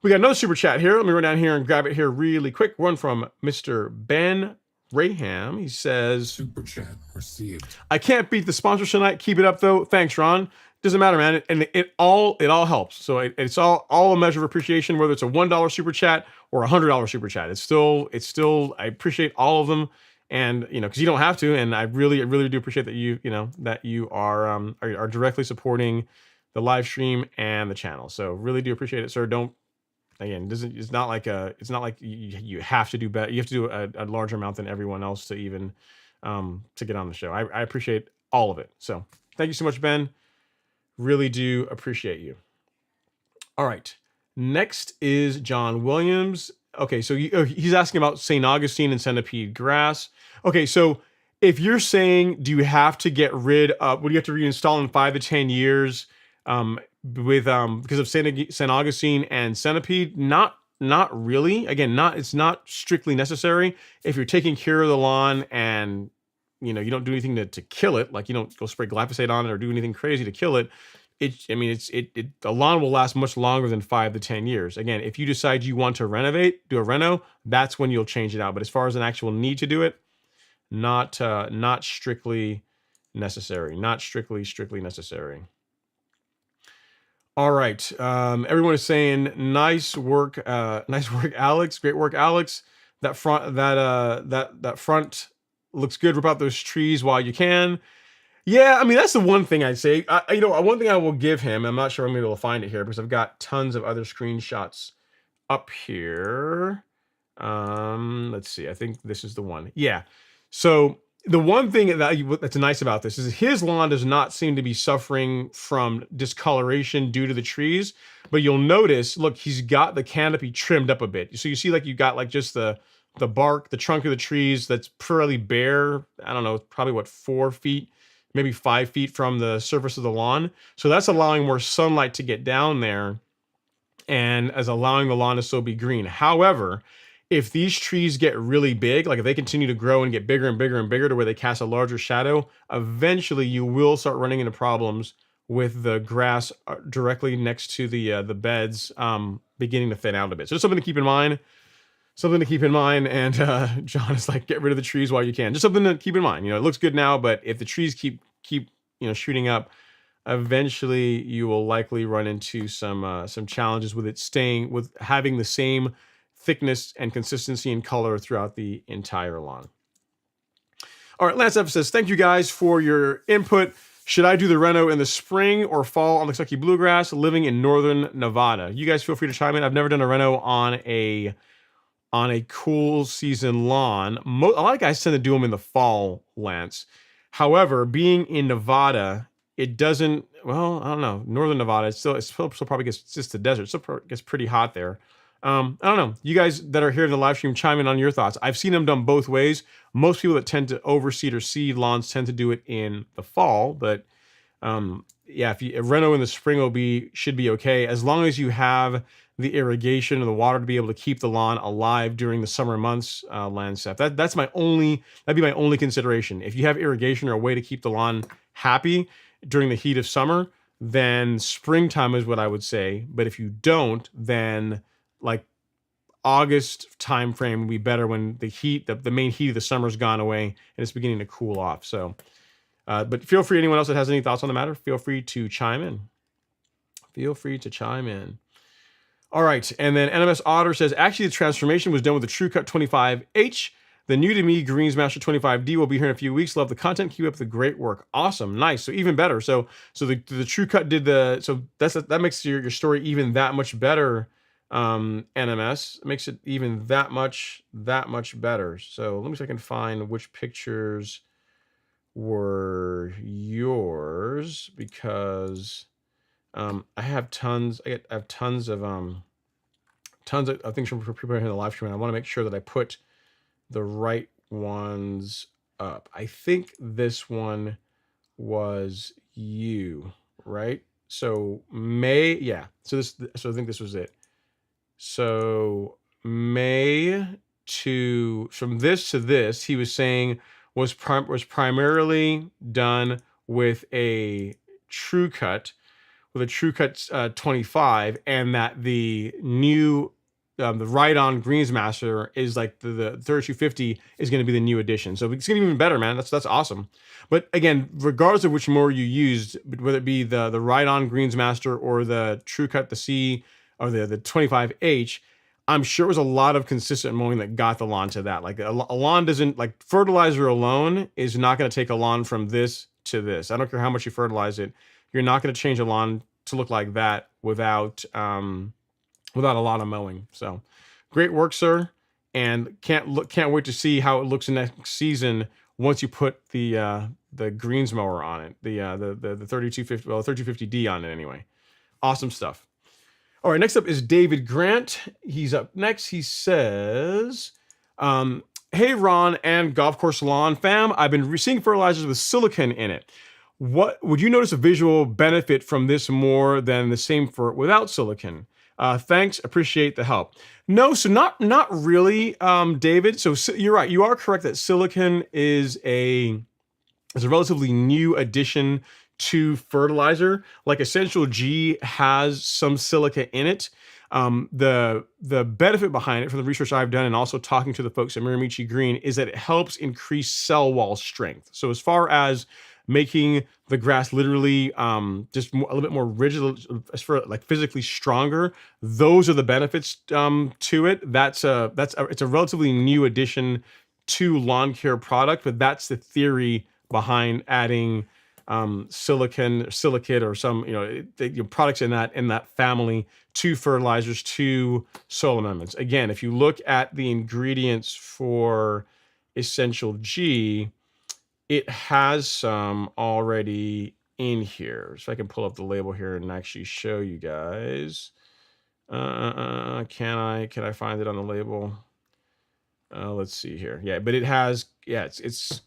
We got another super chat here. Let me run down here and grab it here really quick. One from Mr. Ben Raham. He says, Super chat received. I can't beat the sponsors tonight. Keep it up though. Thanks, Ron. Doesn't matter, man. And it all helps. So it's all a measure of appreciation, whether it's a $1 super chat or a $100 super chat. It's still I appreciate all of them. And because you don't have to, and I really do appreciate that you are directly supporting the live stream and the channel. So really do appreciate it, sir. It's not like you have to do better. You have to do a larger amount than everyone else to even to get on the show. I appreciate all of it. So thank you so much, Ben. Really do appreciate you. All right. Next is John Williams. Okay, so he's asking about St. Augustine and centipede grass. Okay, so if you're saying, do you have to get rid of, what do you have to reinstall in 5 to 10 years because of St. Augustine and centipede? Not really. Again, it's not strictly necessary. If you're taking care of the lawn and you don't do anything to kill it, like you don't go spray glyphosate on it or do anything crazy to kill it, the lawn will last much longer than 5 to 10 years. Again, if you decide you want to do a reno, that's when you'll change it out. But as far as an actual need to do it, not strictly necessary. Not strictly necessary. All right. Everyone is saying nice work, Alex. Great work, Alex. That front looks good. Rip out those trees while you can. Yeah, that's the one thing I'd say. One thing I will give him, I'm not sure I'm going to be able to find it here because I've got tons of other screenshots up here. Let's see. I think this is the one. Yeah. So the one thing that's nice about this is his lawn does not seem to be suffering from discoloration due to the trees, but you'll notice, look, he's got the canopy trimmed up a bit. So you see, you got just the bark, the trunk of the trees that's pretty bare. I don't know, probably 4 feet, maybe 5 feet from the surface of the lawn. So that's allowing more sunlight to get down there and as allowing the lawn to still be green. However, if these trees get really big, if they continue to grow and get bigger and bigger and bigger to where they cast a larger shadow, eventually you will start running into problems with the grass directly next to the beds beginning to thin out a bit. So just something to keep in mind. And John is get rid of the trees while you can. Just something to keep in mind. It looks good now, but if the trees keep shooting up, eventually you will likely run into some challenges with having the same thickness and consistency and color throughout the entire lawn. All right, Lance F says, thank you guys for your input. Should I do the reno in the spring or fall on the Kentucky bluegrass living in northern Nevada? You guys feel free to chime in. I've never done a reno on a cool season lawn. A lot of guys tend to do them in the fall, Lance. However, being in Nevada, it doesn't, I don't know, northern Nevada, it still probably gets, it's just the desert. It still gets pretty hot there. I don't know. You guys that are here in the live stream, chime in on your thoughts. I've seen them done both ways. Most people that tend to overseed or seed lawns tend to do it in the fall, but if a reno in the spring should be okay as long as you have the irrigation and the water to be able to keep the lawn alive during the summer months. Lansef. That'd be my only consideration. If you have irrigation or a way to keep the lawn happy during the heat of summer, then springtime is what I would say. But if you don't, then August time frame would be better when the main heat of the summer's gone away and it's beginning to cool off. So, but feel free, anyone else that has any thoughts on the matter, feel free to chime in. All right, and then NMS Otter says, actually the transformation was done with the TrueCut 25H. The new to me Greens Master 25D will be here in a few weeks. Love the content. Keep up the great work. Awesome. Nice. So even better. So the True Cut did so that makes your story even that much better. NMS makes it even that much better. So let me see if I can find which pictures were yours, because I have tons. I have tons of things from people here in the live stream, and I want to make sure that I put the right ones up. I think this one was you, right? So May, yeah. So I think this was it. So May from this to this, he was saying was primarily done with a True Cut, 25, and that the new the Ride-On Greensmaster is like the 3250 is going to be the new addition. So it's going to be even better, man. That's awesome. But again, regardless of which mower you used, whether it be the Ride-On Greensmaster or the True Cut, the C, or the 25H, I'm sure it was a lot of consistent mowing that got the lawn to that. Like a lawn doesn't, like fertilizer alone is not going to take a lawn from this to this. I don't care how much you fertilize it. You're not going to change a lawn to look like that without a lot of mowing. So great work, sir. And can't wait to see how it looks next season once you put the greens mower on it. The 3250, well, 3250D on it anyway. Awesome stuff. All right, next up is David Grant. He's up next. He says, hey, Ron and Golf Course Lawn fam, I've been seeing fertilizers with silicon in it. What would you notice a visual benefit from this more than the same for without silicon? Thanks, appreciate the help. No, so not really, David. So you're right. You are correct that silicon is a relatively new addition to fertilizer. Like Essential G has some silica in it. The benefit behind it, from the research I've done and also talking to the folks at Miramichi Green, is that it helps increase cell wall strength. So as far as making the grass literally just a little bit more rigid, as for like physically stronger, those are the benefits to it. It's a relatively new addition to lawn care product, but that's the theory behind adding silicate, or some products in that family to fertilizers, to soil amendments. Again, if you look at the ingredients for Essential G, it has some already in here. So I can pull up the label here and actually show you guys. Can I find it on the label? Let's see here. Yeah, but it has, it's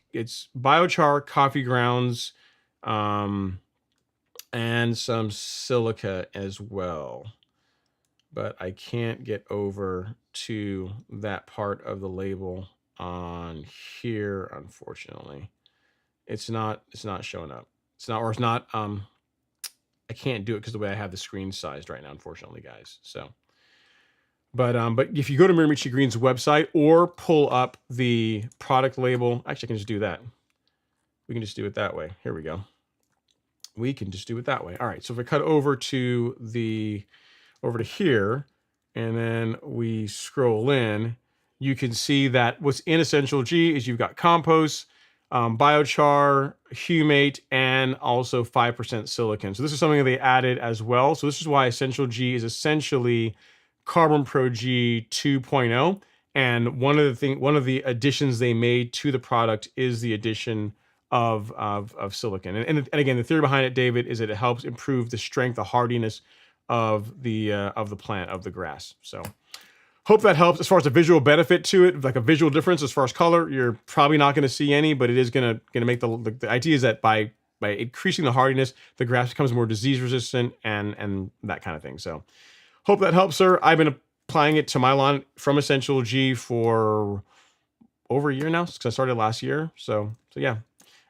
biochar, coffee grounds, and some silica as well. But I can't get over to that part of the label on here, unfortunately. It's not showing up. I can't do it because the way I have the screen sized right now, unfortunately, guys. So, but if you go to Miramichi Green's website or pull up the product label, actually I can just do that. We can just do it that way. Here we go. We can just do it that way. All right. So if I cut over to here, and then we scroll in, you can see that what's in Essential G is you've got compost, biochar, humate, and also 5% silicon. So this is something that they added as well. So this is why Essential G is essentially Carbon Pro G 2.0. And one of the additions they made to the product is the addition of silicon. And again, the theory behind it, David, is that it helps improve the strength, the hardiness of the plant, of the grass. So hope that helps. As far as the visual benefit to it, like a visual difference as far as color, you're probably not going to see any, but it is going to make the idea is that by increasing the hardiness, the grass becomes more disease resistant and that kind of thing. So hope that helps, sir. I've been applying it to my lawn from Essential G for over a year now, because I started last year. So yeah,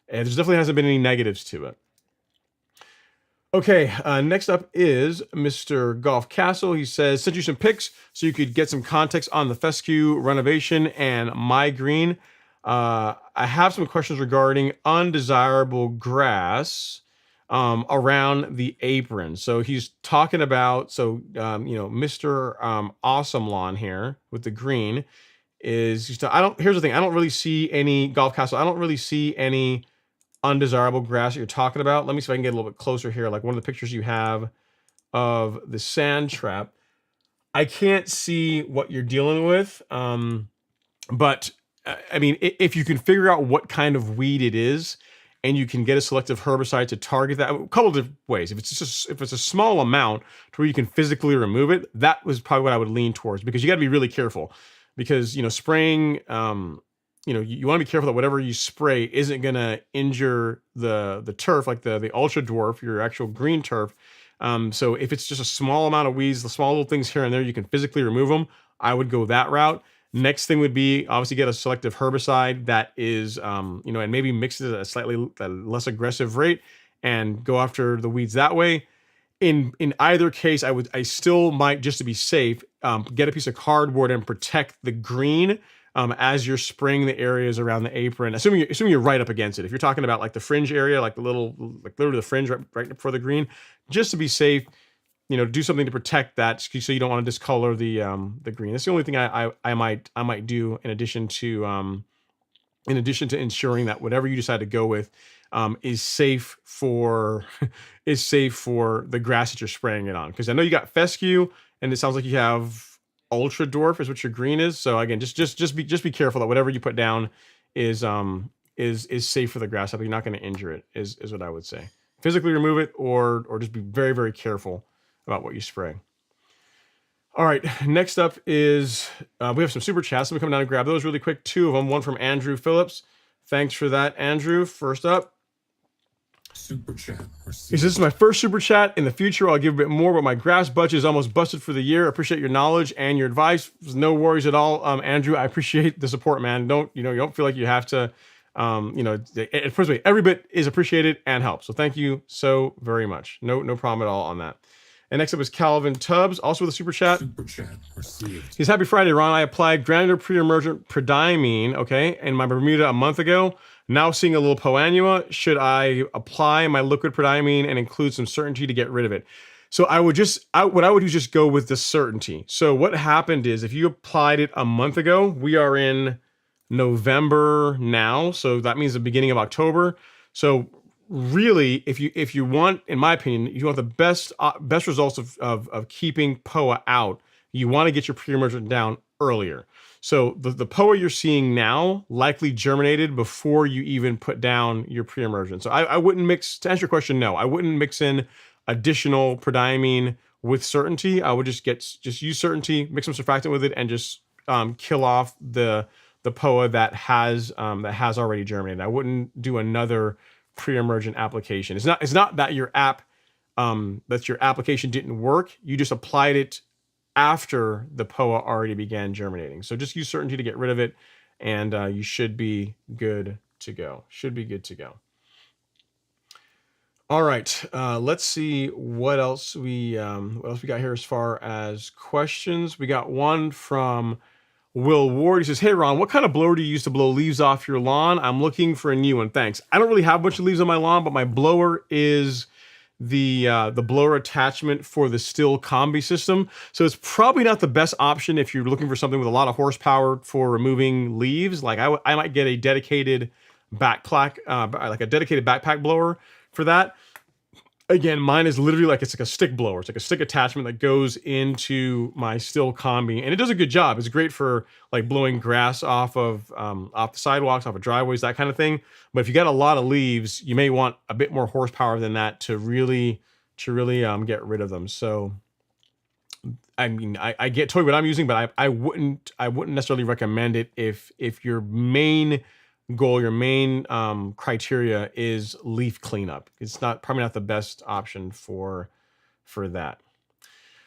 and there definitely hasn't been any negatives to it. Okay, next up is Mr. Golf Castle. He says, sent you some pics so you could get some context on the fescue renovation and my green. I have some questions regarding undesirable grass around the apron. So he's talking about, Mr. Awesome Lawn here with the green is just, here's the thing. I don't really see any golf castle. I don't really see any undesirable grass that you're talking about. Let me see if I can get a little bit closer here. Like one of the pictures you have of the sand trap. I can't see what you're dealing with. But I mean, if you can figure out what kind of weed it is, and you can get a selective herbicide to target that, a couple of different ways. If it's a small amount to where you can physically remove it, that was probably what I would lean towards, because you got to be really careful, because spraying, you want to be careful that whatever you spray isn't going to injure the turf, like the ultra dwarf, your actual green turf. So if it's just a small amount of weeds, the small little things here and there, you can physically remove them. I would go that route. Next thing would be obviously get a selective herbicide that is, and maybe mix it at a slightly less aggressive rate and go after the weeds that way. In either case, I still might, just to be safe, get a piece of cardboard and protect the green as you're spraying the areas around the apron. Assuming you're right up against it. If you're talking about like the fringe area, like literally the fringe right before the green, just to be safe, do something to protect that, so you don't want to discolor the green. That's the only thing I might do, in addition to ensuring that whatever you decide to go with is safe for the grass that you're spraying it on. Because I know you got fescue, and it sounds like you have ultra dwarf is what your green is. So again, just be careful that whatever you put down is safe for the grass. You're not going to injure it. Is what I would say. Physically remove it, or just be very, very careful about what you spray. All right, next up is we have some super chats. Let me come down and grab those really quick. Two of them. One from Andrew Phillips. Thanks for that, Andrew. First up, Super chat received. This is my first super chat. In the future, I'll give a bit more, but my grass budget is almost busted for the year. I appreciate your knowledge and your advice. No worries at all, Andrew. I appreciate the support, man. You don't feel like you have to. First of all, every bit is appreciated and helps. So thank you so very much. No problem at all on that. And next up is Calvin Tubbs, also with a super chat. Super chat received. He's happy Friday, Ron. I applied granular pre-emergent prodiamine, in my Bermuda a month ago. Now seeing a little poanua. Should I apply my liquid prodiamine and include some certainty to get rid of it? So what I would do is just go with the certainty. So what happened is, if you applied it a month ago, we are in November now, so that means the beginning of October. So really, if you want, in my opinion, you want the best results of keeping POA out, you want to get your pre-emergent down earlier. So the POA you're seeing now likely germinated before you even put down your pre-emergent. So I wouldn't mix, to answer your question, no, I wouldn't mix in additional prodiamine with certainty. I would just use certainty, mix some surfactant with it, and just kill off the POA that has already germinated. I wouldn't do another pre-emergent application. It's not that your application didn't work. You just applied it after the POA already began germinating. So just use certainty to get rid of it, and you should be good to go. All right, let's see what else we got here as far as questions. We got one from Will Ward. He says, "Hey Ron, what kind of blower do you use to blow leaves off your lawn? I'm looking for a new one. Thanks. I don't really have a bunch of leaves on my lawn, but my blower is the blower attachment for the Stihl combi system. So it's probably not the best option if you're looking for something with a lot of horsepower for removing leaves. Like I might get a dedicated backpack blower for that. Again, mine is literally it's like a stick blower. It's like a stick attachment that goes into my Stihl combi, and it does a good job. It's great for like blowing grass off of the sidewalks, off of driveways, that kind of thing. But if you got a lot of leaves, you may want a bit more horsepower than that to really get rid of them. So, I mean, I get totally what I'm using, but I wouldn't necessarily recommend it if your main goal, your main criteria is leaf cleanup. It's probably not the best option for that.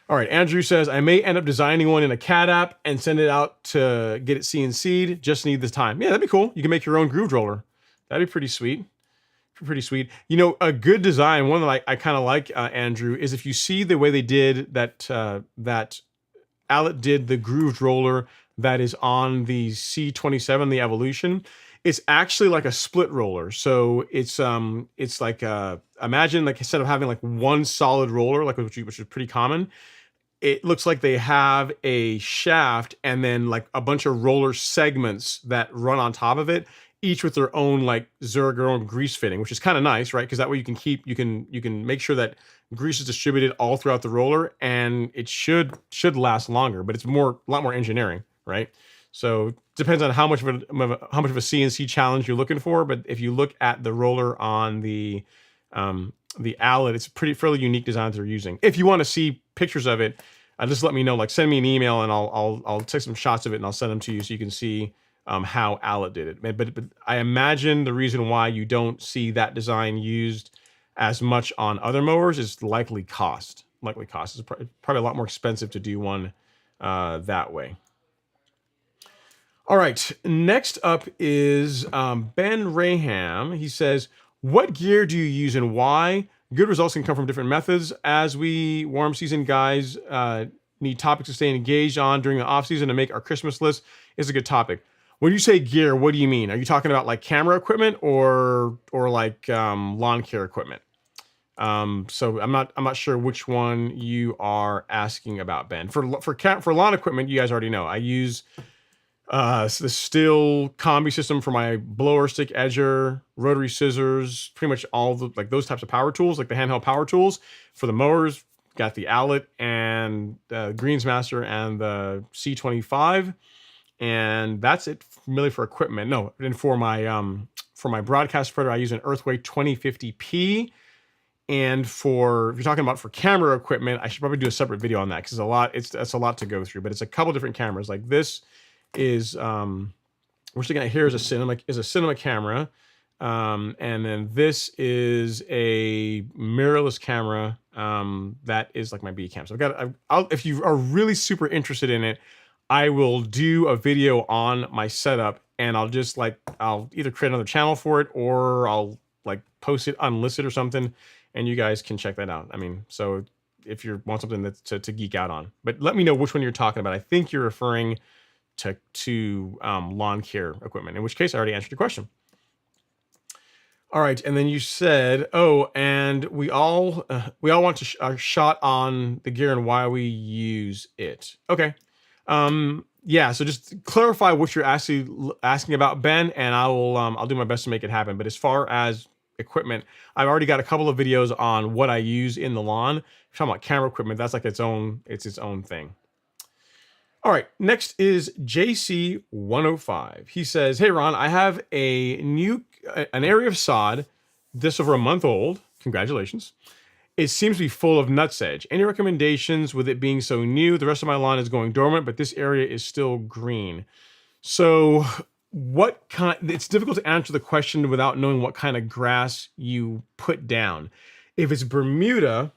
All right, Andrew says, I may end up designing one in a CAD app and send it out to get it CNC'd. Just need the time. Yeah, that'd be cool. You can make your own groove roller. That'd be pretty sweet. A good design, one that I kind of like, Andrew, is if you see the way they did that Allet did the grooved roller that is on the C27, the Evolution. It's actually like a split roller. So it's like imagine, like, instead of having like one solid roller, like which is pretty common, it looks like they have a shaft and then like a bunch of roller segments that run on top of it, each with their own like their own grease fitting, which is kind of nice, right? Because that way you can make sure that grease is distributed all throughout the roller, and it should last longer. But it's a lot more engineering, right? So depends on how much of a CNC challenge you're looking for. But if you look at the roller on the Allet, it's a fairly unique design that they're using. If you want to see pictures of it, just let me know. Like send me an email and I'll take some shots of it and I'll send them to you so you can see how Allet did it. But I imagine the reason why you don't see that design used as much on other mowers is likely cost. It's probably a lot more expensive to do one that way. All right, next up is Ben Raham. He says, what gear do you use and why? Good results can come from different methods. As we warm season guys need topics to stay engaged on during the off season to make our Christmas list is a good topic. When you say gear, what do you mean? Are you talking about like camera equipment or like lawn care equipment? So I'm not sure which one you are asking about, Ben. For lawn equipment, you guys already know. I use the Stihl combi system for my blower, stick edger, rotary scissors, pretty much all the like those types of power tools, like the handheld power tools. For the mowers, got the Allet and the Greensmaster and the C25, and that's it really for equipment. No, and for my broadcast spreader, I use an Earthway 2050P. And if you're talking about for camera equipment, I should probably do a separate video on that because it's a lot to go through. But it's a couple different cameras. Like this is we're looking at here is a cinema camera, and then this is a mirrorless camera that is like my B cam. So if you are really super interested in it, I will do a video on my setup, and I'll either create another channel for it or I'll like post it unlisted or something, and you guys can check that out. I mean, so if you want something that's to geek out on, but let me know which one you're talking about. I think you're referring to lawn care equipment, in which case I already answered your question. All right, and then you said, oh, and we all want a shot on the gear and why we use it. Okay, yeah. So just clarify what you're actually asking about, Ben, and I'll do my best to make it happen. But as far as equipment, I've already got a couple of videos on what I use in the lawn. If you're talking about camera equipment, that's like its own thing. All right, next is JC105. He says, hey, Ron, I have an area of sod, this over a month old. Congratulations. It seems to be full of nutsedge. Any recommendations with it being so new? The rest of my lawn is going dormant, but this area is still green. So it's difficult to answer the question without knowing what kind of grass you put down. If it's Bermuda,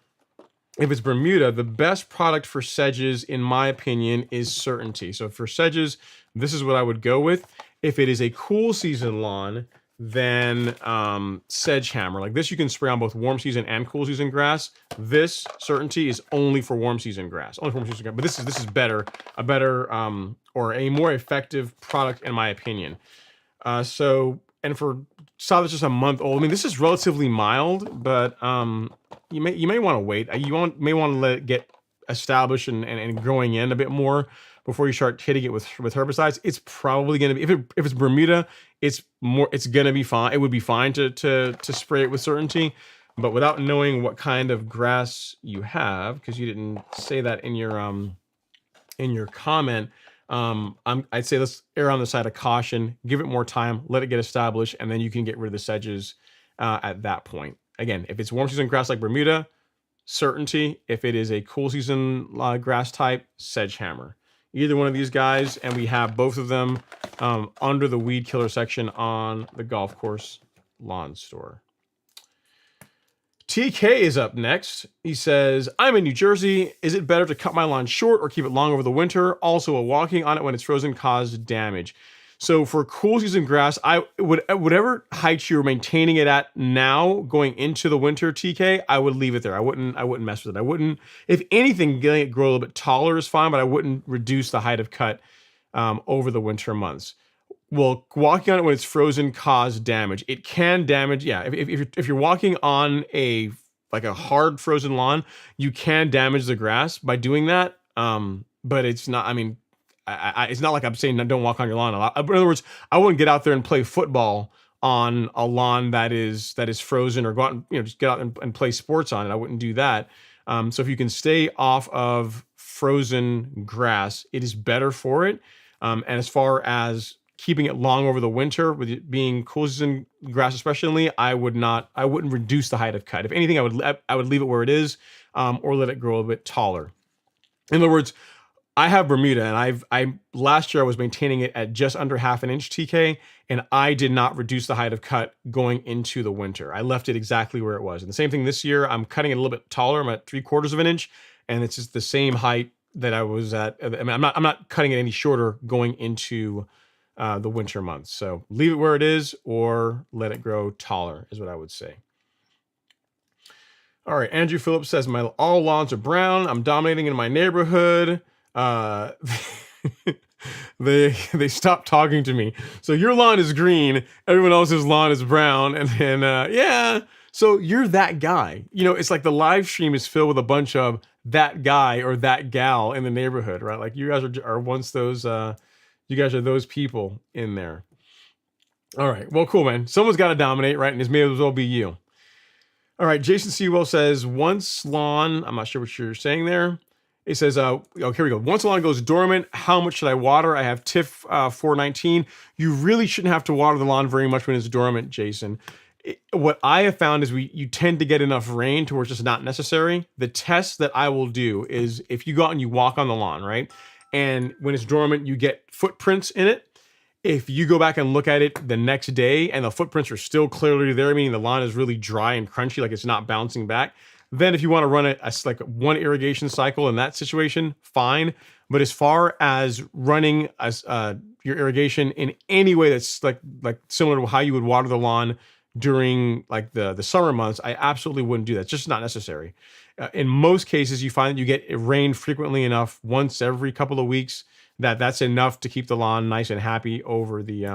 the best product for sedges, in my opinion, is Certainty. So for sedges, this is what I would go with. If it is a cool season lawn, then Sedge Hammer. Like this, you can spray on both warm season and cool season grass. This Certainty is only for warm season grass. But this is better, or a more effective product, in my opinion. And for sod that's just a month old, I mean, this is relatively mild, but you may want to wait. May want to let it get established and growing in a bit more before you start hitting it with herbicides. It's probably going to be, if it's Bermuda, it's going to be fine. It would be fine to spray it with Certainty, but without knowing what kind of grass you have, because you didn't say that in your comment, I'd say let's err on the side of caution, give it more time, let it get established, and then you can get rid of the sedges at that point. Again, if it's warm season grass like Bermuda, Certainty. If it is a cool season grass type, Sedge Hammer. Either one of these guys, and we have both of them under the weed killer section on the Golf Course Lawn Store. TK is up next. He says, I'm in New Jersey. Is it better to cut my lawn short or keep it long over the winter? Also, will walking on it when it's frozen cause damage? So for cool season grass, whatever height you're maintaining it at now going into the winter, TK, I would leave it there. I wouldn't mess with it. If anything, getting it grow a little bit taller is fine, but I wouldn't reduce the height of cut over the winter months. Will walking on it when it's frozen cause damage? It can damage. Yeah, if you're walking on a like a hard frozen lawn, you can damage the grass by doing that. But it's not. I mean, it's not like I'm saying don't walk on your lawn a lot. In other words, I wouldn't get out there and play football on a lawn that is frozen, or go out and just get out and play sports on it. I wouldn't do that. So if you can stay off of frozen grass, it is better for it. And as far as keeping it long over the winter, with it being cool season grass especially, I wouldn't reduce the height of cut. If anything, I would leave it where it is, or let it grow a bit taller. In other words, I have Bermuda, and I last year I was maintaining it at just under half an inch TK, and I did not reduce the height of cut going into the winter. I left it exactly where it was. And the same thing this year, I'm cutting it a little bit taller. I'm at 3/4 of an inch, and it's just the same height that I was at. I mean, I'm not cutting it any shorter going into the winter months. So leave it where it is, or let it grow taller is what I would say. All right, Andrew Phillips says, my all lawns are brown. I'm dominating in my neighborhood. They stopped talking to me. So your lawn is green, everyone else's lawn is brown, and then yeah. So you're that guy. It's like the live stream is filled with a bunch of that guy or that gal in the neighborhood, right? Like you guys are once those. You guys are those people in there. All right. Well, cool, man. Someone's got to dominate, right? And this may as well be you. All right. Jason Sewell says, once lawn, I'm not sure what you're saying there. It says, here we go. Once a lawn goes dormant, how much should I water? I have TIF 419. You really shouldn't have to water the lawn very much when it's dormant, Jason. What I have found is you tend to get enough rain to where it's just not necessary. The test that I will do is if you go out and you walk on the lawn, right? And when it's dormant, you get footprints in it. If you go back and look at it the next day and the footprints are still clearly there, meaning the lawn is really dry and crunchy, like it's not bouncing back, then if you want to run it as like one irrigation cycle in that situation, fine. But as far as running as your irrigation in any way that's like similar to how you would water the lawn during like the summer months, I absolutely wouldn't do that. It's just not necessary. In most cases, you find that you get rain frequently enough, once every couple of weeks, that's enough to keep the lawn nice and happy over the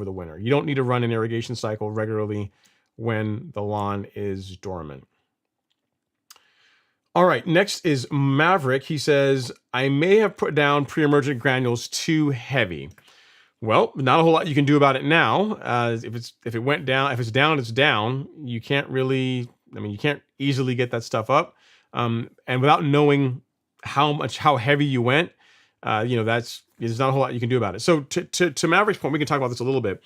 winter. You don't need to run an irrigation cycle regularly when the lawn is dormant. All right, next is Maverick. He says, I may have put down pre-emergent granules too heavy. Well, not a whole lot you can do about it now. If it went down, if it's down, it's down. You can't really, you can't easily get that stuff up. And without knowing how heavy you went, there's not a whole lot you can do about it. So to Maverick's point, we can talk about this a little bit.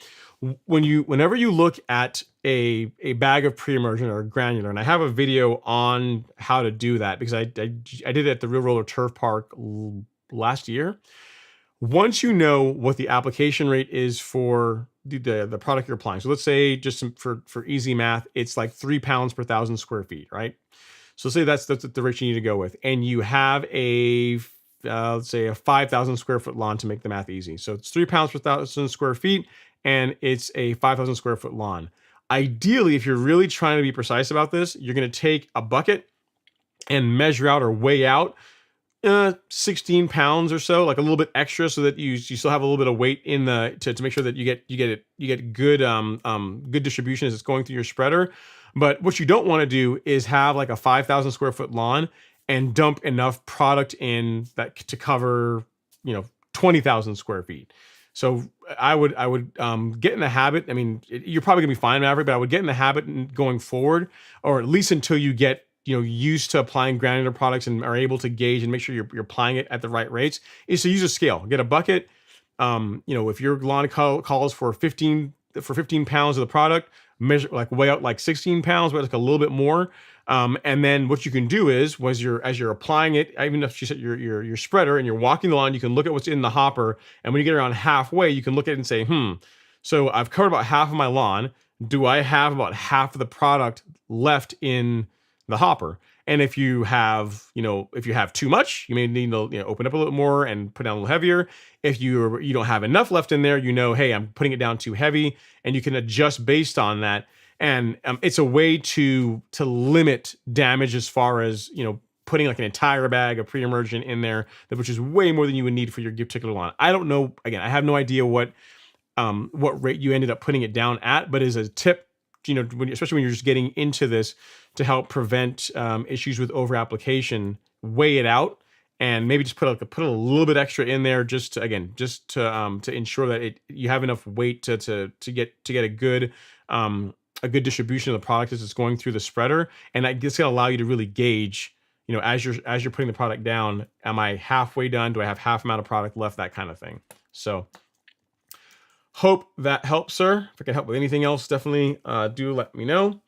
Whenever you look at a bag of pre-emergent or granular, and I have a video on how to do that because I did it at the Real Roller Turf Park last year. Once you know what the application rate is for the product you're applying, so let's say just for easy math, it's like 3 pounds per 1,000 square feet, right? So say that's the rate you need to go with, and you have let's say a 5,000 square foot lawn to make the math easy. So it's 3 pounds per 1,000 square feet, and it's a 5,000 square foot lawn. Ideally, if you're really trying to be precise about this, you're going to take a bucket and measure out or weigh out 16 pounds or so, like a little bit extra, so that you still have a little bit of weight in to make sure that you get good distribution as it's going through your spreader. But what you don't want to do is have like a 5,000 square foot lawn and dump enough product in that to cover 20,000 square feet. So I would get in the habit. You're probably gonna be fine, Maverick, but I would get in the habit going forward, or at least until you get used to applying granular products and are able to gauge and make sure you're applying it at the right rates, is to use a scale. Get a bucket. If your lawn calls for 15 pounds of the product, measure weigh out 16 pounds, but like a little bit more. And then what you can do is, as you're applying it, even if you set your spreader and you're walking the lawn, you can look at what's in the hopper. And when you get around halfway, you can look at it and say, so I've covered about half of my lawn. Do I have about half of the product left in the hopper? And if you have too much, you may need to open up a little more and put down a little heavier. If you don't have enough left in there, hey, I'm putting it down too heavy, and you can adjust based on that. And it's a way to limit damage as far as putting like an entire bag of pre-emergent in there, which is way more than you would need for your particular lawn. I don't know. Again, I have no idea what rate you ended up putting it down at, but as a tip especially when you're just getting into this, to help prevent issues with over application, weigh it out and maybe just put a little bit extra in there, just to ensure that you have enough weight to get a good distribution of the product as it's going through the spreader. And that's going to allow you to really gauge, as you're putting the product down, am I halfway done? Do I have half amount of product left? That kind of thing. So hope that helps, sir. If I can help with anything else, definitely do let me know.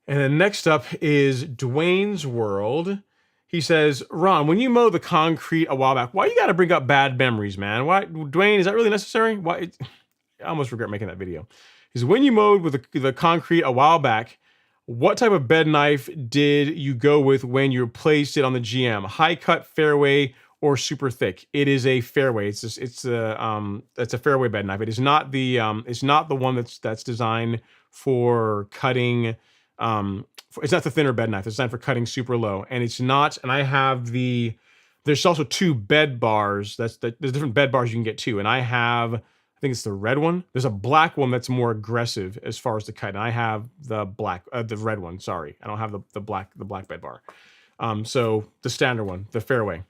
And then next up is Dwayne's World. He says, Ron, when you mowed the concrete a while back, why you got to bring up bad memories, man? Why, Dwayne, is that really necessary? Why? I almost regret making that video. He says, when you mowed with the concrete a while back, what type of bed knife did you go with when you placed it on the GM? High cut, fairway, or super thick? It is a fairway. It's a fairway bed knife. It is not the one that's designed for cutting. It's not the thinner bed knife. It's designed for cutting super low, and it's not. And I have there's also two bed bars. There's different bed bars you can get too, and I think it's the red one. There's a black one that's more aggressive as far as the cut, and I have the red one. Sorry, I don't have the black bed bar. So the standard one, the fairway,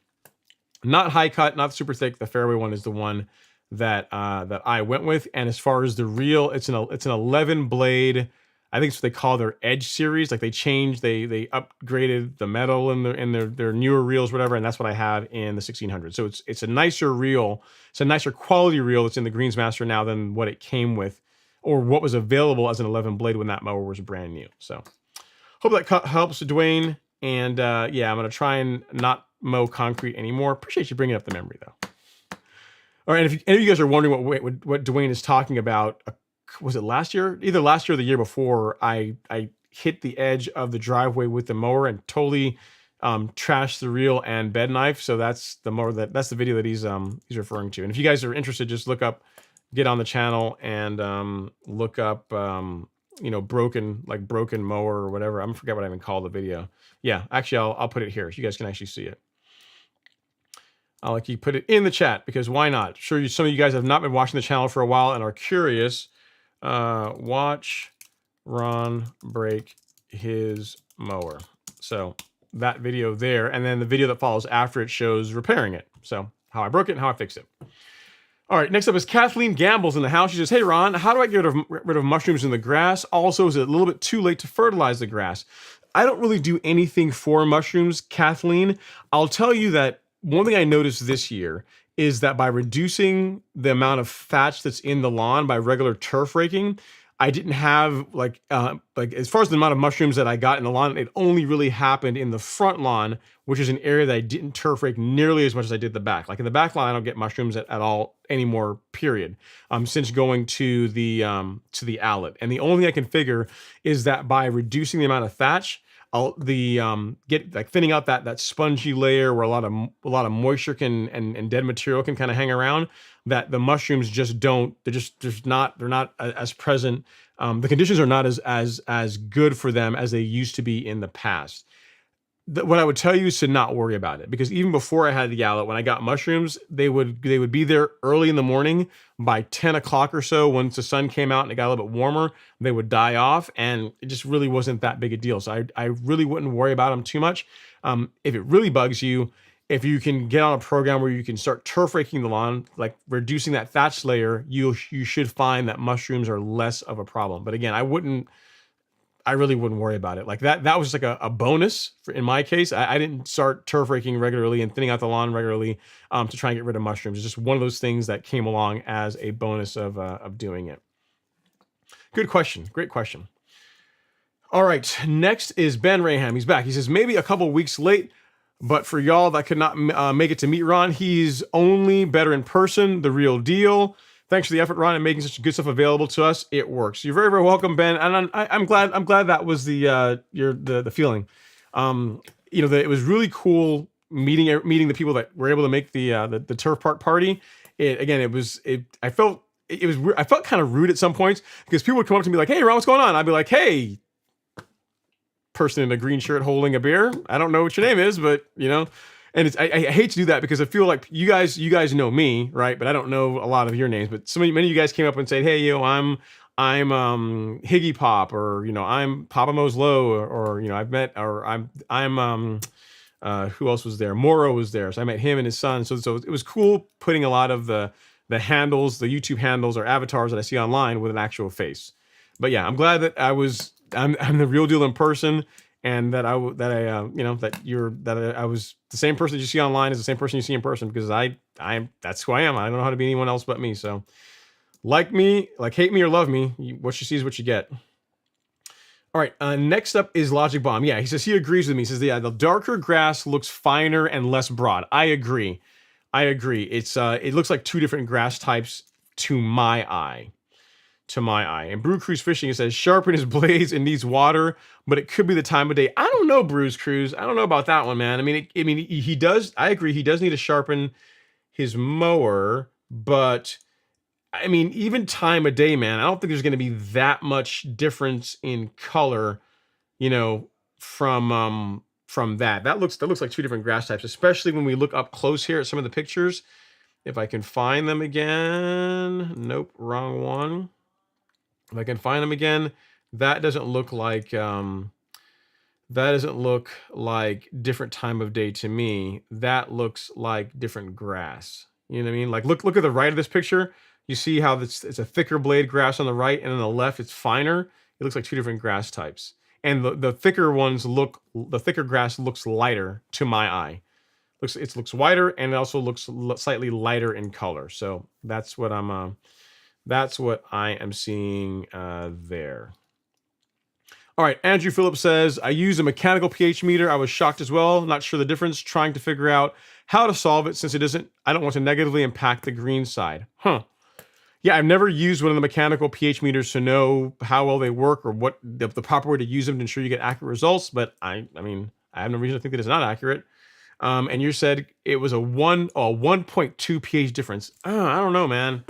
not high cut, not super thick. The fairway one is the one that I went with. And as far as the reel, it's an 11 blade. I think it's what they call their Edge series. Like they upgraded the metal in their newer reels, whatever, and that's what I have in the 1600. So it's a nicer reel. It's a nicer quality reel that's in the Greensmaster now than what it came with, or what was available as an 11 blade when that mower was brand new. So hope that helps, Dwayne. And yeah, I'm gonna try and not mow concrete anymore. Appreciate you bringing up the memory though. All right, and if any of you guys are wondering what Dwayne is talking about, was it last year? Either last year or the year before, I hit the edge of the driveway with the mower and totally trashed the reel and bed knife. So that's the video that he's referring to. And if you guys are interested, just get on the channel and look up broken mower or whatever. I forget what I even called the video. Yeah, actually I'll put it here so you guys can actually see it. I'll let you put it in the chat because why not? Sure, some of you guys have not been watching the channel for a while and are curious. Watch Ron break his mower. So that video there, and then the video that follows after it shows repairing it. So how I broke it and how I fixed it. All right, next up is Kathleen Gamble's in the house. She says, hey Ron, how do I get rid of mushrooms in the grass? Also, is it a little bit too late to fertilize the grass? I don't really do anything for mushrooms, Kathleen. I'll tell you that one thing I noticed this year is that by reducing the amount of thatch that's in the lawn by regular turf raking, I didn't have like as far as the amount of mushrooms that I got in the lawn, it only really happened in the front lawn, which is an area that I didn't turf rake nearly as much as I did the back. Like in the back lawn, I don't get mushrooms at all anymore, period. Since going to the outlet. And the only thing I can figure is that by reducing the amount of thatch, thinning out that spongy layer where a lot of moisture and dead material can kind of hang around, that the mushrooms just don't, they're not as present. The conditions are not as good for them as they used to be in the past. What I would tell you is to not worry about it, because even before I had the outlet, when I got mushrooms, they would be there early in the morning. By 10 o'clock or so, once the sun came out and it got a little bit warmer, they would die off, and it just really wasn't that big a deal. So I really wouldn't worry about them too much. If it really bugs you, if you can get on a program where you can start turf raking the lawn, like reducing that thatch layer, you should find that mushrooms are less of a problem. But again, I really wouldn't worry about it. Like that was just like a bonus in my case. I didn't start turf raking regularly and thinning out the lawn regularly to try and get rid of mushrooms. It's just one of those things that came along as a bonus of doing it. Good question. Great question. All right. Next is Ben Raham. He's back. He says, maybe a couple weeks late, but for y'all that could not make it to meet Ron, he's only better in person, the real deal. Thanks for the effort, Ron, and making such good stuff available to us. It works. You're very, very welcome, Ben. And I'm glad that was the feeling. It was really cool meeting the people that were able to make the turf park party. I felt kind of rude at some points because people would come up to me like, "Hey, Ron, what's going on?" I'd be like, "Hey, person in a green shirt holding a beer. I don't know what your name is, but And I hate to do that because I feel like you guys know me, right? But I don't know a lot of your names. But many of you guys came up and said, "Hey, I'm I'm Higgy Pop, or I'm Papa Mo's Low, or I've met, or I'm who else was there? Moro was there, so I met him and his son. So it was cool putting a lot of the handles, the YouTube handles or avatars that I see online with an actual face. But yeah, I'm glad that I'm the real deal in person, and that I was the same person that you see online is the same person you see in person, because that's who I am. I don't know how to be anyone else but me. So like me, like hate me or love me, what you see is what you get. All right, next up is Logic Bomb. Yeah, he says he agrees with me. He says, yeah, the darker grass looks finer and less broad. I agree. It looks like two different grass types to my eye. And Brew Cruise Fishing, it says sharpen his blades and needs water, but it could be the time of day. I don't know, Bruce Cruise. I don't know about that one, man. I mean, he does. I agree. He does need to sharpen his mower, but I mean, even time of day, man, I don't think there's going to be that much difference in color, from that. That looks like two different grass types, especially when we look up close here at some of the pictures. If I can find them again. Nope, wrong one. If I can find them again, that doesn't look like different time of day to me. That looks like different grass. You know what I mean? Like look at the right of this picture. You see how it's a thicker blade grass on the right, and on the left it's finer. It looks like two different grass types. And the thicker grass looks lighter to my eye. It looks whiter, and it also looks slightly lighter in color. So that's what I am seeing there. All right, Andrew Phillips says, I use a mechanical pH meter. I was shocked as well. Not sure the difference. Trying to figure out how to solve it, since I don't want to negatively impact the green side. Yeah, I've never used one of the mechanical pH meters to know how well they work, or what the proper way to use them to ensure you get accurate results. But I mean, I have no reason to think that it's not accurate. And you said it was a 1.2 pH difference. I don't know, man.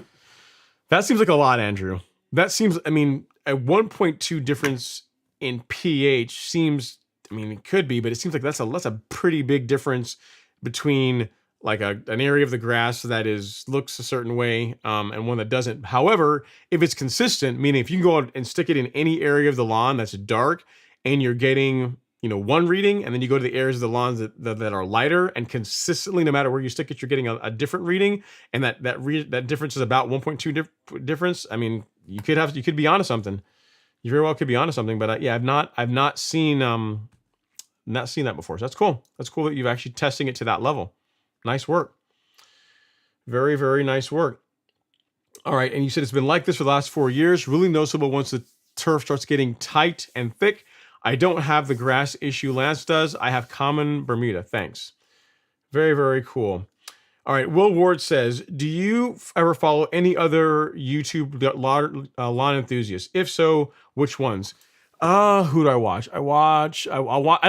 That seems like a lot, Andrew. That seems, I mean, a 1.2 difference in pH seems, I mean, it could be, but it seems like that's a pretty big difference between like an area of the grass that looks a certain way, and one that doesn't. However, if it's consistent, meaning if you can go out and stick it in any area of the lawn that's dark, and you're getting one reading, and then you go to the areas of the lawns that are lighter, and consistently, no matter where you stick it, you're getting a different reading, and that difference is about 1.2 difference. I mean, you could be onto something. You very well could be onto something, but yeah, I've not seen that before. So that's cool. That's cool that you've actually testing it to that level. Nice work. Very, very nice work. All right, and you said it's been like this for the last 4 years. Really noticeable once the turf starts getting tight and thick. I don't have the grass issue Lance does. I have common Bermuda. Thanks. Very, very cool. All right, Will Ward says, do you ever follow any other YouTube lawn enthusiasts? If so, which ones? Who do I watch? I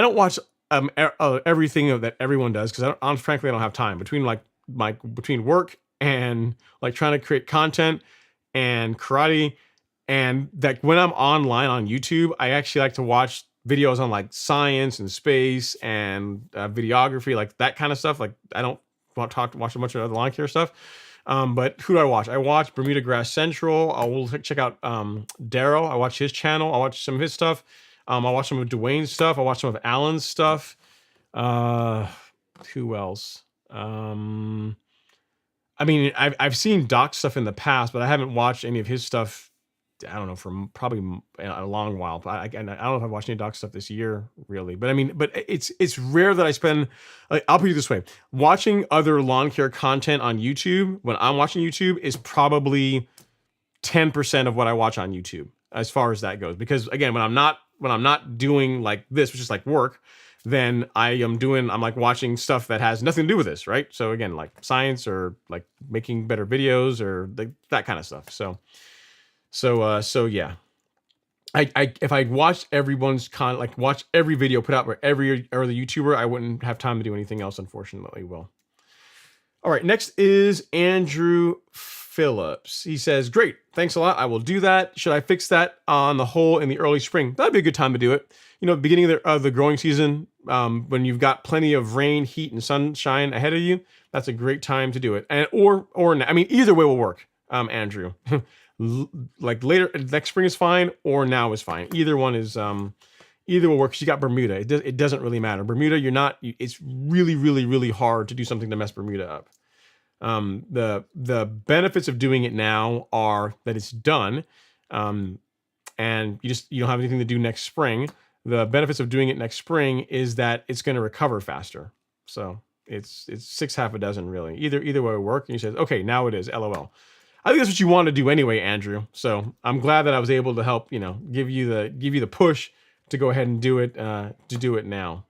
don't watch everything that everyone does, because frankly I don't have time between work and like trying to create content and karate. And that when I'm online on YouTube, I actually like to watch videos on like science and space and videography, like that kind of stuff. Like I don't want to watch a bunch of other lawn care stuff. But who do I watch? I watch Bermuda Grass Central. I will check out Daryl. I watch his channel. I watch some of his stuff. I watch some of Dwayne's stuff. I watch some of Alan's stuff. Who else? I mean, I've seen Doc's stuff in the past, but I haven't watched any of his stuff. I don't know, for probably a long while. But I don't know if I've watched any Doc stuff this year, really. But I mean, it's rare that I spend. Like, I'll put it this way: watching other lawn care content on YouTube when I'm watching YouTube is probably 10% of what I watch on YouTube, as far as that goes. Because again, when I'm not doing like this, which is like work, then I'm like watching stuff that has nothing to do with this, right? So again, like science or like making better videos or that kind of stuff. So yeah, if I watched everyone's watch every video put out by every other YouTuber, I wouldn't have time to do anything else, unfortunately. Will. All right, next is Andrew Phillips. He says, great, thanks a lot. I will do that. Should I fix that on the hole in the early spring? That'd be a good time to do it. Beginning of the growing season, when you've got plenty of rain, heat, and sunshine ahead of you, that's a great time to do it. And or I mean, either way will work, Andrew. like later next spring is fine, or now is fine. Either one is either will work. 'Cause you got Bermuda. It doesn't really matter. Bermuda, it's really, really, really hard to do something to mess Bermuda up. The benefits of doing it now are that it's done, and you don't have anything to do next spring. The benefits of doing it next spring is that it's going to recover faster. So it's 6 half a dozen really. Either way will work. And he says, okay, now it is. LOL. I think that's what you want to do anyway, Andrew. So I'm glad that I was able to help, give you the push to go ahead and do it now.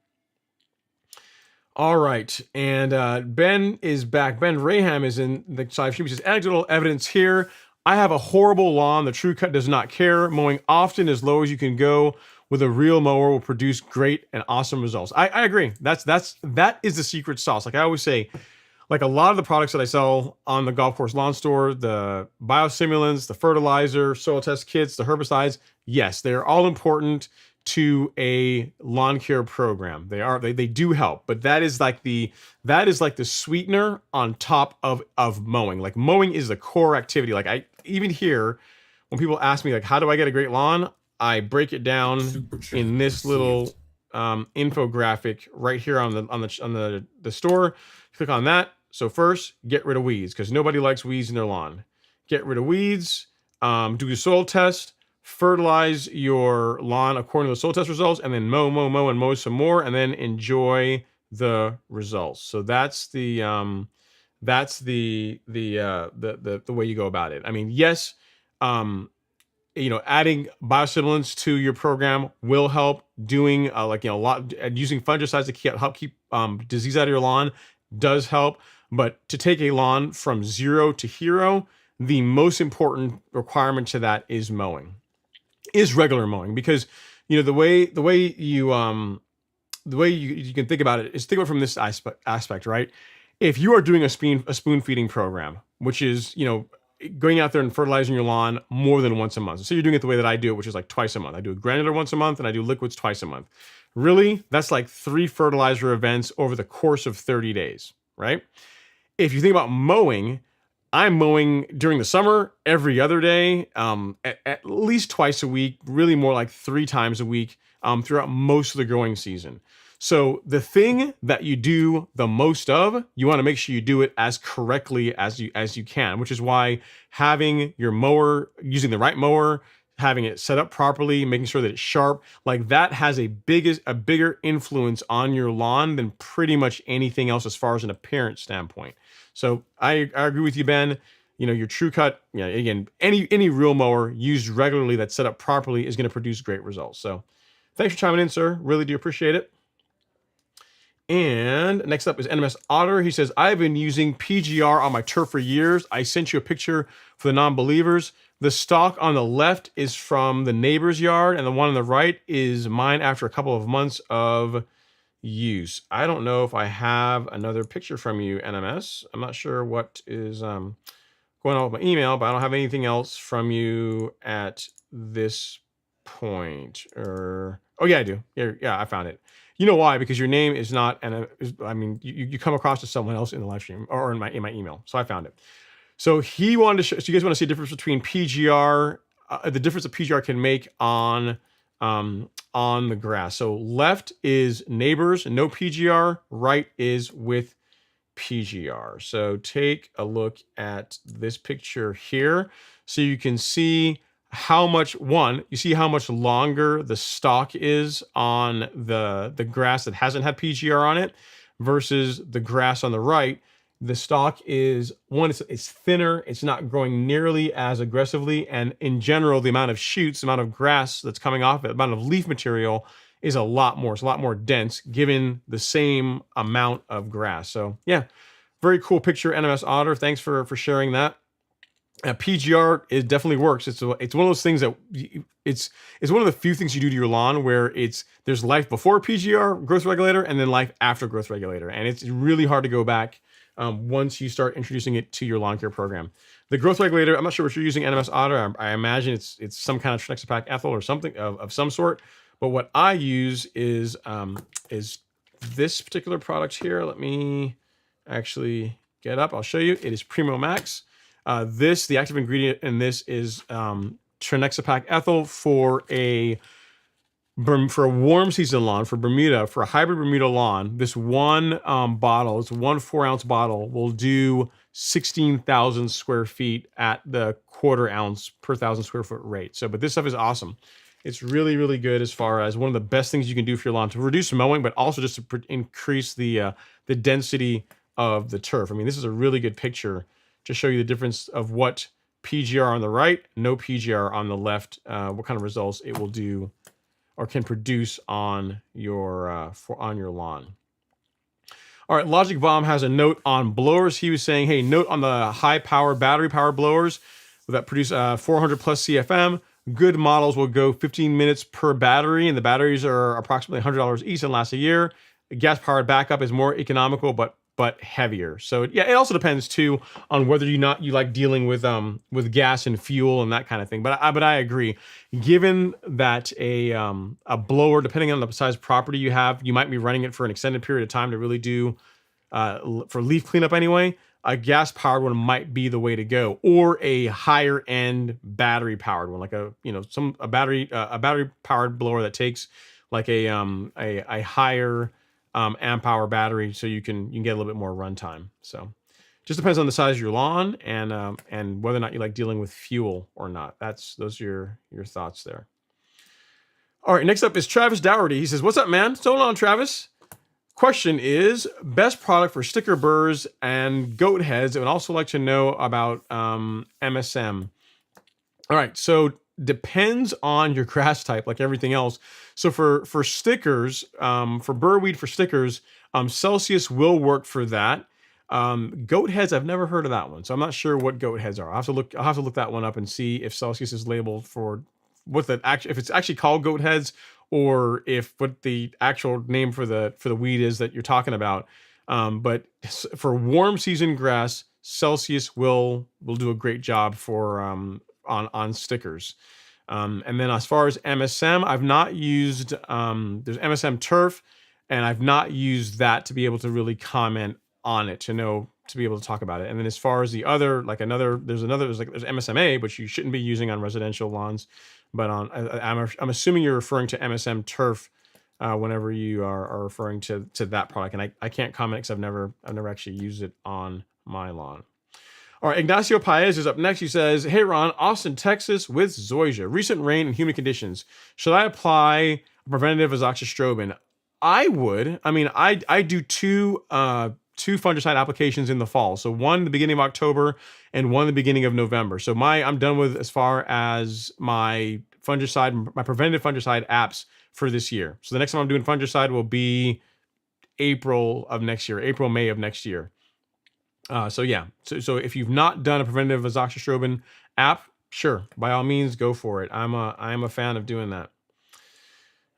All right, and Ben is back. Ben Raham is in the side sheet. He says, anecdotal evidence here. I have a horrible lawn. The True Cut does not care. Mowing often as low as you can go with a real mower will produce great and awesome results. I agree. That is the secret sauce. Like I always say, like a lot of the products that I sell on the Golf Course Lawn Store, the biostimulants, the fertilizer, soil test kits, the herbicides, yes, they're all important to a lawn care program. They do help, but that is like the sweetener on top of mowing. Like mowing is the core activity. Like I even here when people ask me like how do I get a great lawn, I break it down in this little infographic right here on the store. Click on that. So first, get rid of weeds because nobody likes weeds in their lawn. Get rid of weeds. Do the soil test. Fertilize your lawn according to the soil test results, and then mow, and mow some more, and then enjoy the results. So that's the way you go about it. I mean, yes, adding biostimulants to your program will help. Doing using fungicides to help keep disease out of your lawn does help. But to take a lawn from 0 to hero, the most important requirement to that is mowing. Is regular mowing, because the way you can think about it is think about it from this aspect, right? If you are doing a spoon feeding program, which is going out there and fertilizing your lawn more than once a month. So you're doing it the way that I do it, which is like twice a month. I do a granular once a month and I do liquids twice a month. Really, that's like 3 fertilizer events over the course of 30 days, right? If you think about mowing, I'm mowing during the summer every other day, at least twice a week, really more like 3 times a week throughout most of the growing season. So the thing that you do the most of, you want to make sure you do it as correctly as you can, which is why having your mower, using the right mower, having it set up properly, making sure that it's sharp, like that has a bigger influence on your lawn than pretty much anything else as far as an appearance standpoint. So I agree with you, Ben. Your True Cut, again, any real mower used regularly that's set up properly is going to produce great results. So thanks for chiming in, sir. Really do appreciate it. And next up is NMS Otter. He says, I've been using PGR on my turf for years. I sent you a picture for the non-believers. The stalk on the left is from the neighbor's yard, and the one on the right is mine after a couple of months of use. I don't know if I have another picture from you, NMS. I'm not sure what is going on with my email, but I don't have anything else from you at this point. Oh yeah, I do. Yeah, I found it. You know why? Because your name is not, you come across as someone else in the live stream or in my email. So I found it. So he wanted to show, so you guys want to see the difference between PGR, the difference that PGR can make on the grass. So left is neighbors, no PGR. Right is with PGR. So take a look at this picture here. So you can see how much longer the stalk is on the grass that hasn't had PGR on it versus the grass on the right. The stalk is it's thinner, it's not growing nearly as aggressively, and in general, the amount of shoots, the amount of grass that's coming off it, the amount of leaf material is a lot more dense given the same amount of grass. So yeah, very cool picture, NMS Otter. Thanks for sharing that. PGR, it definitely works. It's one of those things that it's one of the few things you do to your lawn where there's life before PGR growth regulator and then life after growth regulator, and it's really hard to go back once you start introducing it to your lawn care program. The growth regulator, I'm not sure what you're using, NMS Otter. I imagine it's some kind of Trinexapac ethyl or something of some sort. But what I use is this particular product here. Let me actually get up. I'll show you. It is Primo Max. The active ingredient in this is trinexapac ethyl for a warm season lawn, for Bermuda, for a hybrid Bermuda lawn. This one bottle, it's 1 4-ounce bottle, will do 16,000 square feet at the 1/4 ounce per 1,000 square foot rate. So, but this stuff is awesome. It's really, really good as far as one of the best things you can do for your lawn to reduce mowing, but also just to increase the density of the turf. I mean, this is a really good picture to show you the difference of what PGR on the right, no PGR on the left, what kind of results it will do or can produce on your on your lawn. All right, Logic Bomb has a note on blowers. He was saying, hey, note on the high power battery power blowers that produce 400 plus CFM. Good models will go 15 minutes per battery, and the batteries are approximately $100 each and last a year. Gas powered backup is more economical, but heavier. So yeah, it also depends too on whether you like dealing with gas and fuel and that kind of thing. But I agree. Given that a blower, depending on the size property you have, you might be running it for an extended period of time to really do for leaf cleanup anyway. A gas powered one might be the way to go, or a higher end battery powered one, like a battery powered blower that takes like a higher amp hour battery, so you can get a little bit more runtime. So just depends on the size of your lawn and whether or not you like dealing with fuel or not. Those are your thoughts there. All right, next up is Travis Dougherty. He says, "What's up, man? What's going on, Travis? Question is best product for sticker burrs and goat heads. I would also like to know about MSM." All right, so depends on your grass type, like everything else. So for stickers, for burr weed for stickers, Celsius will work for that. Goat heads, I've never heard of that one, so I'm not sure what goat heads are. I'll have to look that one up and see if Celsius is labeled for what if it's actually called goat heads, or if what the actual name for the weed is that you're talking about. But for warm season grass, Celsius will do a great job for on stickers. And then as far as MSM, I've not used there's MSM turf, and I've not used that to be able to really comment on it, to be able to talk about it. And then as far as the other, there's MSMA, which you shouldn't be using on residential lawns, but I'm assuming you're referring to MSM turf whenever you are referring to that product. And I can't comment because I've never actually used it on my lawn. All right, Ignacio Paez is up next. He says, "Hey Ron, Austin, Texas with zoysia. Recent rain and humid conditions. Should I apply preventative azoxystrobin?" I would. I mean, I do two fungicide applications in the fall. So one the beginning of October and one the beginning of November. So I'm done with as far as my preventative fungicide apps for this year. So the next time I'm doing fungicide will be April, May of next year. So if you've not done a preventative azoxystrobin app, sure, by all means, go for it. I'm a fan of doing that.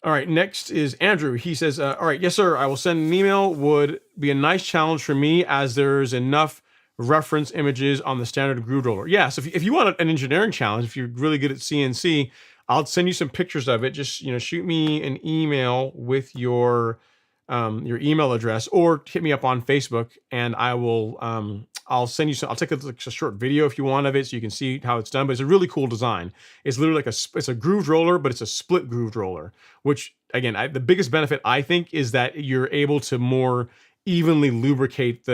All right, next is Andrew. He says, "All right, yes, sir. I will send an email. Would be a nice challenge for me as there's enough reference images on the standard groove roller." Yeah, so if you want an engineering challenge, if you're really good at CNC, I'll send you some pictures of it. Just shoot me an email with your email address, or hit me up on Facebook, and I will I'll send you some. I'll take a short video if you want of it, so you can see how it's done. But it's a really cool design. It's literally it's a grooved roller, but it's a split grooved roller. Which again, the biggest benefit I think is that you're able to more evenly lubricate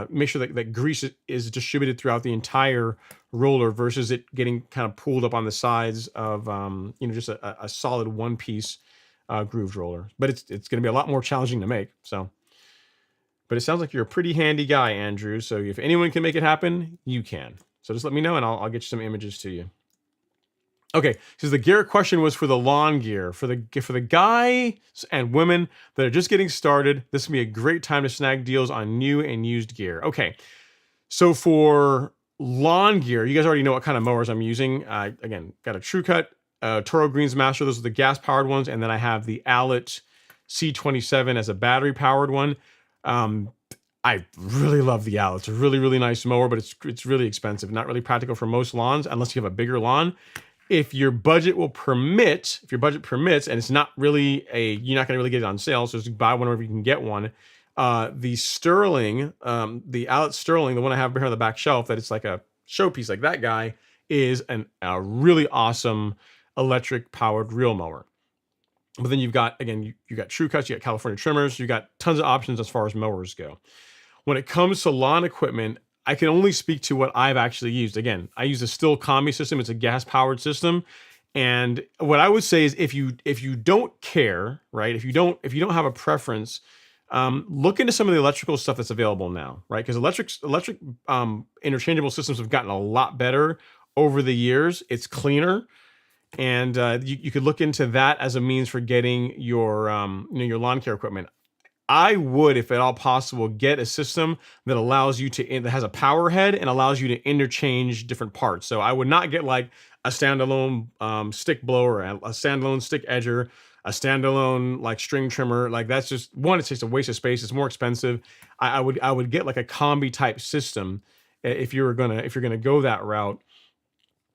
make sure that grease is distributed throughout the entire roller versus it getting kind of pulled up on the sides of just a solid one piece grooved roller. But it's going to be a lot more challenging to make. So. But it sounds like you're a pretty handy guy, Andrew. So if anyone can make it happen, you can. So just let me know, and I'll get you some images to you. Okay, so the gear question was for the lawn gear. For the guys and women that are just getting started, this can be a great time to snag deals on new and used gear. Okay, so for lawn gear, you guys already know what kind of mowers I'm using. Again, got a True Cut, Toro Greensmaster. Those are the gas-powered ones. And then I have the Allet C27 as a battery-powered one. I really love the Allet. It's a really, really nice mower, but it's really expensive. Not really practical for most lawns unless you have a bigger lawn. If your budget permits, and it's not really you're not going to really get it on sale, so just buy one wherever you can get one. The Sterling, the Allet Sterling, the one I have here on the back shelf, that it's like showpiece like that guy is a really awesome electric powered reel mower. But then you've got, again, you got True Cuts, you got California trimmers, you got tons of options as far as mowers go. When it comes to lawn equipment, I can only speak to what I've actually used. Again, I use a Stihl combi system. It's a gas powered system. And what I would say is if you don't care, right? If you don't have a preference, look into some of the electrical stuff that's available now, right? Because electric interchangeable systems have gotten a lot better over the years. It's cleaner, and you could look into that as a means for getting your your lawn care equipment. I would, if at all possible, get a system that allows you to, that has a power head and allows you to interchange different parts. So I would not get like a standalone stick blower, a standalone stick edger, a standalone like string trimmer. Like that's just one, it's just a waste of space. It's more expensive. I would get like a combi type system if you're gonna go that route.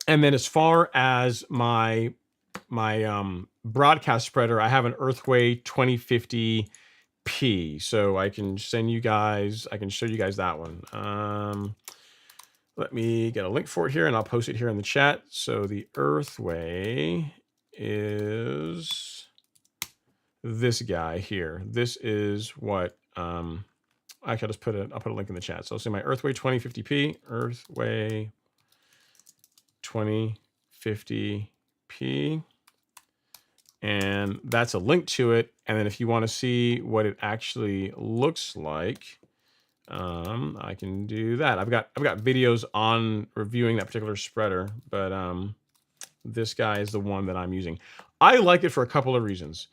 And then as far as my broadcast spreader, I have an Earthway 2050P, so I can show you guys that one. Let me get a link for it here, and I'll post it here in the chat. So the Earthway is this guy here. This is what actually I'll put a link in the chat. So I'll say my Earthway 2050P, Earthway 2050P, and that's a link to it. And then if you want to see what it actually looks like, I can do that. I've got videos on reviewing that particular spreader, but this guy is the one that I'm using. I like it for a couple of reasons.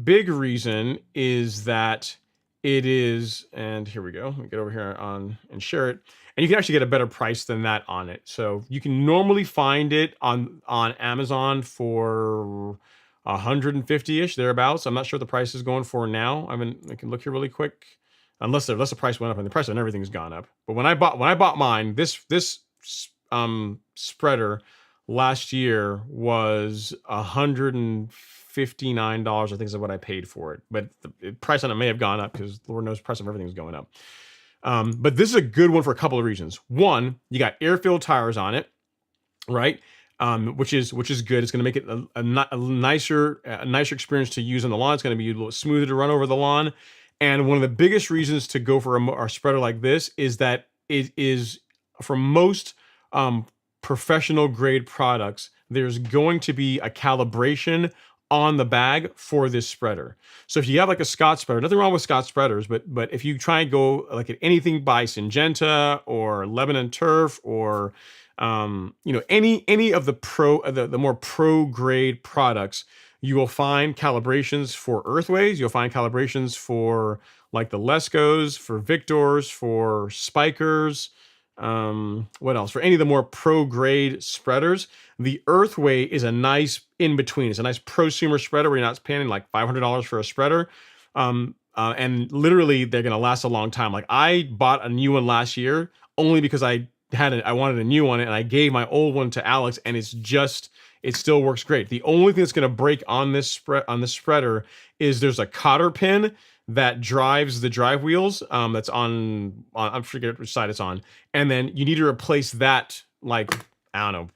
Big reason is that it is, and here we go. Let me get over here on and share it. And you can actually get a better price than that on it. So you can normally find it on Amazon for 150-ish, thereabouts. I'm not sure what the price is going for now. I can look here really quick. Unless the price went up, and the price on everything's gone up. But when I bought mine, this spreader last year was $159, I think is what I paid for it. But the price on it may have gone up because Lord knows the price of everything's going up. But this is a good one for a couple of reasons. One, you got air-filled tires on it, right? Which is good. It's going to make it a nicer experience to use on the lawn. It's going to be a little smoother to run over the lawn. And one of the biggest reasons to go for a spreader like this is that it is, for most professional grade products, there's going to be a calibration on the bag for this spreader. So if you have like a Scott spreader, nothing wrong with Scott spreaders, but if you try and go like at anything by Syngenta or Lebanon Turf or any of the more pro grade products, you will find calibrations for Earthways. You'll find calibrations for like the Lescos, for Victors, for Spikers. What else? For any of the more pro grade spreaders, the Earthway is a nice in between. It's a nice prosumer spreader where you're not paying like $500 for a spreader. And literally they're going to last a long time. Like I bought a new one last year only because I wanted a new one, and I gave my old one to Alex, and it still works great. The only thing that's going to break on this spreader is there's a cotter pin that drives the drive wheels. That's on I forget which side it's on, and then you need to replace that, like, I don't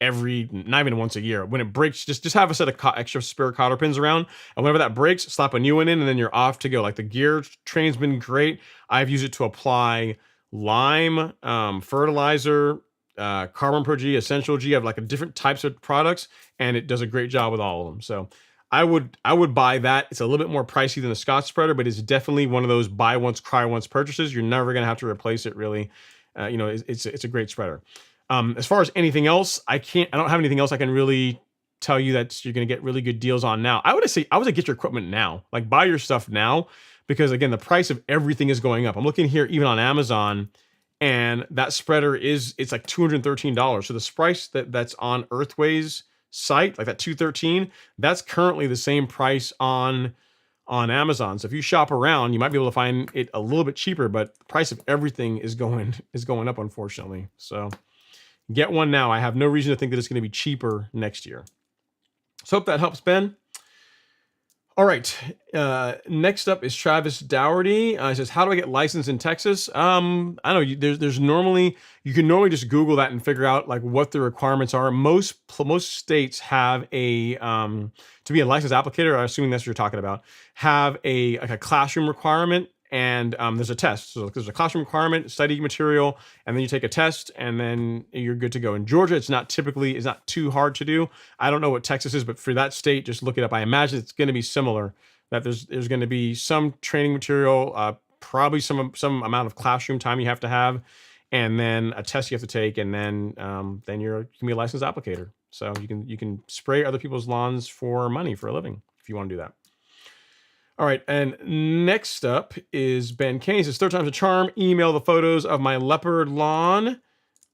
know, not even once a year. When it breaks, just have a set of extra spare cotter pins around, and whenever that breaks, slap a new one in, and then you're off to go. Like the gear train's been great. I've used it to apply lime, fertilizer, Carbon Pro G, Essential G. I have like different types of products, and it does a great job with all of them. So I would buy that. It's a little bit more pricey than the Scott spreader, but it's definitely one of those buy once, cry once purchases. You're never going to have to replace it, really. It's a great spreader. As far as anything else, I don't have anything else I can really tell you that you're going to get really good deals on now. I would say get your equipment now. Like, buy your stuff now, because again, the price of everything is going up. I'm looking here even on Amazon, and that spreader it's like $213. So the price that's on Earthway's site, like that $213, that's currently the same price on Amazon. So if you shop around, you might be able to find it a little bit cheaper, but the price of everything is going up, unfortunately. So get one now. I have no reason to think that it's going to be cheaper next year. So hope that helps, Ben. All right. Next up is Travis Dougherty. He says, "How do I get licensed in Texas?" I don't know. There's normally you can normally just Google that and figure out like what the requirements are. Most states have a to be a licensed applicator. I'm assuming that's what you're talking about. Have a like a classroom requirement, and there's a test. So there's a classroom requirement, study material, and then you take a test, and then you're good to go. In Georgia, it's not too hard to do. I don't know what Texas is, but for that state, just look it up. I imagine it's going to be similar. That there's going to be some training material, probably some amount of classroom time you have to have, and then a test you have to take, and then you can be a licensed applicator. So you can spray other people's lawns for money for a living if you want to do that. All right, and next up is Ben Kane. He says, "Third time's a charm. Email the photos of my leopard lawn."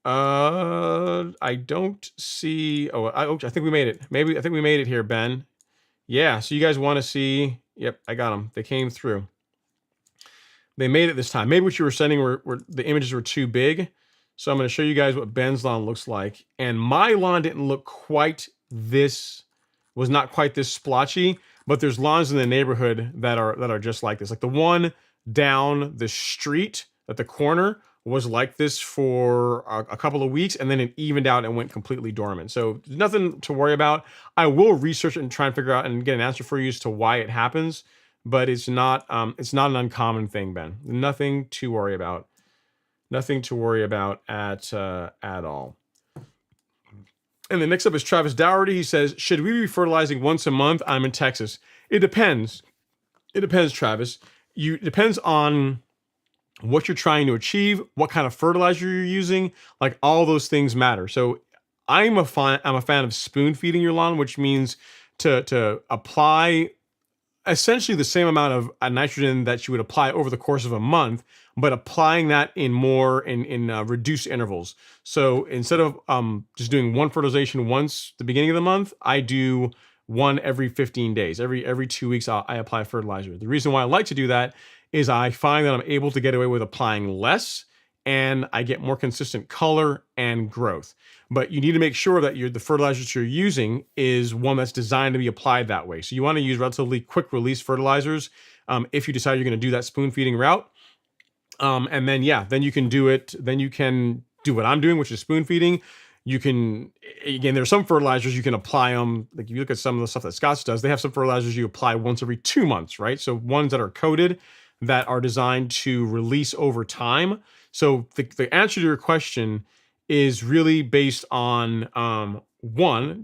I don't see. I think we made it. I think we made it here, Ben. Yeah. So you guys want to see? Yep, I got them. They came through. They made it this time. Maybe what you were sending were the images were too big. So I'm going to show you guys what Ben's lawn looks like. And my lawn didn't look quite this. Was not quite this splotchy. But there's lawns in the neighborhood that are just like this. Like the one down the street at the corner was like this for a couple of weeks, and then it evened out and went completely dormant. So nothing to worry about. I will research it and try and figure out and get an answer for you as to why it happens, but it's not an uncommon thing, Ben. Nothing to worry about. Nothing to worry about at all. And the next up is Travis Dougherty. He says, "Should we be fertilizing once a month? I'm in Texas." It depends. It depends, Travis. It depends on what you're trying to achieve, what kind of fertilizer you're using. Like all those things matter. So I'm a fan of spoon feeding your lawn, which means to apply essentially the same amount of nitrogen that you would apply over the course of a month, but applying that in reduced intervals. So instead of just doing one fertilization once the beginning of the month, I do one every 15 days. Every 2 weeks, I apply fertilizer. The reason why I like to do that is I find that I'm able to get away with applying less, and I get more consistent color and growth. But you need to make sure that the fertilizers you're using is one that's designed to be applied that way. So you want to use relatively quick release fertilizers if you decide you're going to do that spoon feeding route. And then you can do it. Then you can do what I'm doing, which is spoon feeding. You can, again, there's some fertilizers you can apply them. Like if you look at some of the stuff that Scotts does, they have some fertilizers you apply once every 2 months, right? So ones that are coated that are designed to release over time. So the answer to your question is really based on one,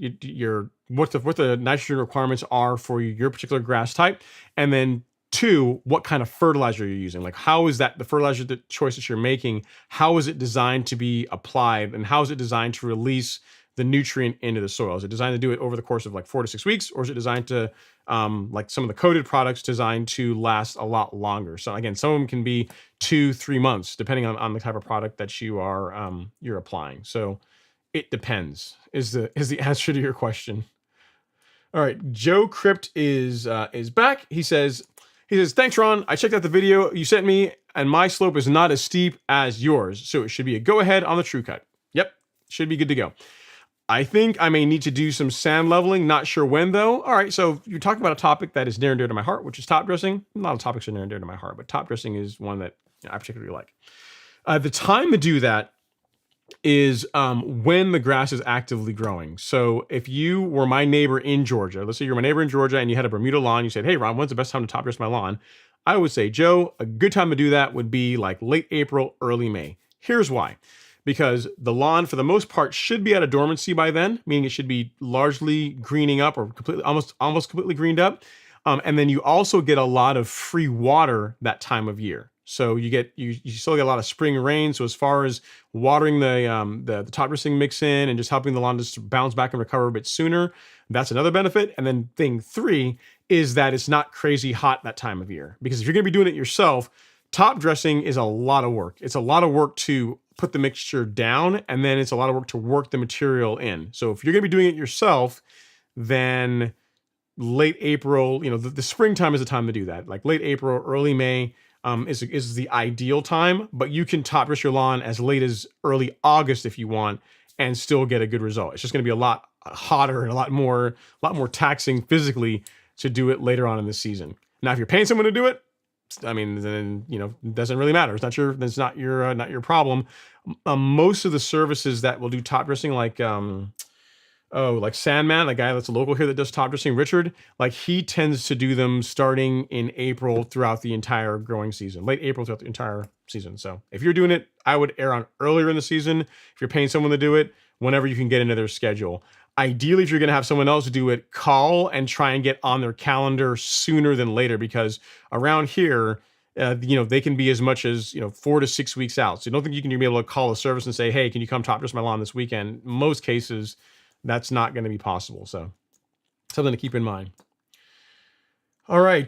what the nitrogen requirements are for your particular grass type, and then two, what kind of fertilizer you're using. Like how is the fertilizer choice that you're making, how is it designed to be applied, and how is it designed to release the nutrient into the soil? Is it designed to do it over the course of like 4 to 6 weeks, or is it designed to like some of the coated products designed to last a lot longer? So again, some of them can be 2-3 months depending on the type of product that you're applying. So it depends is the answer to your question. All right, Joe Crypt is back. He says, "Thanks, Ron. I checked out the video you sent me, and my slope is not as steep as yours, so it should be a go-ahead on the true cut." Yep, should be good to go. I think I may need to do some sand leveling. Not sure when, though. All right, so you're talking about a topic that is near and dear to my heart, which is top dressing. A lot of topics are near and dear to my heart, but top dressing is one that I particularly like. The time to do that is when the grass is actively growing. So if you were my neighbor in Georgia, let's say you're my neighbor in Georgia and you had a Bermuda lawn, you said, "Hey, Ron, when's the best time to top dress my lawn?" I would say, Joe, a good time to do that would be like late April, early May. Here's why. Because the lawn, for the most part, should be at a dormancy by then, meaning it should be largely greening up or almost completely greened up. And then you also get a lot of free water that time of year. So you still get a lot of spring rain. So as far as watering the top dressing mix in and just helping the lawn just bounce back and recover a bit sooner, that's another benefit. And then thing 3 is that it's not crazy hot that time of year. Because if you're going to be doing it yourself, top dressing is a lot of work. It's a lot of work to put the mixture down, and then it's a lot of work to work the material in. So if you're going to be doing it yourself, then late April, the springtime is the time to do that. Like late April, early May is the ideal time, but you can top dress your lawn as late as early August if you want and still get a good result. It's just going to be a lot hotter and a lot more taxing physically to do it later on in the season. Now, if you're paying someone to do it, I mean, then, it doesn't really matter. It's not your problem. Most of the services that will do top dressing, like like Sandman, a guy that's a local here that does top dressing, Richard, like he tends to do them starting in April throughout the entire growing season, late April throughout the entire season. So if you're doing it, I would err on earlier in the season. If you're paying someone to do it, whenever you can get into their schedule. Ideally, if you're going to have someone else do it, call and try and get on their calendar sooner than later, because around here, they can be as much as 4 to 6 weeks out. So you don't think you can be able to call a service and say, hey, can you come top dress my lawn this weekend? Most cases, that's not going to be possible. So something to keep in mind. All right.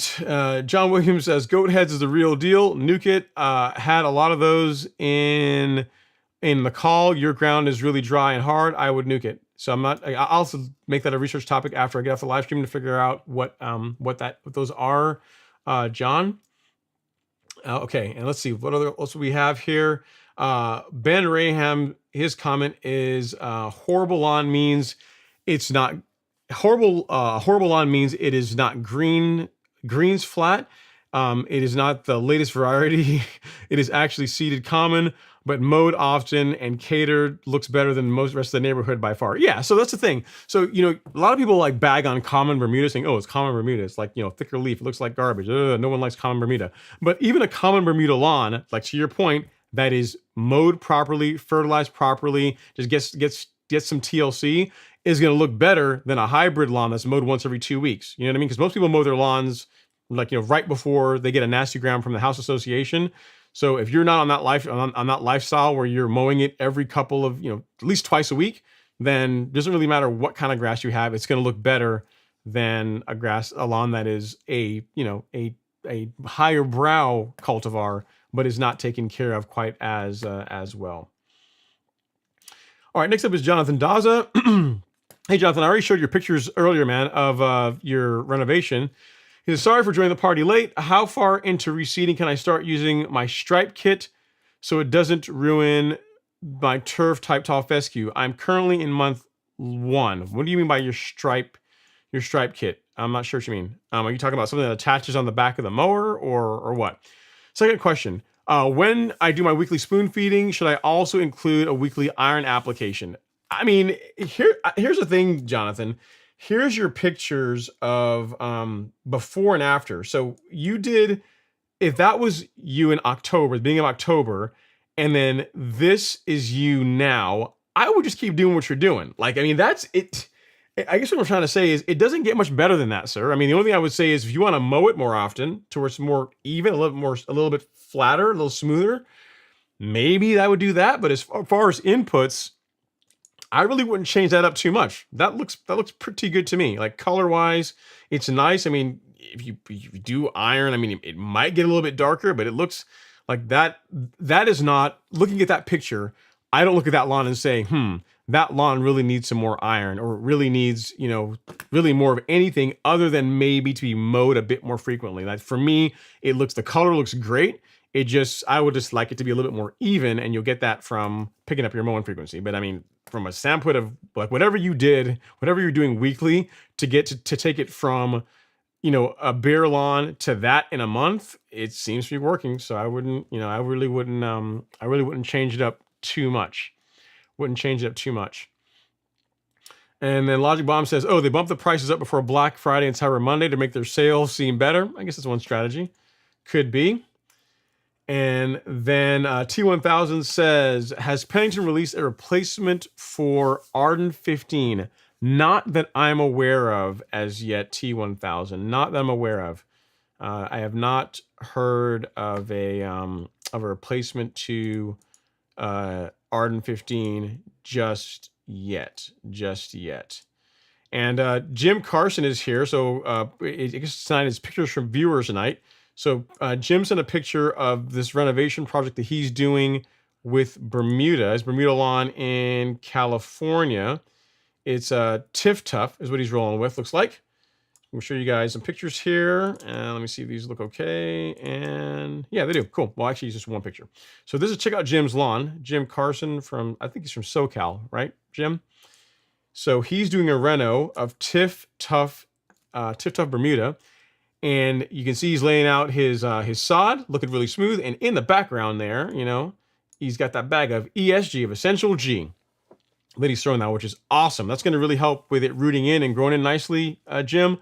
John Williams says, goat heads is the real deal. Nuke it. Had a lot of those in the call. Your ground is really dry and hard. I would nuke it. So I'll also make that a research topic after I get off the live stream to figure out what those are, John. Okay. And let's see what else we have here. Ben Raham, his comment is, horrible lawn means it's not horrible. Horrible lawn means it is not greens flat. It is not the latest variety. It is actually seeded common, but mowed often and catered, looks better than most rest of the neighborhood by far. Yeah, so that's the thing. So, a lot of people like bag on common Bermuda saying, oh, it's common Bermuda. It's like, thicker leaf. It looks like garbage. No one likes common Bermuda. But even a common Bermuda lawn, like to your point, that is mowed properly, fertilized properly, just gets some TLC, is going to look better than a hybrid lawn that's mowed once every 2 weeks. You know what I mean? Because most people mow their lawns like, right before they get a nasty ground from the house association. So if you're not on that lifestyle where you're mowing it every couple of, at least twice a week, then it doesn't really matter what kind of grass you have. It's going to look better than a lawn that is a higher brow cultivar, but is not taken care of quite as well. All right, next up is Jonathan Daza. Hey, Jonathan, I already showed your pictures earlier, man, of your renovation. He says, sorry for joining the party late. How far into reseeding can I start using my stripe kit so it doesn't ruin my turf type tall fescue? I'm currently in month 1. What do you mean by your stripe kit? I'm not sure what you mean. Are you talking about something that attaches on the back of the mower or what? Second question. When I do my weekly spoon feeding, should I also include a weekly iron application? I mean, here's the thing, Jonathan. Here's your pictures of before and after. So you did, if that was you in October, the beginning of October, and then this is you now, I would just keep doing what you're doing. Like, I mean, that's it. I guess what I'm trying to say is it doesn't get much better than that, sir. I mean, the only thing I would say is if you want to mow it more often to where it's more even, a little bit flatter, a little smoother, maybe that would do that. But as far as inputs, I really wouldn't change that up too much. That looks pretty good to me. Like color wise, it's nice. I mean, if you do iron, I mean, it might get a little bit darker, but it looks like that. That is not, looking at that picture, I don't look at that lawn and say, that lawn really needs some more iron, or really needs, really more of anything other than maybe to be mowed a bit more frequently. Like for me, the color looks great. I would just like it to be a little bit more even, and you'll get that from picking up your mowing frequency. But I mean, from a standpoint of like whatever you're doing weekly to get to take it from, a bare lawn to that in a month, it seems to be working. So I wouldn't, I really wouldn't change it up too much. And then Logic Bomb says, oh, they bumped the prices up before Black Friday and Cyber Monday to make their sales seem better. I guess that's one strategy. Could be. And then T1000 says, has Pennington released a replacement for Arden 15? Not that I'm aware of as yet, T1000. Not that I'm aware of. I have not heard of a replacement to Arden 15 just yet. And Jim Carson is here. So I guess tonight is pictures from viewers tonight. So Jim sent a picture of this renovation project that he's doing with Bermuda. His Bermuda lawn in California. It's Tiff Tough is what he's rolling with, looks like. We'll show you guys some pictures here. And let me see if these look okay. And yeah, they do. Cool. Well, actually, it's just one picture. So this is, check out Jim's lawn. Jim Carson I think he's from SoCal, right, Jim? So he's doing a reno of Tiff Tough Tiff Tough Bermuda. And you can see he's laying out his sod, looking really smooth. And in the background there, you know, he's got that bag of ESG, of Essential G, that he's throwing out, which is awesome. That's going to really help with it rooting in and growing in nicely, Jim.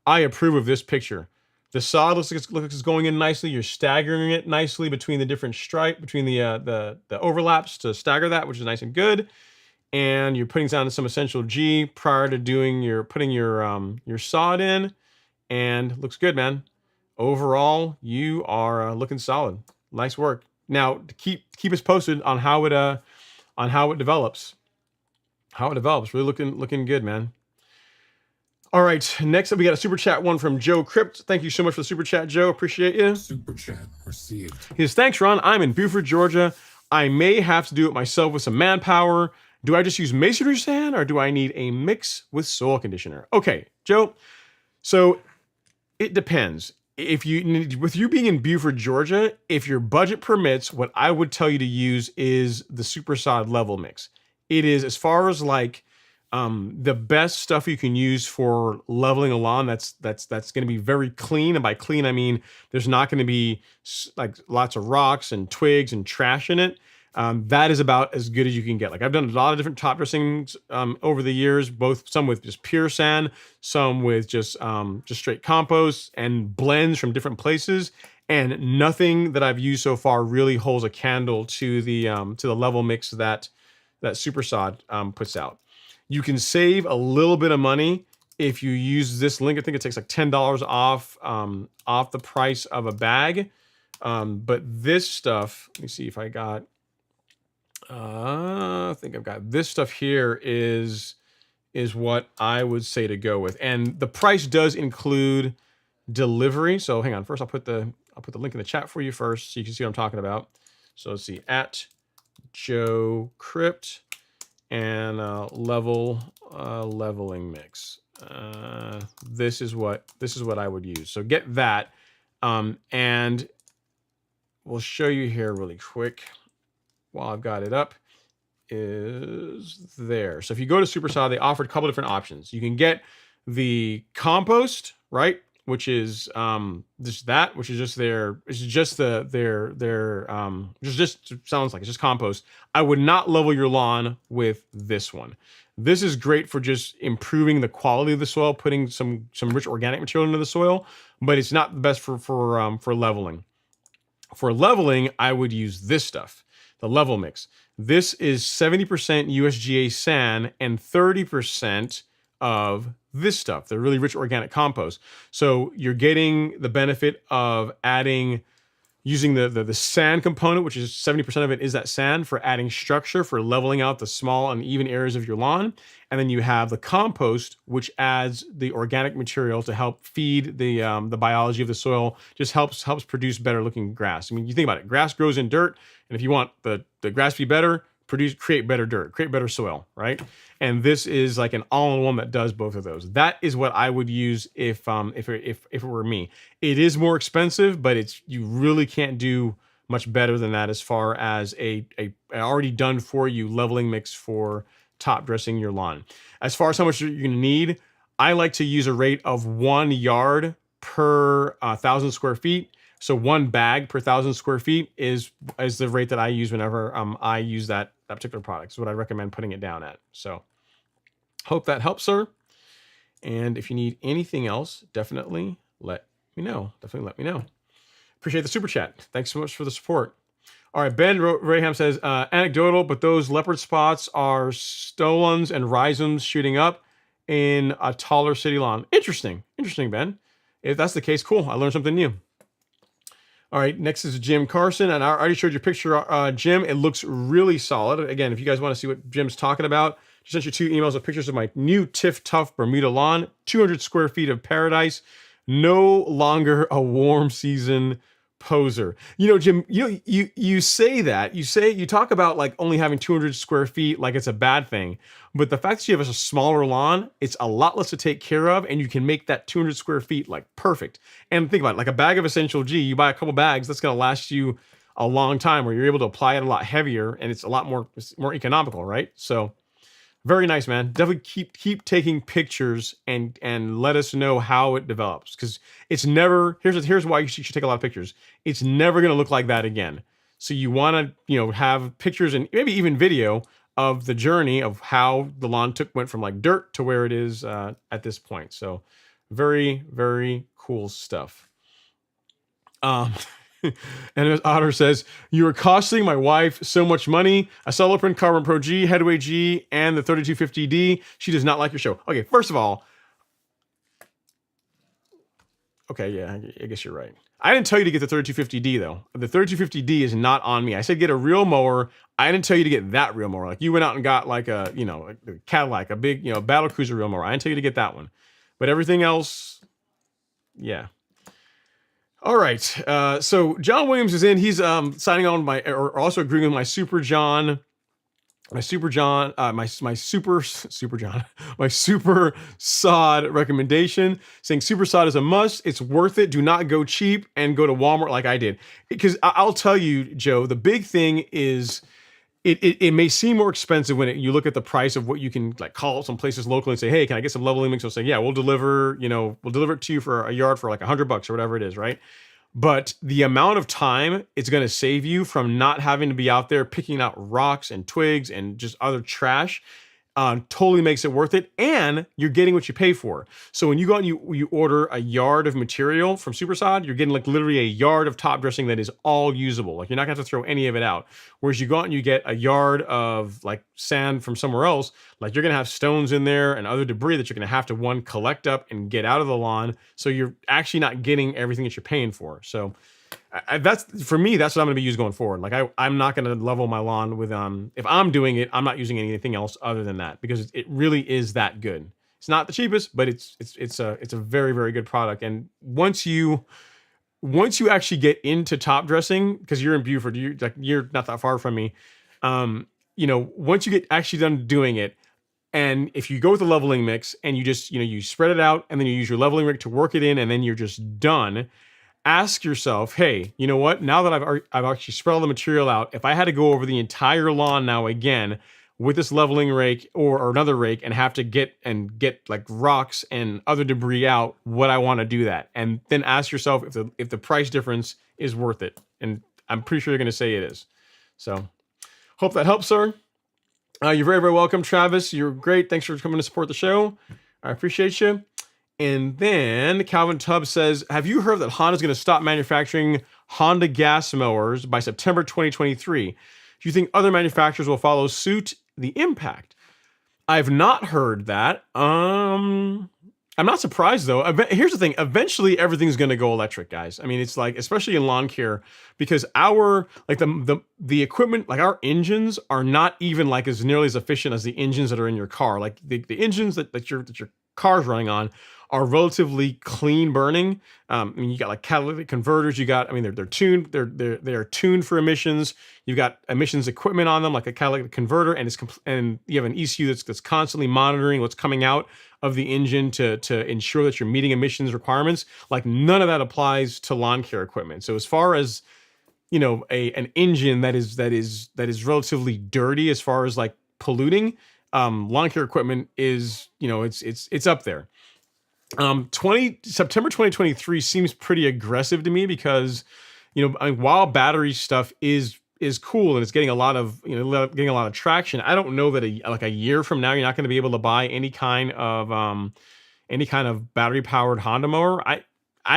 I approve of this picture. The sod looks like it's going in nicely. You're staggering it nicely between the different between the overlaps to stagger that, which is nice and good. And you're putting down some Essential G prior to putting your sod in. And looks good, man. Overall, you are looking solid. Nice work. Now, keep us posted on how it develops. Really looking good, man. All right, next up we got a super chat one from Joe Crypt. Thank you so much for the super chat, Joe. Appreciate you. Super chat received. He says, thanks, Ron. I'm in Buford, Georgia. I may have to do it myself with some manpower. Do I just use masonry sand or do I need a mix with soil conditioner? Okay, Joe. So it depends. With you being in Buford, Georgia, if your budget permits, what I would tell you to use is the Super Sod level mix. It is, as far as like the best stuff you can use for leveling a lawn. That's going to be very clean, and by clean I mean there's not going to be like lots of rocks and twigs and trash in it. That is about as good as you can get. Like I've done a lot of different top dressings over the years, some with just pure sand, some with just straight compost and blends from different places. And nothing that I've used so far really holds a candle to the level mix that Super Sod puts out. You can save a little bit of money if you use this link. I think it takes like $10 off the price of a bag. But this stuff, let me see if I got. I think I've got this stuff here is what I would say to go with, and the price does include delivery. So hang on, first I'll put the link in the chat for you first, so you can see what I'm talking about. So let's see, at Joe Crypt and leveling mix. This is what I would use. So get that, and we'll show you here really quick. While I've got it up, is there. So if you go to Super Sod, they offered a couple different options. You can get the compost, right? Which is which is just sounds like it's just compost. I would not level your lawn with this one. This is great for just improving the quality of the soil, putting some rich organic material into the soil, but it's not the best for leveling. For leveling, I would use this stuff. The level mix. This is 70% USGA sand and 30% of this stuff, the really rich organic compost. So you're getting the benefit of using the sand component, which is 70% of it is that sand, for adding structure, for leveling out the small and even areas of your lawn. And then you have the compost, which adds the organic material to help feed the biology of the soil, just helps produce better looking grass. I mean, you think about it, grass grows in dirt, and if you want the grass to be better, create better dirt, create better soil, right? And this is like an all-in-one that does both of those. That is what I would use if it were me. It is more expensive, but you really can't do much better than that as far as a already done for you leveling mix for top dressing your lawn. As far as how much you're going to need, I like to use a rate of 1 yard per 1,000 square feet. So 1 bag per 1,000 square feet is the rate that I use whenever I use that particular product. Is what I recommend putting it down at. So hope that helps, sir. And if you need anything else, definitely let me know. Appreciate the super chat. Thanks so much for the support. All right, Ben Raham says, anecdotal, but those leopard spots are stolons and rhizomes shooting up in a taller city lawn. Interesting, Ben. If that's the case, cool. I learned something new. All right, next is Jim Carson, and I already showed you a picture, Jim. It looks really solid. Again, if you guys want to see what Jim's talking about, just sent you 2 emails of pictures of my new Tiff Tough Bermuda lawn, 200 square feet of paradise, no longer a warm season poser. You know, Jim, you say that, you talk about like only having 200 square feet like it's a bad thing, but the fact that you have a smaller lawn, it's a lot less to take care of, and you can make that 200 square feet like perfect. And think about it, like a bag of Essential G, you buy a couple bags, that's going to last you a long time, where you're able to apply it a lot heavier, and it's a lot more economical, right? So Very nice, man. Definitely keep taking pictures and let us know how it develops, because it's never, here's why you should take a lot of pictures. It's never going to look like that again. So you want to have pictures and maybe even video of the journey of how the lawn went from like dirt to where it is at this point. So very, very cool stuff. Um, and as Otter says, you are costing my wife so much money. A Solar Print Carbon Pro G, Headway G, and the 3250D. She does not like your show. Okay, first of all, okay, yeah, I guess you're right. I didn't tell you to get the 3250D though. The 3250D is not on me. I said get a real mower. I didn't tell you to get that real mower. Like you went out and got like a, a Cadillac, a big, battle cruiser real mower. I didn't tell you to get that one. But everything else, yeah. All right. So John Williams is in. He's signing on or also agreeing with my Super John, my Super Sod recommendation, saying Super Sod is a must. It's worth it. Do not go cheap and go to Walmart like I did. Because I'll tell you, Joe, the big thing is it may seem more expensive when you look at the price of what you can like call some places locally and say, hey, can I get some leveling mix? They'll say, yeah, we'll deliver it to you for a yard for like $100 or whatever it is, right? But the amount of time it's going to save you from not having to be out there picking out rocks and twigs and just other trash totally makes it worth it. And you're getting what you pay for. So when you go out and you order a yard of material from Supersod, you're getting like literally a yard of top dressing that is all usable. Like you're not gonna have to throw any of it out. Whereas you go out and you get a yard of like sand from somewhere else, like you're gonna have stones in there and other debris that you're gonna have to collect up and get out of the lawn. So you're actually not getting everything that you're paying for. So that's for me, that's what I'm going to be using going forward. Like I'm not going to level my lawn with if I'm doing it, I'm not using anything else other than that, because it really is that good. It's not the cheapest, but it's a very, very good product. And once you actually get into top dressing, because you're in Buford, you're not that far from me. Once you get actually done doing it, and if you go with the leveling mix and you just you spread it out and then you use your leveling rig to work it in, and then you're just done. Ask yourself, hey, you know what? Now that I've actually spread all the material out, if I had to go over the entire lawn now again with this leveling rake or another rake and have to get like rocks and other debris out, would I want to do that? And then ask yourself if the price difference is worth it. And I'm pretty sure you're going to say it is. So hope that helps, sir. You're very, very welcome, Travis. You're great. Thanks for coming to support the show. I appreciate you. And then Calvin Tubbs says, have you heard that Honda's going to stop manufacturing Honda gas mowers by September 2023? Do you think other manufacturers will follow suit? The impact. I've not heard that. I'm not surprised though. Here's the thing. Eventually everything's going to go electric, guys. I mean, it's like, especially in lawn care, because the equipment, like our engines are not even like as nearly as efficient as the engines that are in your car. Like the engines that your car's running on are relatively clean burning. I mean, you got like catalytic converters. They're tuned. They are tuned for emissions. You've got emissions equipment on them, like a catalytic converter, and you have an ECU that's constantly monitoring what's coming out of the engine to ensure that you're meeting emissions requirements. Like none of that applies to lawn care equipment. So as far as an engine that is relatively dirty as far as like polluting, lawn care equipment is it's up there. September 2023 seems pretty aggressive to me because, while battery stuff is cool and it's getting a lot of traction, I don't know that a year from now you're not going to be able to buy any kind of battery powered Honda mower. I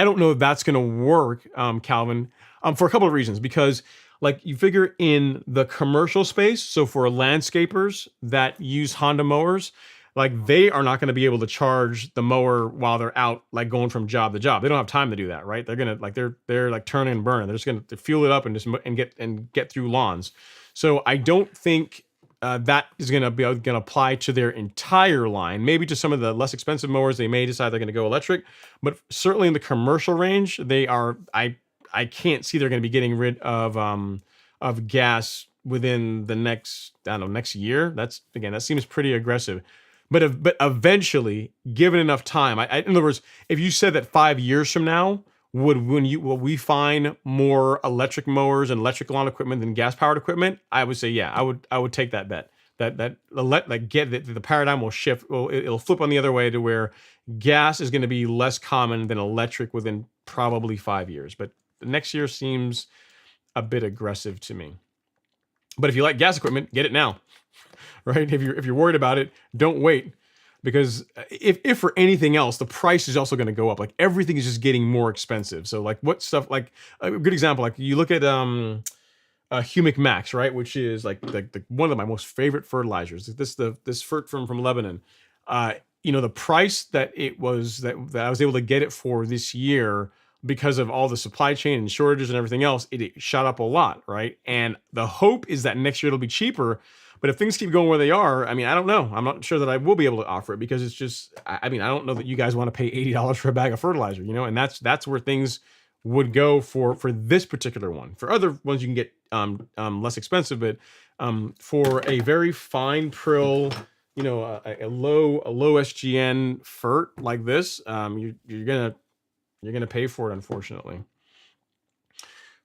don't know if that's going to work, Calvin, for a couple of reasons. Because like you figure in the commercial space, so for landscapers that use Honda mowers, like they are not going to be able to charge the mower while they're out, like going from job to job. They don't have time to do that, right? They're gonna they're like turning and burning. They're just gonna fuel it up and get through lawns. So I don't think that is gonna apply to their entire line. Maybe to some of the less expensive mowers, they may decide they're gonna go electric, but certainly in the commercial range, they are. I can't see they're gonna be getting rid of gas within the next year. That seems pretty aggressive. But eventually, given enough time, in other words, if you said that 5 years from now, will we find more electric mowers and electric lawn equipment than gas powered equipment? I would say, yeah, I would take that bet. the paradigm will shift. Well, it'll flip on the other way to where gas is going to be less common than electric within probably 5 years. But the next year seems a bit aggressive to me. But if you like gas equipment, get it now, right? If you're worried about it, don't wait, because if for anything else, the price is also going to go up. Like everything is just getting more expensive. So like what stuff, like a good example, like you look at Humic Max, right, which is like the one of my most favorite fertilizers. This fert from Lebanon. The price that it was that I was able to get it for this year, because of all the supply chain and shortages and everything else, it shot up a lot, right? And the hope is that next year it'll be cheaper. But if things keep going where they are, I mean, I don't know. I'm not sure that I will be able to offer it, because it's just, I mean, I don't know that you guys want to pay $80 for a bag of fertilizer, and that's where things would go for this particular one. For other ones, you can get less expensive, but for a very fine prill, a low SGN fert like this, you're gonna pay for it, unfortunately.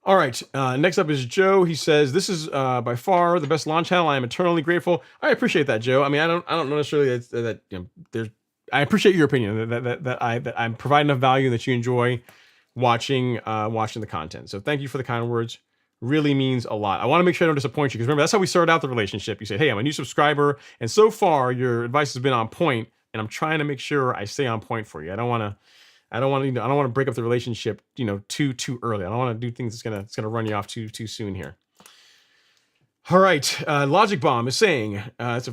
All right, next up is Joe. He says, "This is by far the best lawn channel. I am eternally grateful." I appreciate that, Joe. I mean, I don't know necessarily that there's. I appreciate your opinion that I'm providing enough value that you enjoy watching the content. So thank you for the kind words. Really means a lot. I want to make sure I don't disappoint you, because remember, that's how we started out the relationship. You said, "Hey, I'm a new subscriber, and so far your advice has been on point, and I'm trying to make sure I stay on point for you. I don't want to break up the relationship, too early. I don't want to do things that's gonna run you off too soon here." All right, Logic Bomb is saying, it's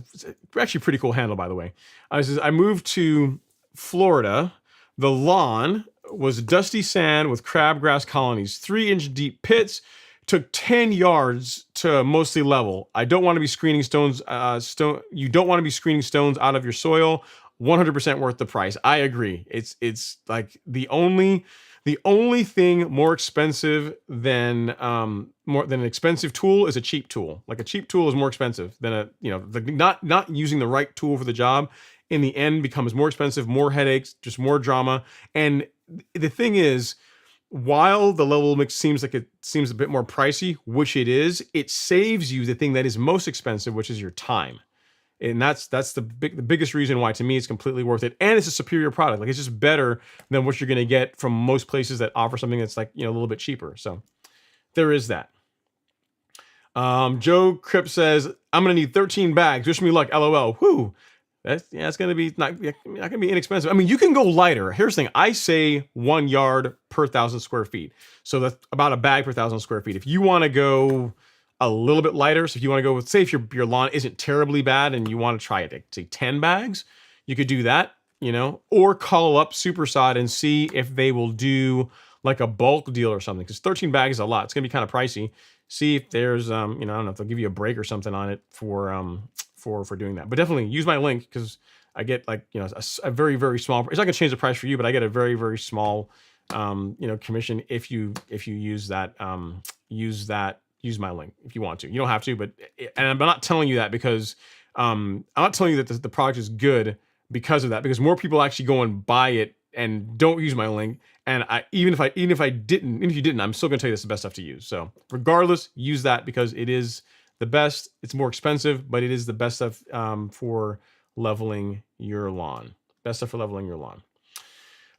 actually a pretty cool handle, by the way. It says, "I moved to Florida. The lawn was dusty sand with crabgrass colonies, 3-inch deep pits. Took 10 yards to mostly level. I don't want to be screening stones. You don't want to be screening stones out of your soil. 100% worth the price." I agree. It's like the only thing more expensive than an expensive tool is a cheap tool. Like a cheap tool is more expensive than not using the right tool for the job. In the end, becomes more expensive, more headaches, just more drama. And the thing is, while the level mix seems a bit more pricey, which it is, it saves you the thing that is most expensive, which is your time. And that's the biggest reason why, to me, it's completely worth it. And it's a superior product. Like, it's just better than what you're going to get from most places that offer something that's like, a little bit cheaper. So there is that. Joe Crip says, "I'm going to need 13 bags. Wish me luck. LOL." Whew. It's going to be not going to be inexpensive. I mean, you can go lighter. Here's the thing. I say 1 yard per 1,000 square feet. So that's about a bag per 1,000 square feet. If you want to go a little bit lighter, so if you want to go with, say, if your lawn isn't terribly bad and you want to try it, say 10 bags, you could do that, or call up Supersod and see if they will do like a bulk deal or something. Because 13 bags is a lot. It's going to be kind of pricey. See if there's, I don't know if they'll give you a break or something on it for doing that. But definitely use my link, because I get like, a very, very small, it's not gonna change the price for you, but I get a very, very small, commission if you use that, use my link if you want to. You don't have to, but, and I'm not telling you that because, I'm not telling you that the product is good because of that, because more people actually go and buy it and don't use my link. And even if you didn't, I'm still gonna tell you that's the best stuff to use. So regardless, use that, because it is the best. It's more expensive, but it is the best stuff for leveling your lawn. Best stuff for leveling your lawn.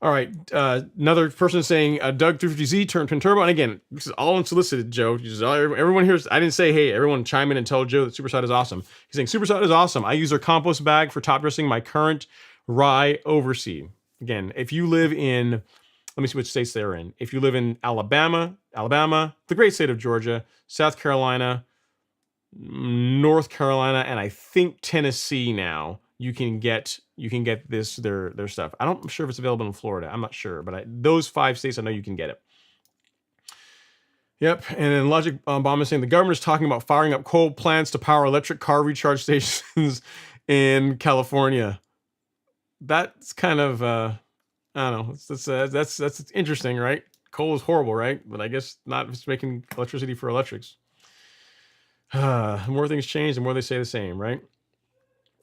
All right. Another person is saying, Doug 350Z turned twin turbo. And again, this is all unsolicited, Joe. Everyone here, I didn't say, hey, everyone chime in and tell Joe that Supersod is awesome. He's saying, Supersod is awesome. I use their compost bag for top dressing my current rye overseed. Again, if you live in, let me see what states they're in. If you live in Alabama, the great state of Georgia, South Carolina, North Carolina, and I think Tennessee now, you can get this their stuff. I'm sure if it's available in Florida. I'm not sure, but those 5 states, I know you can get it. Yep. And then Logic Bomb is saying the government is talking about firing up coal plants to power electric car recharge stations in California. That's kind of I don't know. That's interesting, right? Coal is horrible, right? But I guess not if it's making electricity for electrics. The more things change, the more they say the same, right?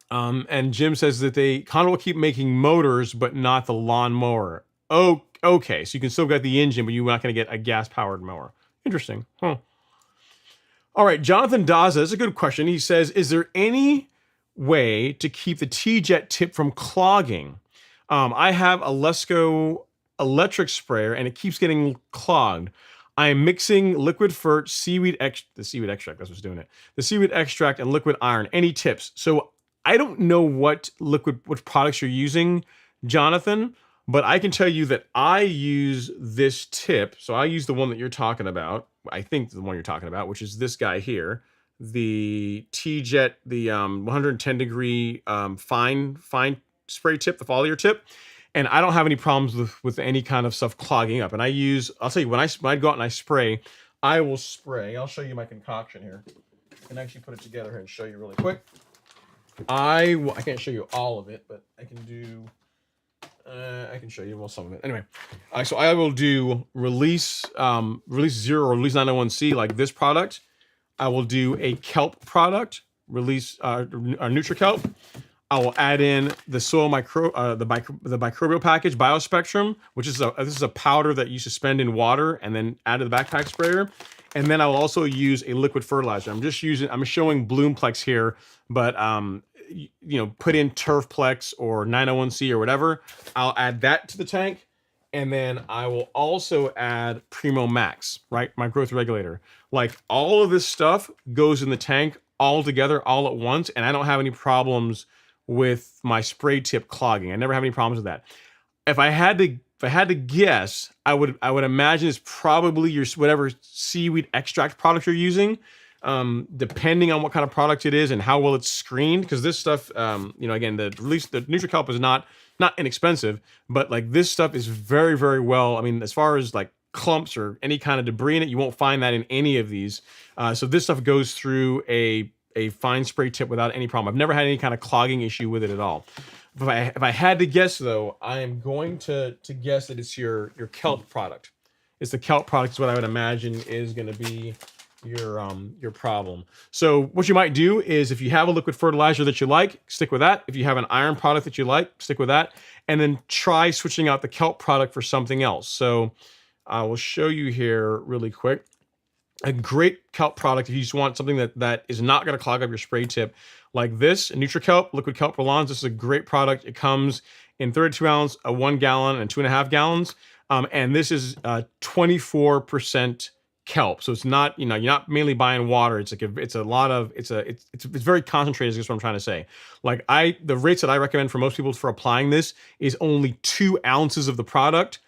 And Jim says that they kind of will keep making motors, but not the lawn mower. Oh, okay. So you can still get the engine, but you're not going to get a gas-powered mower. Interesting. Huh. All right. Jonathan Daza, that's a good question. He says, is there any way to keep the T-jet tip from clogging. I have a Lesco electric sprayer and it keeps getting clogged. I am mixing liquid fert, the seaweed extract, that's what's doing it. The seaweed extract and liquid iron. Any tips? So I don't know what products you're using, Jonathan, but I can tell you that I use this tip. So I use the one that you're talking about. I think the one you're talking about, which is this guy here, the T-jet, the 110 degree fine spray tip, the foliar tip. And I don't have any problems with any kind of stuff clogging up. And I'll tell you, when I go out and I spray, I will spray. I'll show you my concoction here. I can actually put it together here and show you really quick. I can't show you all of it, but I can do. I can show you some of it. Anyway, so I will do release 0 or release 901C like this product. I will do a kelp product, release a NutriKelp. I will add in the soil the microbial package, BioSpectrum, which is this is a powder that you suspend in water and then add to the backpack sprayer. And then I will also use a liquid fertilizer. I'm showing Bloomplex here, but put in Turfplex or 901C or whatever. I'll add that to the tank. And then I will also add Primo Max, right? My growth regulator. Like all of this stuff goes in the tank all together, all at once. And I don't have any problems with my spray tip clogging. I never have any problems with that. If I had to guess, I would imagine it's probably your whatever seaweed extract product you're using, depending on what kind of product it is and how well it's screened. Because this stuff, again, the NutriKelp is not inexpensive, but like this stuff is very, very well. I mean, as far as like clumps or any kind of debris in it, you won't find that in any of these. So this stuff goes through a fine spray tip without any problem. I've never had any kind of clogging issue with it at all. If I had to guess though, I am going to guess that it's your kelp product. It's the kelp product is what I would imagine is going to be your problem. So what you might do is if you have a liquid fertilizer that you like, stick with that. If you have an iron product that you like, stick with that. And then try switching out the kelp product for something else. So I will show you here really quick. A great kelp product if you just want something that is not going to clog up your spray tip, like this NutriKelp liquid kelp prolons. This is a great product. It comes in 32 ounce, a 1 gallon, and 2.5 gallons. And this is 24% kelp. So it's not, you're not mainly buying water. It's like it's very concentrated. Is what I'm trying to say. Like the rates that I recommend for most people for applying this is only 2 ounces of the product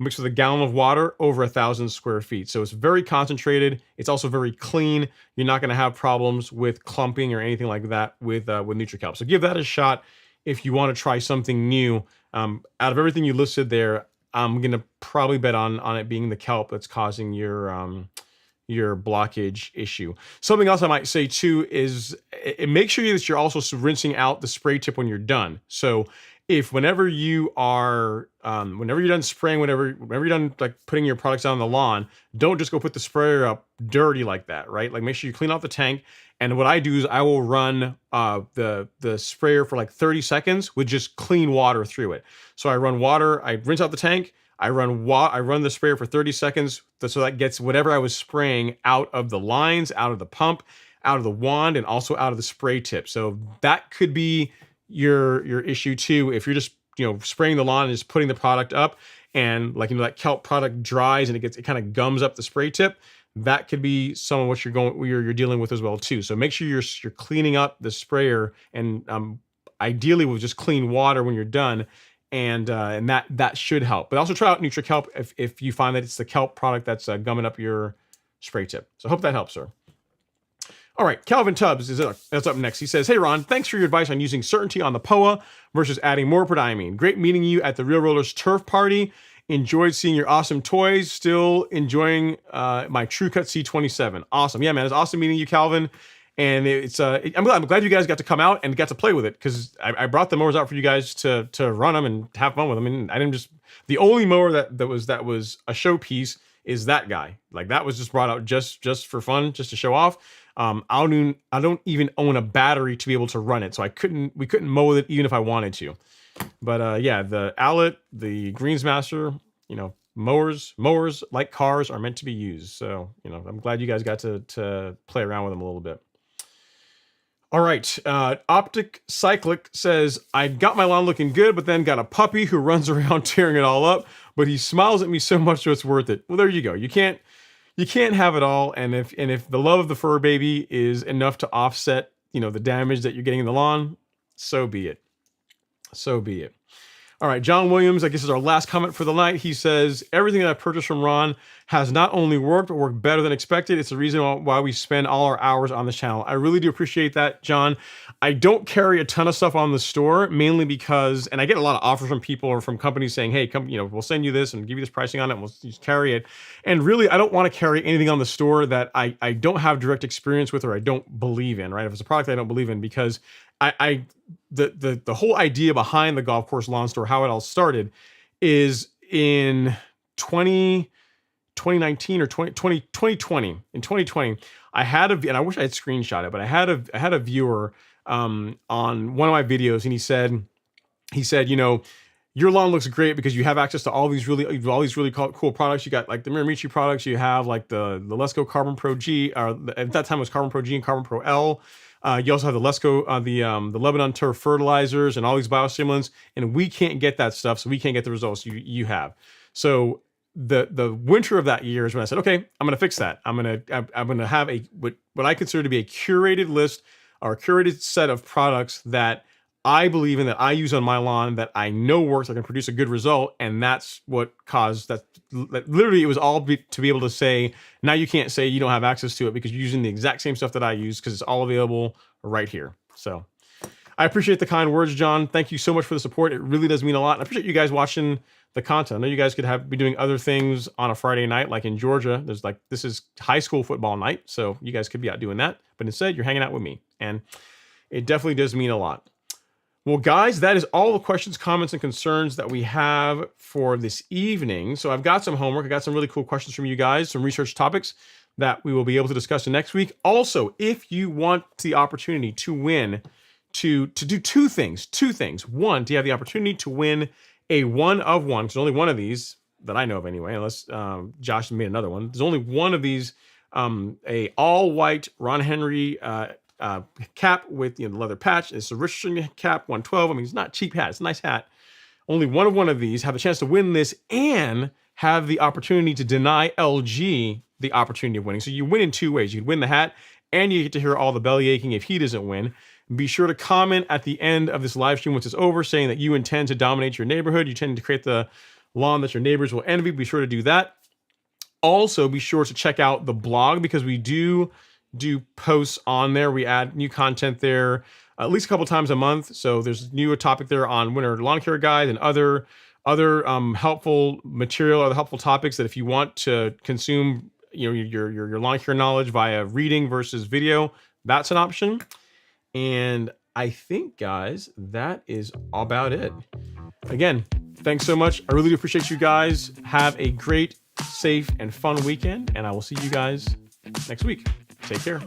mixed with a gallon of water over 1,000 square feet. So it's very concentrated. It's also very clean. You're not going to have problems with clumping or anything like that with NutriKelp. So give that a shot if you want to try something new. Out of everything you listed there, I'm going to probably bet on it being the kelp that's causing your blockage issue. Something else I might say too is make sure that you're also rinsing out the spray tip when you're done. So if whenever you're done spraying, whenever you're done like putting your products out on the lawn, don't just go put the sprayer up dirty like that, right? Like make sure you clean out the tank. And what I do is I will run the sprayer for like 30 seconds with just clean water through it. So I run water, I rinse out the tank, I run the sprayer for 30 seconds so that gets whatever I was spraying out of the lines, out of the pump, out of the wand, and also out of the spray tip. So that could be your issue too. If you're just spraying the lawn and just putting the product up, and like that kelp product dries and it kind of gums up the spray tip, that could be some of what you're dealing with as well too. So make sure you're cleaning up the sprayer, and ideally with just clean water when you're done, and that should help. But also try out NutriKelp if you find that it's the kelp product that's gumming up your spray tip. So I hope that helps, sir. All right, Calvin Tubbs that's up next. He says, "Hey Ron, thanks for your advice on using Certainty on the POA versus adding more prodiamine. Great meeting you at the Real Rollers turf party. Enjoyed seeing your awesome toys. Still enjoying my TrueCut C27. Awesome, yeah, man. It's awesome meeting you, Calvin. And I'm glad you guys got to come out and got to play with it, because I brought the mowers out for you guys to run them and have fun with them. And I didn't just the only mower that was a showpiece is that guy. Like that was just brought out just for fun, just to show off. I don't even own a battery to be able to run it, so we couldn't mow with it even if I wanted to. But yeah, the Owlet, the Greensmaster, mowers like cars are meant to be used. So I'm glad you guys got to play around with them a little bit. All right. Optic Cyclic says, I got my lawn looking good, but then got a puppy who runs around tearing it all up, but he smiles at me so much so it's worth it. Well, there you go. You can't have it all. And if the love of the fur baby is enough to offset, the damage that you're getting in the lawn, so be it. So be it. All right, John Williams, I guess is our last comment for the night. He says, everything that I've purchased from Ron has not only worked, but worked better than expected. It's the reason why we spend all our hours on this channel. I really do appreciate that, John. I don't carry a ton of stuff on the store, mainly because, and I get a lot of offers from people or from companies saying, hey, come, we'll send you this and give you this pricing on it, and we'll just carry it. And really, I don't want to carry anything on the store that I don't have direct experience with or I don't believe in, right? If it's a product I don't believe in, because the whole idea behind the golf course lawn store, how it all started, is in 2019 or 2020. In 2020, I had and I wish I had screenshot it, but I had a viewer on one of my videos, and he said, your lawn looks great because you have access to all these really cool products. You got like the Miramichi products. You have like the Lesco Carbon Pro G, or at that time it was Carbon Pro G and Carbon Pro L. You also have the Lesco, the Lebanon Turf fertilizers and all these biostimulants, and we can't get that stuff, so we can't get the results you have. So the winter of that year is when I said, okay, I'm going to fix that. I'm going to have what I consider to be a curated list or a curated set of products that I believe in, that I use on my lawn, that I know works, I can produce a good result, and that's what caused that. Literally, it was all to be able to say, now you can't say you don't have access to it because you're using the exact same stuff that I use because it's all available right here. So I appreciate the kind words, John. Thank you so much for the support. It really does mean a lot. And I appreciate you guys watching the content. I know you guys could be doing other things on a Friday night, like in Georgia. This is high school football night, so you guys could be out doing that. But instead, you're hanging out with me, and it definitely does mean a lot. Well, guys, that is all the questions, comments, and concerns that we have for this evening. So I've got some homework. I got some really cool questions from you guys, some research topics that we will be able to discuss next week. Also, if you want the opportunity to win, to do two things. One, to have the opportunity to win a one of one, because only one of these that I know of anyway, unless Josh made another one. There's only one of these, a all-white Ron Henry cap with the leather patch. It's a Richardson cap 112. I mean, it's not a cheap hat. It's a nice hat. Only one of these have a chance to win this and have the opportunity to deny LG the opportunity of winning. So you win in two ways. You can win the hat and you get to hear all the belly aching if he doesn't win. Be sure to comment at the end of this live stream once it's over saying that you intend to dominate your neighborhood. You intend to create the lawn that your neighbors will envy. Be sure to do that. Also, be sure to check out the blog because we do posts on there. We add new content there at least a couple times a month. So there's a topic there on winter lawn care guide and other helpful material, other helpful topics that if you want to consume, your lawn care knowledge via reading versus video, that's an option. And I think, guys, that is about it. Again, thanks so much. I really do appreciate you guys. Have a great, safe, and fun weekend, and I will see you guys next week. Take care.